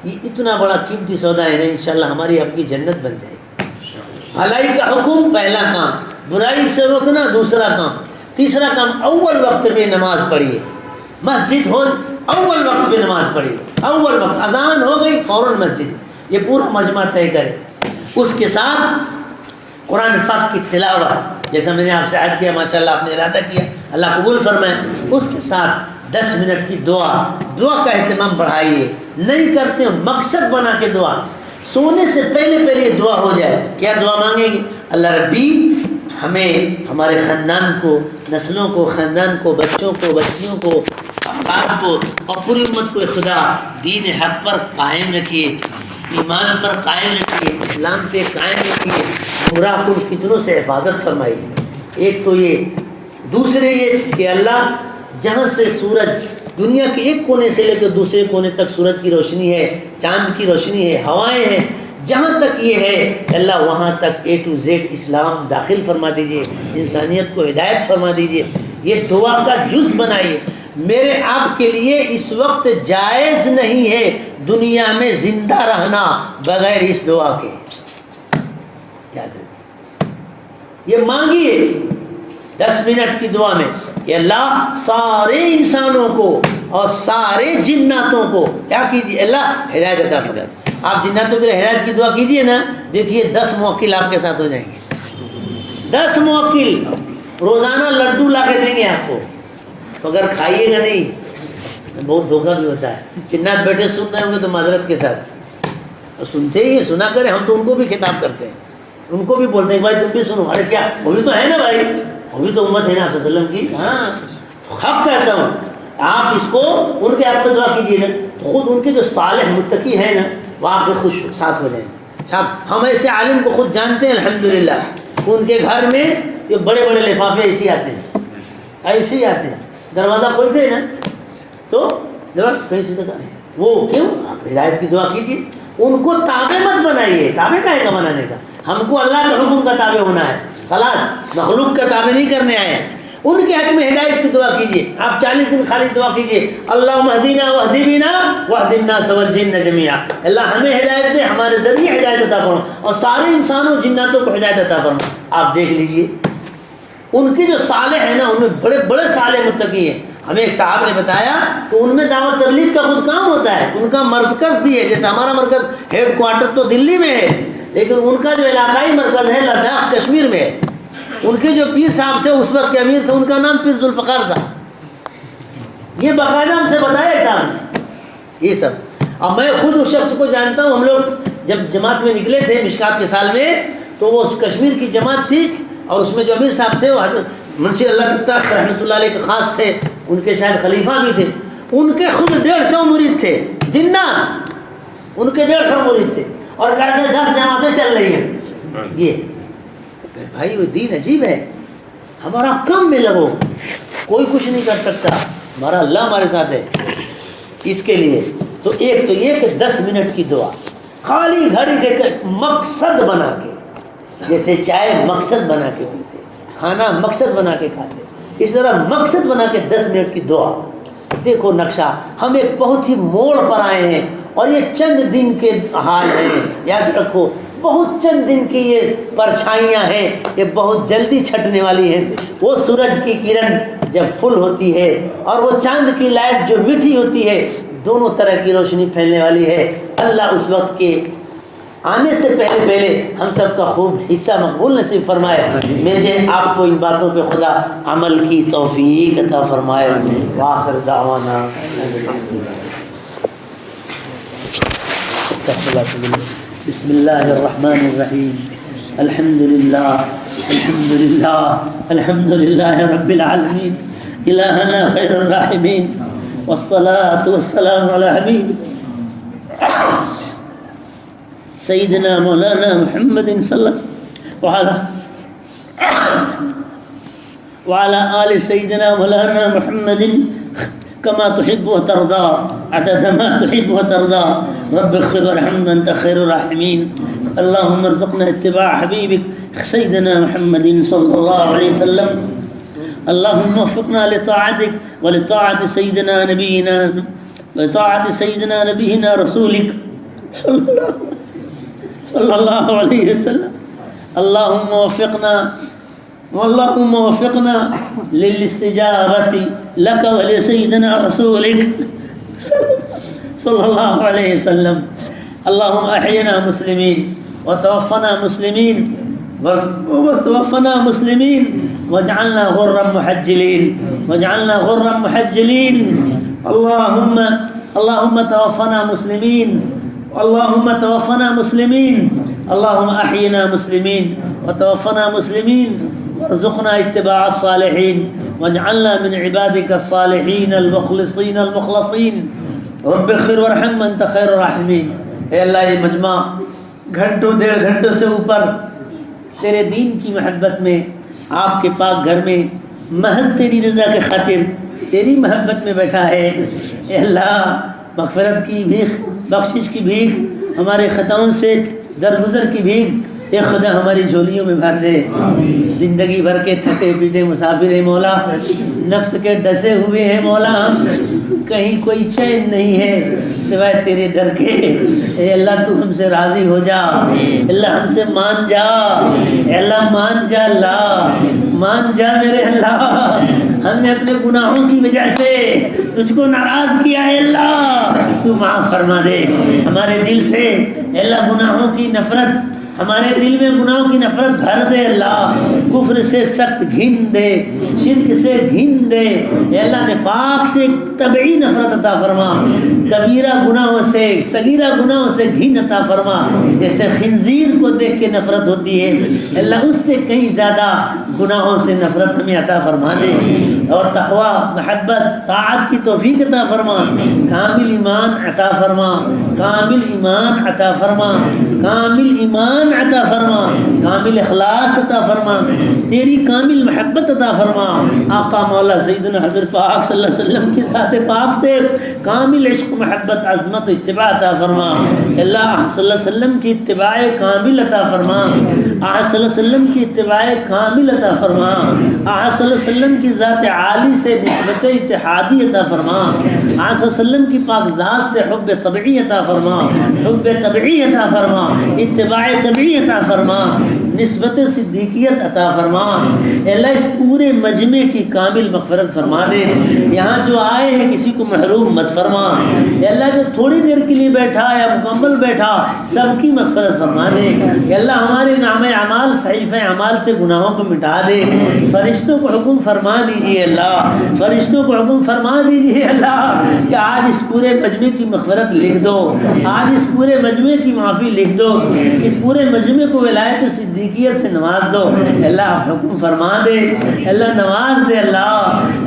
یہ اتنا بڑا قیمتی سودا ہے نا، انشاءاللہ ہماری آپ کی جنت بن جائے گی. بھلائی کا حکم پہلا کام، برائی سے روکنا دوسرا کام. تیسرا کام اول وقت پہ نماز پڑھیے. مسجد ہو اول وقت پہ نماز پڑھیے. اول وقت اذان ہو گئی فوراً مسجد. یہ پورا مجمع طے کرے. اس کے ساتھ قرآن پاک کی تلاوت، جیسا میں نے آپ سے عہد کیا، ماشاءاللہ آپ نے ارادہ کیا، اللہ قبول فرمائے. اس کے ساتھ 10 منٹ کی دعا کا اہتمام بڑھائیے. نہیں کرتے ہو مقصد بنا کے دعا. سونے سے پہلے یہ دعا ہو جائے. کیا دعا مانگیں گے؟ اللہ ربی ہمیں، ہمارے خاندان کو، نسلوں کو، خاندان کو، بچوں کو، بچیوں کو، افراد کو اور پوری امت کو خدا دین حق پر قائم رکھیے، ایمان پر قائم رکھیے، اسلام پہ قائم رکھیے، گمراہ کن فتنوں سے حفاظت فرمائیے. ایک تو یہ. دوسرے یہ کہ اللہ جہاں سے سورج دنیا کے ایک کونے سے لے کے دوسرے کونے تک سورج کی روشنی ہے، چاند کی روشنی ہے، ہوائیں ہیں، جہاں تک یہ ہے اللہ وہاں تک A to Z اسلام داخل فرما دیجئے، انسانیت کو ہدایت فرما دیجئے. یہ دعا کا جز بنائیے. میرے آپ کے لیے اس وقت جائز نہیں ہے دنیا میں زندہ رہنا بغیر اس دعا کے. یاد رکھیے، یہ مانگیے 10 منٹ کی دعا میں کہ اللہ سارے انسانوں کو اور سارے جناتوں کو کیا کیجیے؟ اللہ ہدایت عطا فرمائے. آپ جناتوں کے لیے ہدایت کی دعا کیجیے نا، دیکھیے 10 موکل آپ کے ساتھ ہو جائیں گے. 10 موکل روزانہ لڈو لا کے دیں گے آپ کو، مگر کھائیے گا نہیں. بہت دھوکہ بھی ہوتا ہے. جنات بیٹھے سن رہے ہوں گے تو معذرت کے ساتھ، اور سنتے ہی سنا کریں. ہم تو ان کو بھی خطاب کرتے ہیں، ان کو بھی بولتے ہیں بھائی تم بھی سنو. ارے کیا وہ بھی تو ہے نا بھائی، وہ بھی تو امت ہے نا صلی اللہ علیہ وسلم کی. ہاں حق کہتا ہوں، آپ اس کو ان کے حق میں دعا کیجیے نا، تو خود ان کے جو صالح متقی ہیں نا وہ آپ کے خوش ساتھ ہو جائیں گے. ساتھ ہم ایسے عالم کو خود جانتے ہیں الحمدللہ. ان کے گھر میں یہ بڑے بڑے لفافے ایسے آتے ہیں، ایسے ہی آتے ہیں. دروازہ کھولتے ہیں نا تو کہیں سے وہ کیوں؟ آپ ہدایت کی دعا کیجیے. ان کو تابع مت بنائیے. تابع کا ہے کا بنانے کا؟ ہم کو اللہ کے حکم کا تابع ہونا ہے، خلاص. مخلوق کا تابع نہیں کرنے آئے ہیں. ان کے حق میں ہدایت کی دعا کیجیے. آپ 40 دن خالی دعا کیجیے، اللہم اہدنا واہد بنا واہد الناس والجن جمیعا. اللہ ہمیں ہدایت دے، ہمارے ذریعے ہدایت عطا فرما، اور سارے انسانوں جناتوں کو ہدایت عطا فرما. آپ دیکھ لیجیے ان کے جو صالح ہیں نا، ان میں بڑے بڑے صالح متقی ہیں. ہمیں ایک صاحب نے بتایا کہ ان میں دعوت تبلیغ کا خود کام ہوتا ہے. ان کا مرکز بھی ہے، جیسے ہمارا مرکز ہیڈ کوارٹر تو دلی میں ہے، لیکن ان کا جو علاقائی مرکز ہے لداخ کشمیر میں ہے. ان کے جو پیر صاحب تھے اس وقت کے امیر تھے، ان کا نام پیر ذوالفقار تھا. یہ باقاعدہ ہم سے بتایا صاحب نے یہ سب. اب میں خود اس شخص کو جانتا ہوں. ہم لوگ جب جماعت میں نکلے تھے مشکات کے سال میں، تو وہ کشمیر کی جماعت تھی، اور اس میں جو امیر صاحب تھے وہ حضرت منشی اللہ تخت رحمۃ اللہ علیہ کے خاص تھے. ان کے شاید خلیفہ بھی تھے. ان کے خود 150 مرید تھے جنات. ان کے 150 مرید تھے، اور کہتے ہیں 10 جماعتیں چل رہی ہیں. یہ بھائی وہ دین عجیب ہے. ہمارا کم میں لگو، کوئی کچھ نہیں کر سکتا، ہمارا اللہ ہمارے ساتھ ہے. اس کے لیے تو ایک تو یہ کہ 10 منٹ کی دعا خالی گھڑی دے کر مقصد بنا کے، جیسے چائے مقصد بنا کے پیتے، کھانا مقصد بنا کے کھاتے، اس طرح مقصد بنا کے 10 منٹ کی دعا. دیکھو نقشہ، ہم ایک بہت ہی موڑ پر آئے ہیں اور یہ چند دن کے حال ہیں. یاد رکھو بہت چند دن کی یہ پرچھائیاں ہیں، یہ بہت جلدی چھٹنے والی ہیں. وہ سورج کی کرن جب فل ہوتی ہے اور وہ چاند کی لائٹ جو میٹھی ہوتی ہے، دونوں طرح کی روشنی پھیلنے والی ہے. اللہ اس وقت کے آنے سے پہلے ہم سب کا خوب حصہ مقبول نصیب فرمائے. مجھے آپ کو ان باتوں پہ خدا عمل کی توفیق عطا فرمائے. وآخر دعوانا بسم اللہ الرحمن الرحیم. الحمد للہ رب العالمین الہنا خیر الراحمین والصلاة والسلام علی حبیب سیدنا مولانا محمد صلی اللہ علیہ وعلى آل سيدنا مولانا محمد كما تحب وترضى عدد ما تحب وترضى رب اغفر وارحم أنت خير الراحمين. اللهم ارزقنا اتباع حبيبك سيدنا محمد صلى الله عليه وسلم. اللهم وفقنا لطاعتك ولطاعة سيدنا نبينا رسولك صلى الله عليه وسلم. اللهم وفقنا للاستجابة لك ولسيدنا رسولك صلى الله عليه وسلم. اللهم أحينا مسلمين وتوفنا مسلمين واجعلنا غرا محجلين. اللهم توفنا مسلمين اللهم أحينا مسلمين وتوفنا مسلمين وارزقنا اتباع الصالحين واجعلنا من عبادك الصالحين المخلصين. رب اغفر وارحم أنت خير الراحمين. اے اللہ یہ مجمع گھنٹوں 1.5 گھنٹوں سے اوپر تیرے دین کی محبت میں آپ کے پاک گھر میں محض تیری رضا کے خاطر تیری محبت میں بیٹھا ہے. اے اللہ مغفرت کی بھیک، بخشش کی بھیک، ہمارے خطاؤں سے درگزر کی بھیک اے خدا ہماری جھولیوں میں بھر دے. زندگی بھر کے تھکے پیٹے مسافر ہیں مولا، نفس کے ڈسے ہوئے ہیں مولا، ہم کہیں کوئی چین نہیں ہے سوائے تیرے در کے. اے اللہ تو ہم سے راضی ہو جا، اللہ ہم سے مان جا، اے اللہ مان جا، اللہ مان جا میرے اللہ. ہم نے اپنے گناہوں کی وجہ سے تجھ کو ناراض کیا ہے، اللہ تو معاف فرما دے ہمارے دل سے. اے اللہ گناہوں کی نفرت ہمارے دل میں گناہوں کی نفرت بھر دے اللہ. کفر سے سخت گھن دے، شرک سے گھن دے، اے اللہ نفاق سے طبعی نفرت عطا فرما. کبیرہ گناہوں سے صغیرہ گناہوں سے گھن عطا فرما. جیسے خنزیر کو دیکھ کے نفرت ہوتی ہے، اللہ اس سے کہیں زیادہ گناہوں سے نفرت ہمیں عطا فرما دے. اور تقوی، محبت، طاعت کی توفیق عطا فرما. کامل ایمان عطا فرما، کامل ایمان عطا فرما، کامل ایمان عطا فرما، کامل اخلاص عطا فرما، تیری کامل محبت عطا فرما. آقا مولا سیدنا حضرت پاک صلی اللہ علیہ وسلم کی ذات پاک سے کامل عشق، محبت، عظمت و اتباع عطا فرما. اللہ صلی اللہ علیہ وسلم کی اتباع کامل عطا فرما. آج صلی اللہ علیہ وسلم کی اتباع کامل عطا فرما. آج صلی اللہ علیہ وسلم کی ذات عالی سے نسبت اتحادی عطا فرما. آج صلی اللہ علیہ وسلم کی پاک ذات سے حب طبعی عطا فرما، حب طبعی عطا فرما، اتباع طبعی عطا فرما، نسبت صدیقیت عطا فرما. اللہ اس پورے مجمع کی کامل مغفرت فرما دے. یہاں جو آئے ہیں کسی کو محروم مت فرما. اللہ جو تھوڑی دیر کے لیے بیٹھا یا مکمل بیٹھا سب کی مغفرت فرما دے. اللہ ہمارے نام اعمال صحیفہ اعمال سے گناہوں کو مٹا دے. فرشتوں کو حکم فرما دیجیے اللہ، فرشتوں کو حکم فرما دیجیے اللہ کہ آج اس پورے مجمع کی مغفرت لکھ دو، آج اس پورے مجمع کی معافی لکھ دو، اس پورے مجمع کو ولایت صدیقیت سے نواز دو. اللہ آپ حکم فرما دے، اللہ نواز دے.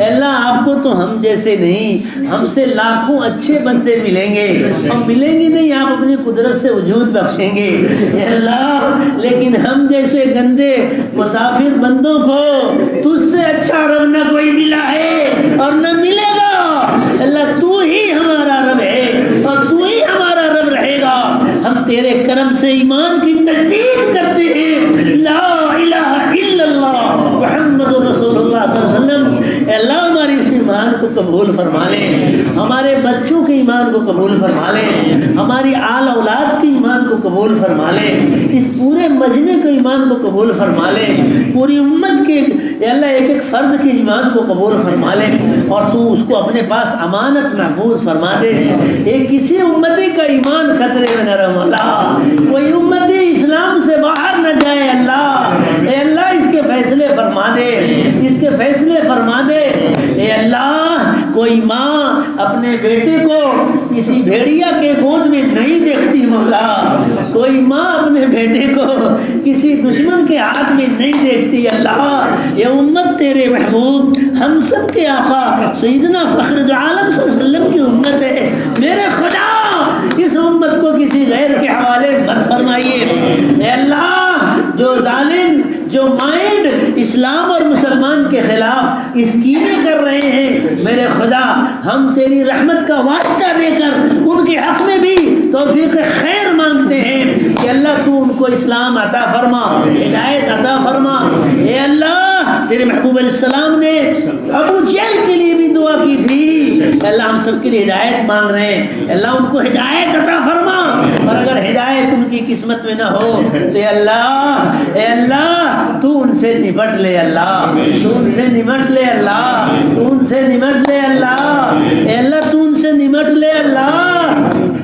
اللہ آپ کو تو ہم جیسے نہیں، ہم سے لاکھوں اچھے بندے ملیں گے، ہم ملیں گے نہیں، آپ اپنی قدرت سے وجود بخشیں گے اللہ. لیکن ہم جیسے گندے مسافر بندوں کو تجھ سے اچھا رب نہ کوئی ملا ہے اور نہ ملے گا. اللہ تو ہی ہمارا رب تیرے کرم سے ایمان کی تجدید کرتے ہیں، لا الہ الا اللہ محمد رسول اللہ صلی اللہ علیہ وسلم۔ اے اللہ ہماری اس ایمان کو قبول فرما لیں، ہمارے بچوں کے ایمان کو قبول فرما لیں، ہماری آل اولاد کے ایمان کو قبول فرما لیں، اس پورے مجمع کے ایمان کو قبول فرما لیں، پوری امت کے اے اللہ ایک ایک فرد کے ایمان کو قبول فرما لیں، اور تو اس کو اپنے پاس امانت محفوظ فرما دے۔ ایک کسی امتی کا ایمان خطرے میں نہ رہے مولا، کوئی امتی اسلام سے باہر نہ جائے اللہ، اے اللہ اس کے فیصلے فرما دے، اس کے فیصلے فرما دے۔ اے اللہ کوئی ماں اپنے بیٹے کو کسی بھیڑیا کے گود میں نہیں دیکھتی مولا، کوئی ماں اپنے بیٹے کو کسی دشمن کے ہاتھ میں نہیں دیکھتی اللہ۔ یہ امت تیرے محبوب ہم سب کے آقا سیدنا فخر عالم صلی اللہ علیہ وسلم کی امت ہے، میرے خدا اس امت کو کسی غیر کے حوالے مت فرمائیے۔ اے اللہ جو ظالم، جو مائنڈ اسلام اور مسلمان کے خلاف اسکیمیں کر رہے ہیں، میرے خدا ہم تیری رحمت کا واسطہ دے کر ان کے حق میں بھی توفیق خیر مانگتے ہیں کہ اللہ تو ان کو اسلام عطا فرما، ہدایت عطا فرما۔ اے اللہ تیرے محبوب علیہ السلام نے ابو جہل کے لیے بھی دعا کی تھی، اللہ ہم سب کے لیے ہدایت مانگ رہے ہیں، اللہ ان کو ہدایت عطا فرما، اور اگر ہدایت ان کی قسمت میں نہ ہو تو اے اللہ تو ان سے نمٹ لے اللہ، تو ان سے نمٹ لے اللہ، تو ان سے نمٹ لے اللہ، اے اللہ تو ان سے نمٹ لے اللہ۔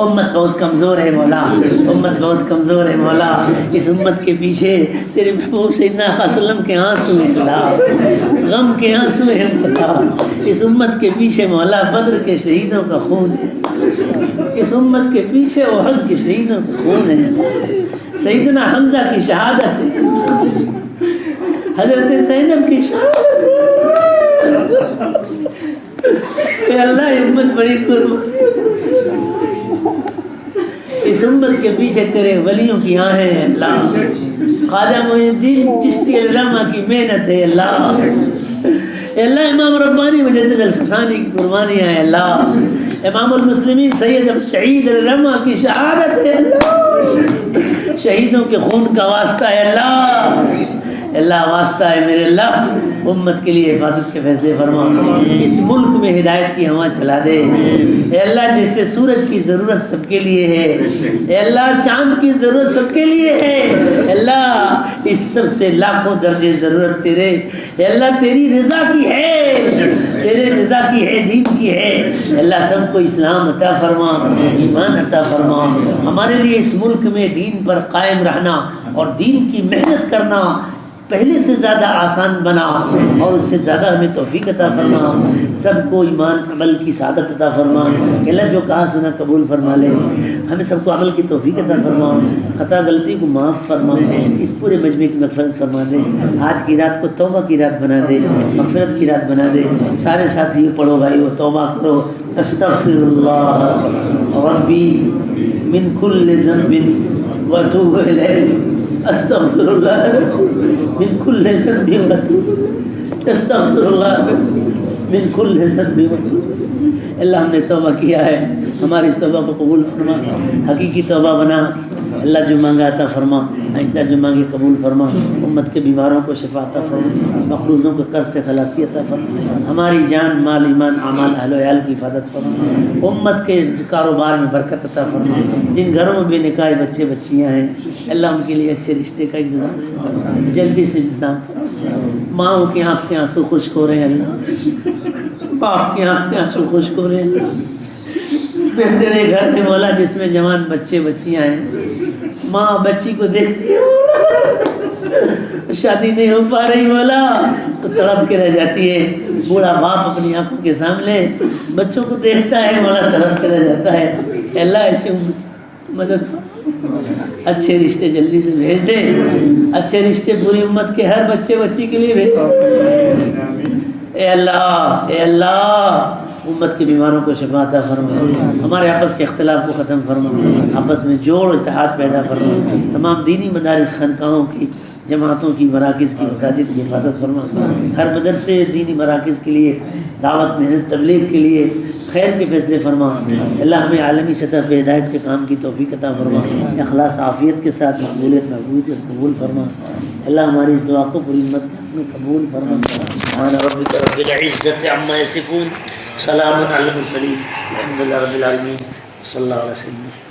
امت بہت کمزور ہے مولا، امت بہت کمزور ہے مولا، اس امت کے پیچھے تیرے محبوب سیدنا صلی اللہ علیہ وسلم کے آنسو ہیں اللہ، غم کے آنسو ہیں مولا، اس امت کے پیچھے مولا بدر کے شہیدوں کا خون ہے، اس امت کے پیچھے احد کے شہیدوں کا خون ہے، سیدنا حمزہ کی شہادت ہے، حضرت زینب کی شہادت ہے، اے اللہ امت بڑی قربان، اس امت کے پیچھے تیرے ولیوں کی آہیں ہیں اللہ، خواجہ معین الدین چشتی علامہ کی محنت ہے اللہ، اے اللہ امام ربانی مجدد الفسانی کی قربانیاں ہیں اللہ، امام المسلمین سید شہید علامہ کی شہادت ہے اللہ، شہیدوں کے خون کا واسطہ ہے اللہ، اللہ واسطہ ہے میرے اللہ، امت کے لیے حفاظت کے فیصلے فرما، اس ملک میں ہدایت کی ہوا چلا دے، اے اللہ جیسے سورج کی ضرورت سب کے لیے ہے، اے اللہ چاند کی ضرورت سب کے لیے ہے، اے اللہ اس سب سے لاکھوں درجے ضرورت تیرے، اے اللہ تیری رضا کی ہے، تیرے رضا کی ہے، دین کی ہے، اے اللہ سب کو اسلام عطا فرما، ایمان عطا فرما، ہمارے لیے اس ملک میں دین پر قائم رہنا اور دین کی محنت کرنا پہلے سے زیادہ آسان بنا، اور اس سے زیادہ ہمیں توفیق عطا فرما، سب کو ایمان عمل کی سعادت عطا فرما، اللہ جو کہا سنا قبول فرما لے، ہمیں سب کو عمل کی توفیق عطا فرما، خطا غلطی کو معاف فرما، اس پورے مجمع کی مغفرت فرما دے، آج کی رات کو توبہ کی رات بنا دے، مغفرت کی رات بنا دے، سارے ساتھی پڑھو بھائی وہ توبہ کرو، استغفر اللہ ربی من کل ذنب واتوب الیہ، استغفر اللہ من کل ذنب واتوب، استغفر اللہ من کل ذنب واتوب۔ اللہ ہم نے توبہ کیا ہے، ہماری توبہ کو قبول فرما، حقیقی توبہ بنا، اللہ جو مانگا عطا فرما، آئندہ جو مانگے قبول فرما، امت کے بیماروں کو شفا عطا فرما، مقروضوں کو قرض سے خلاصی عطا فرما، ہماری جان مال ایمان اعمال اہل و عیال کی حفاظت فرما، امت کے کاروبار میں برکت عطا فرما، جن گھروں میں بے نکاح بچے بچیاں ہیں اللہ ان کے لیے اچھے رشتے کا انتظام فرما، جلدی سے انتظام فرما، ماؤں کی آنکھ کے آنسو خشک ہو رہے ہیں اللہ، باپ کی آنکھ کے آنسو خشک ہو رہے ہیں، تیرے گھر میں مولا جس میں جوان بچے بچیاں ہیں، ماں بچی کو دیکھتی ہے شادی نہیں ہو پا رہی مولا تو تڑپ کے رہ جاتی ہے، بوڑھا باپ اپنی آنکھوں کے سامنے بچوں کو دیکھتا ہے مولا تڑپ کے رہ جاتا ہے، اللہ ایسے مدد اچھے رشتے جلدی سے بھیج دے، اچھے رشتے پوری امت کے ہر بچے بچی کے لیے بھیج، اے اللہ امت کے بیماروں کو شفا عطا فرما، ہمارے آپس کے اختلاف کو ختم فرما، آپس میں جوڑ اتحاد پیدا فرما، تمام دینی مدارس خانقاہوں کی جماعتوں کی مراکز کی مساجد کی حفاظت فرما، ہر مدرسے دینی مراکز کے لیے دعوت محنت تبلیغ کے لیے خیر کے فیصلے فرما. اللہ ہمیں عالمی سطح پہ ہدایت کے کام کی توفیق عطا فرما. اخلاص عافیت کے ساتھ مقبولیت محبوبیت قبول فرما. اللہ ہماری اس دعا کو پوری ہمت میں قبول فرما. سبحان ربک رب العزت عما یصفون، سلام علی المرسلین، الحمد للہ رب العالمین، صلی اللہ علیہ وسلم.